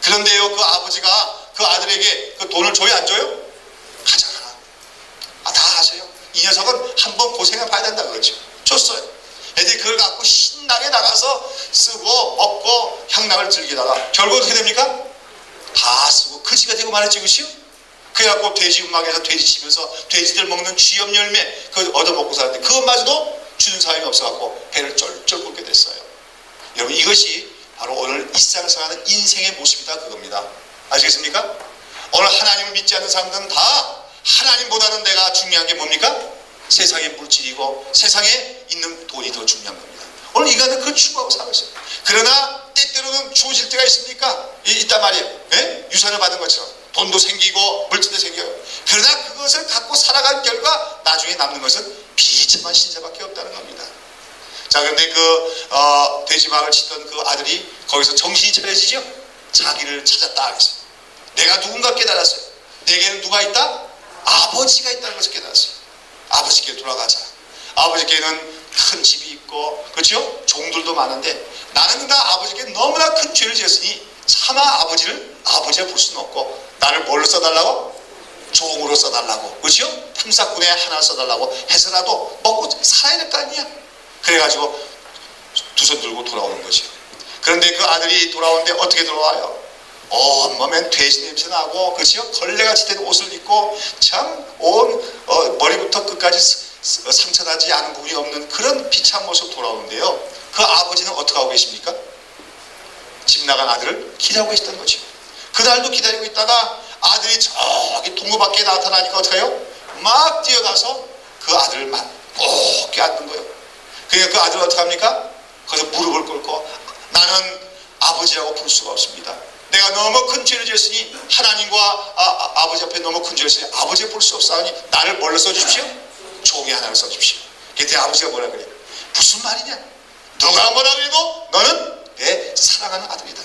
그런데요, 그 아버지가 그 아들에게 그 돈을 줘요, 안 줘요? 가져가라. 다 하세요. 이 녀석은 한번 고생해 봐야 된다 그러죠. 줬어요. 애들이 그걸 갖고 신나게 나가서 쓰고 먹고 향락을 즐기다가 결국 어떻게 됩니까? 다 쓰고 거지가 되고 말았지, 그것이요? 그래갖고 돼지 음악에서 돼지 치면서 돼지들 먹는 쥐염 열매 그거 얻어먹고 살았는데 그것마저도 주는 사람이 없어갖고 배를 쫄쫄 굴게 됐어요. 여러분, 이것이 바로 오늘 이 세상을 살아가는 인생의 모습이다 그겁니다. 아시겠습니까? 오늘 하나님을 믿지 않는 사람들은 다 하나님보다는 내가 중요한 게 뭡니까? 세상의 물질이고 세상에 있는 돈이 더 중요한 겁니다. 오늘 인간은 그걸 추구하고 살고 있어요. 그러나 때때로는 주어질 때가 있습니까? 있단 말이에요. 예? 유산을 받은 것처럼 돈도 생기고 물질도 생겨요. 그러나 그것을 갖고 살아간 결과 나중에 남는 것은 비참한 신세밖에 없다는 겁니다. 자, 그런데 돼지막을 치던 그 아들이 거기서 정신이 차려지죠? 자기를 찾았다 그랬어요. 내가 누군가 깨달았어요. 내게는 누가 있다? 아버지가 있다는 것을 깨달았어요. 아버지께 돌아가자. 아버지께는 큰 집이 있고, 그렇죠? 종들도 많은데 나는 나 아버지께 너무나 큰 죄를 지었으니 차마 아버지를 아버지라 볼 수는 없고, 나를 뭘로 써달라고? 종으로 써달라고, 그렇죠? 탐사꾼에 하나 써달라고 해서라도 먹고 살아야 될 거 아니야. 그래가지고 두 손 들고 돌아오는 거죠. 그런데 그 아들이 돌아오는데 어떻게 돌아와요? 온몸엔 돼지 냄새 나고, 그렇죠? 걸레같이 된 옷을 입고 참 온 머리부터 끝까지 상처나지 않은 부분이 없는 그런 비참한 모습 돌아오는데요. 그 아버지는 어떻게 하고 계십니까? 집 나간 아들을 기다리고 계시던 거죠. 그날도 기다리고 있다가 아들이 저기 동구 밖에 나타나니까 어떻게 해요? 막 뛰어가서 그 아들을 꼭 껴안는 거예요. 그러니까 그 아들은 어떻게 합니까? 거기서 무릎을 꿇고 나는 아버지라고 부를 수가 없습니다. 내가 너무 큰 죄를 지었으니 하나님과 아버지 앞에 너무 큰 죄를 지었으니 아버지를 볼 수 없사오니 나를 뭘로 써주십시오? 종이 하나를 써주십시오. 그때 아버지가 뭐라 그래요? 무슨 말이냐? 누가 뭐라 그래도 너는 내 사랑하는 아들이다.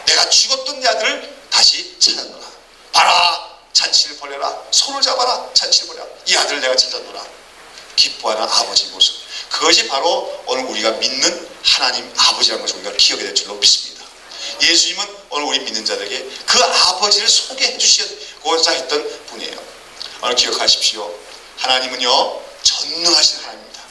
내가 죽었던 내 아들을 다시 찾았노라. 봐라, 잔치를 벌여라. 손을 잡아라, 잔치를 벌여라. 이 아들을 내가 찾았노라. 기뻐하는 아버지의 모습. 그것이 바로 오늘 우리가 믿는 하나님 아버지라는 것을 우리가 기억해야 될 줄로 믿습니다. 예수님은 오늘 우리 믿는 자들에게 그 아버지를 소개해 주시고자 했던 분이에요. 오늘 기억하십시오. 하나님은요, 전능하신 하나님입니다.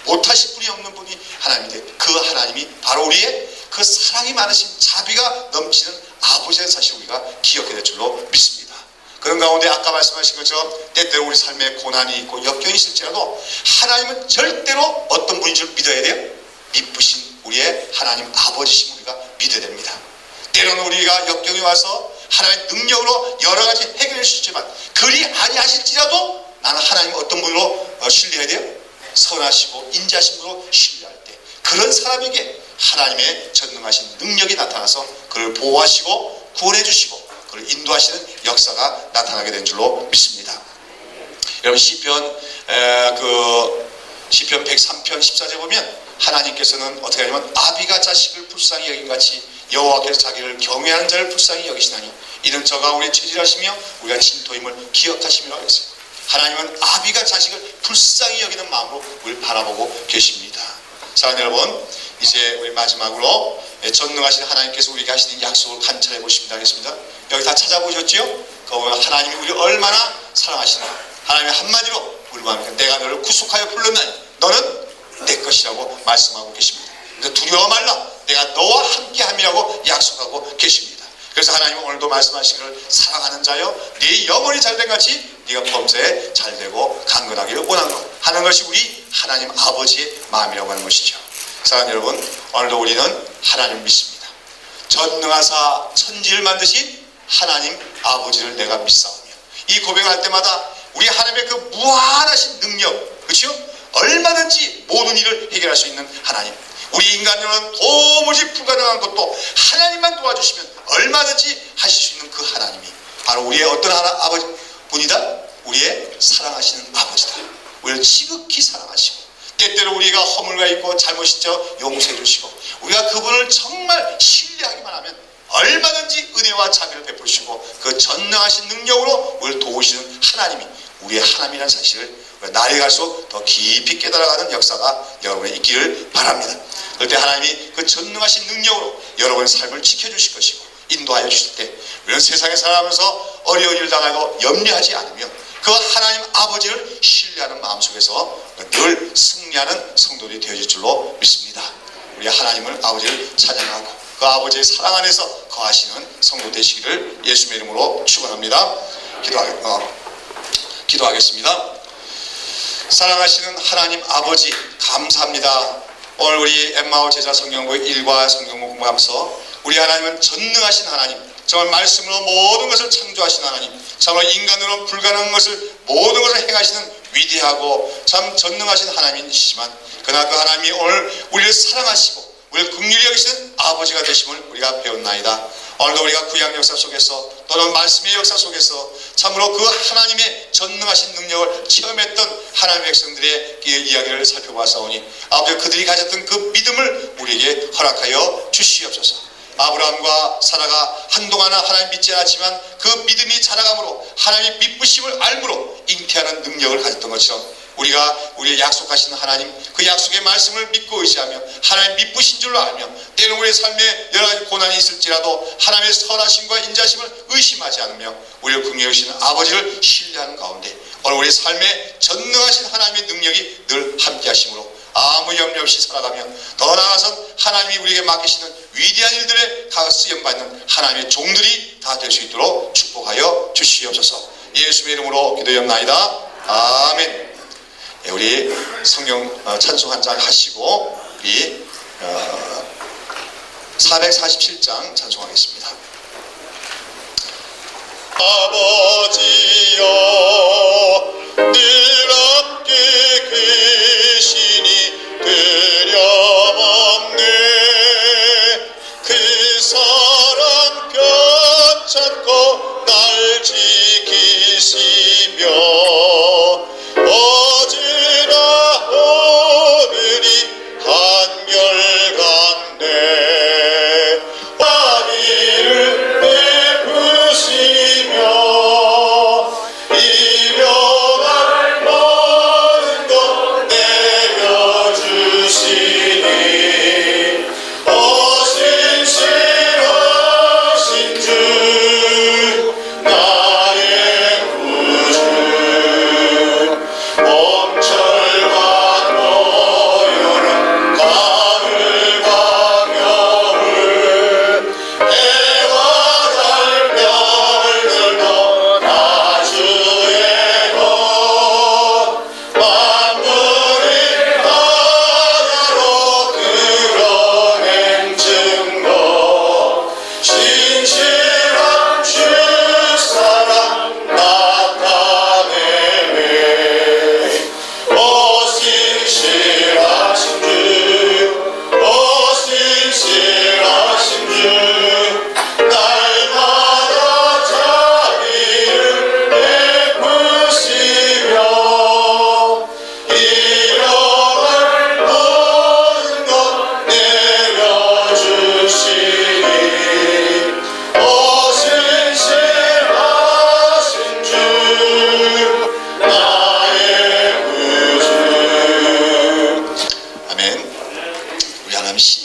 못하실 분이 없는 분이 하나님인데 그 하나님이 바로 우리의 그 사랑이 많으신 자비가 넘치는 아버지라는 사실을 우리가 기억해야 될 줄로 믿습니다. 그런 가운데 아까 말씀하신 것처럼 때때로 우리 삶에 고난이 있고 역경이 있을지라도 하나님은 절대로 어떤 분인 줄 믿어야 돼요? 미쁘신 우리의 하나님 아버지신 우리가 믿어야 됩니다. 때로는 우리가 역경이 와서 하나님의 능력으로 여러 가지 해결할 수 있지만 그리 아니하실지라도 나는 하나님 어떤 분으로 신뢰해야 돼요? 선하시고 인자심으로 신뢰할 때 그런 사람에게 하나님의 전능하신 능력이 나타나서 그를 보호하시고 구원해 주시고 그를 인도하시는 역사가 나타나게 된 줄로 믿습니다. 여러분 시편 103편 14절 보면 하나님께서는 어떻게 하냐면 아비가 자식을 불쌍히 여긴 같이 여호와께서 자기를 경외하는 자를 불쌍히 여기시나니 이는 저가 우리 체질하시며 우리가 진토임을 기억하심이라고 했어요. 하나님은 아비가 자식을 불쌍히 여기는 마음으로 우리를 바라보고 계십니다. 사랑하는 여러분, 이제 우리 마지막으로 전능하신 하나님께서 우리에게 하시는 약속을 관찰해 보십니다. 하겠습니다. 여기 다 찾아보셨죠? 거기 보면 하나님이 우리를 얼마나 사랑하시나. 하나님의 한마디로 우리를 말합니다. 내가 너를 구속하여 불렀나니 너는 내 것이라고 말씀하고 계십니다. 그래서 두려워 말라. 내가 너와 함께함이라고 약속하고 계십니다. 그래서 하나님은 오늘도 말씀하시기를 사랑하는 자여 네 영혼이 잘된 같이 네가 범사에 잘되고 강건하기를 하는 것이 우리 하나님 아버지의 마음이라고 하는 것이죠. 사랑하는 여러분, 오늘도 우리는 하나님을 믿습니다. 전능하사 천지를 만드신 하나님 아버지를 내가 믿사오며 이 고백할 때마다 우리 하나님의 그 무한하신 능력, 그렇죠? 얼마든지 모든 일을 해결할 수 있는 하나님, 우리 인간으로는 도무지 불가능한 것도 하나님만 도와주시면 얼마든지 하실 수 있는 그 하나님이 바로 우리의 어떤 아버지 분이다? 우리의 사랑하시는 아버지다. 우리를 지극히 사랑하시고 때때로 우리가 허물과 있고 잘못이죠 용서해 주시고 우리가 그분을 정말 신뢰하기만 하면 얼마든지 은혜와 자비를 베푸시고 그 전능하신 능력으로 우리를 도우시는 하나님이 우리의 하나님이라는 사실을 날이 갈수록 더 깊이 깨달아가는 역사가 여러분의 있기를 바랍니다. 그럴 때 하나님이 그 전능하신 능력으로 여러분의 삶을 지켜주실 것이고 인도하여 주실 때 우리는 세상에 살아가면서 어려운 일을 당하고 염려하지 않으며 그 하나님 아버지를 신뢰하는 마음속에서 늘 승리하는 성도들이 되어질 줄로 믿습니다. 우리 하나님을 아버지를 찬양하고 그 아버지의 사랑 안에서 거하시는 성도 되시기를 예수님의 이름으로 축원합니다. 기도하겠습니다. 사랑하시는 하나님 아버지 감사합니다. 오늘 우리 엠마오 제자 성경부 1과 성경부 공부하면서 우리 하나님은 전능하신 하나님, 정말 말씀으로 모든 것을 창조하신 하나님, 정말 인간으로는 불가능한 것을 모든 것을 행하시는 위대하고 참 전능하신 하나님이시지만 그러나 그 하나님이 오늘 우리를 사랑하시고 우리를 긍휼히 여기시는 아버지가 되심을 우리가 배웠나이다. 오늘도 우리가 구약 역사 속에서 또는 말씀의 역사 속에서 참으로 그 하나님의 전능하신 능력을 체험했던 하나님의 백성들의 이야기를 살펴보았사오니 아버지 그들이 가졌던 그 믿음을 우리에게 허락하여 주시옵소서. 아브라함과 사라가 한동안은 하나님 믿지 않았지만 그 믿음이 자라감으로 하나님의 믿으심을 알므로 잉태하는 능력을 가졌던 것처럼 우리가 우리의 약속하시는 하나님 그 약속의 말씀을 믿고 의지하며 하나님 믿으신 줄로 알며 때로 우리의 삶에 여러 가지 고난이 있을지라도 하나님의 선하심과 인자심을 의심하지 않으며 우리를 긍휼히 여기시는 아버지를 신뢰하는 가운데 오늘 우리의 삶에 전능하신 하나님의 능력이 늘 함께 하심으로 아무 염려 없이 살아가며 더 나아가선 하나님이 우리에게 맡기시는 위대한 일들에 쓰임받는 하나님의 종들이 다 될 수 있도록 축복하여 주시옵소서. 예수의 이름으로 기도하옵나이다. 아멘. 우리 성경 찬송 한 장 하시고 우리 447장 찬송하겠습니다. 아버지여 늘 함께 계시니 두려움없네 그 사랑 편찮고 날 지키시며 어제나 오늘이 한결같네 아비를 베푸시며 이별할 것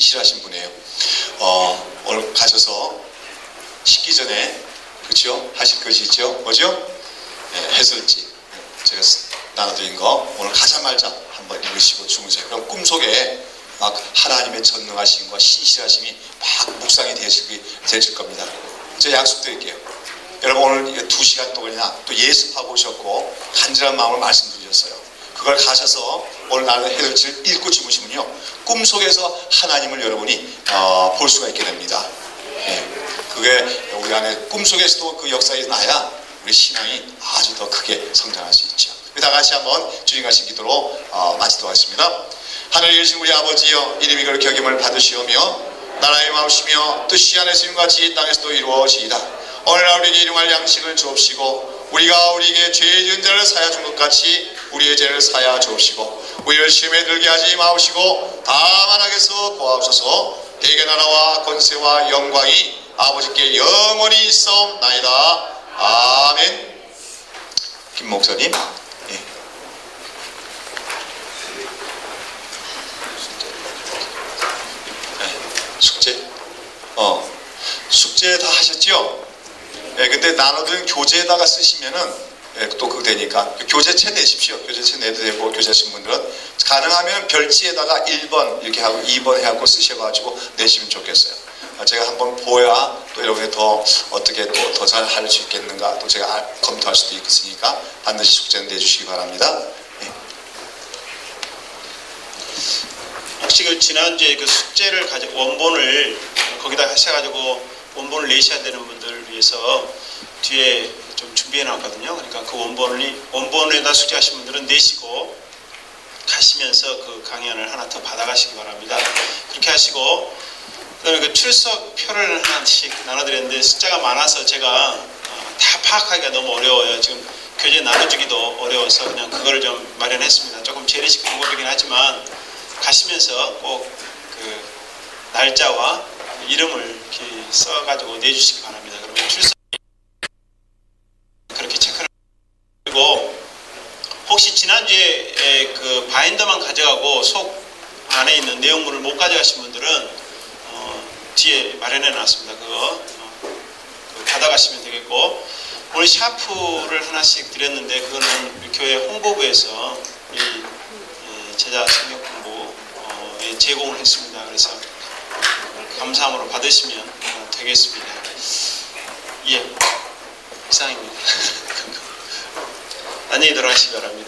신실하신 분이에요. 오늘 가셔서 식기 전에 그렇죠? 하실 것이 있죠? 뭐죠? 해설지 제가 나눠드린 거 오늘 가자마자 한번 읽으시고 주무세요. 그럼 꿈속에 막 하나님의 전능하심과 신실하심이 막 묵상이 되실 겁니다. 제가 약속드릴게요. 여러분 오늘 2시간 동안이나 또 예습하고 오셨고 간절한 마음을 말씀드리셨어요. 그걸 가셔서 오늘 나는 해설지를 읽고 주무시면요 꿈속에서 하나님을 여러분이 볼 수가 있게 됩니다. 그게 우리 안에 꿈속에서도 그 역사가 나야 우리 신앙이 아주 더 크게 성장할 수 있죠. 다 같이 한번 주님 가신 기도로 마치도록 하겠습니다. 하늘에 계신 우리 아버지여, 이름이 그렇게 여김을 받으시오며 나라의 마음이시며 뜻이 하늘에서 이룬같이 이 땅에서도 이루어지이다. 오늘날 우리에게 일용할 양식을 주옵시고 우리가 우리에게 죄 지은 자를 사하여 준 것 같이 우리의 죄를 사하여 주옵시고 우리를 시험에 들게 하지 마옵시고 다만 악에서 구하옵소서. 대개 나라와 권세와 영광이 아버지께 영원히 있사옵나이다. 아멘. 김 목사님. 숙제? 숙제 다 하셨죠? 근데 나눠드린 교재에다가 쓰시면은 또 그거 되니까 교재채 내십시오. 교재채 내도 되고 교재하신 분들은 가능하면 별지에다가 1번 이렇게 하고 2번 해갖고 쓰셔가지고 내시면 좋겠어요. 제가 한번 보야 또 여러분이 더 어떻게 또 더 잘 할 수 있겠는가 또 제가 검토할 수도 있으니까 반드시 숙제는 내주시기 바랍니다. 혹시 그 지난주에 그 숙제를 가지고 원본을 거기다 하셔가지고 원본을 내셔야 되는 분들을 위해서 뒤에 좀 준비해 놨거든요. 그러니까 그 원본에다 숙제하신 분들은 내시고 가시면서 그 강연을 하나 더 받아가시기 바랍니다. 그렇게 하시고 그다음에 그 출석표를 하나씩 나눠드렸는데 숫자가 많아서 제가 다 파악하기가 너무 어려워요. 지금 교재 나눠주기도 어려워서 그냥 그거를 좀 마련했습니다. 조금 재래식 방법이긴 하지만 가시면서 꼭 그 날짜와 이름을 이렇게 써가지고 내주시기 바랍니다. 그러면 출석 그렇게 체크를 그리고 혹시 지난주에 그 바인더만 가져가고 속 안에 있는 내용물을 못 가져가신 분들은 뒤에 마련해 놨습니다. 그거 받아가시면 되겠고 오늘 샤프를 하나씩 드렸는데 그거는 우리 교회 홍보부에서 이 제자 성경 공부에 제공을 했습니다. 그래서 감사함으로 받으시면 되겠습니다. 예, 이상입니다. 안녕히 들어가시기 바랍니다.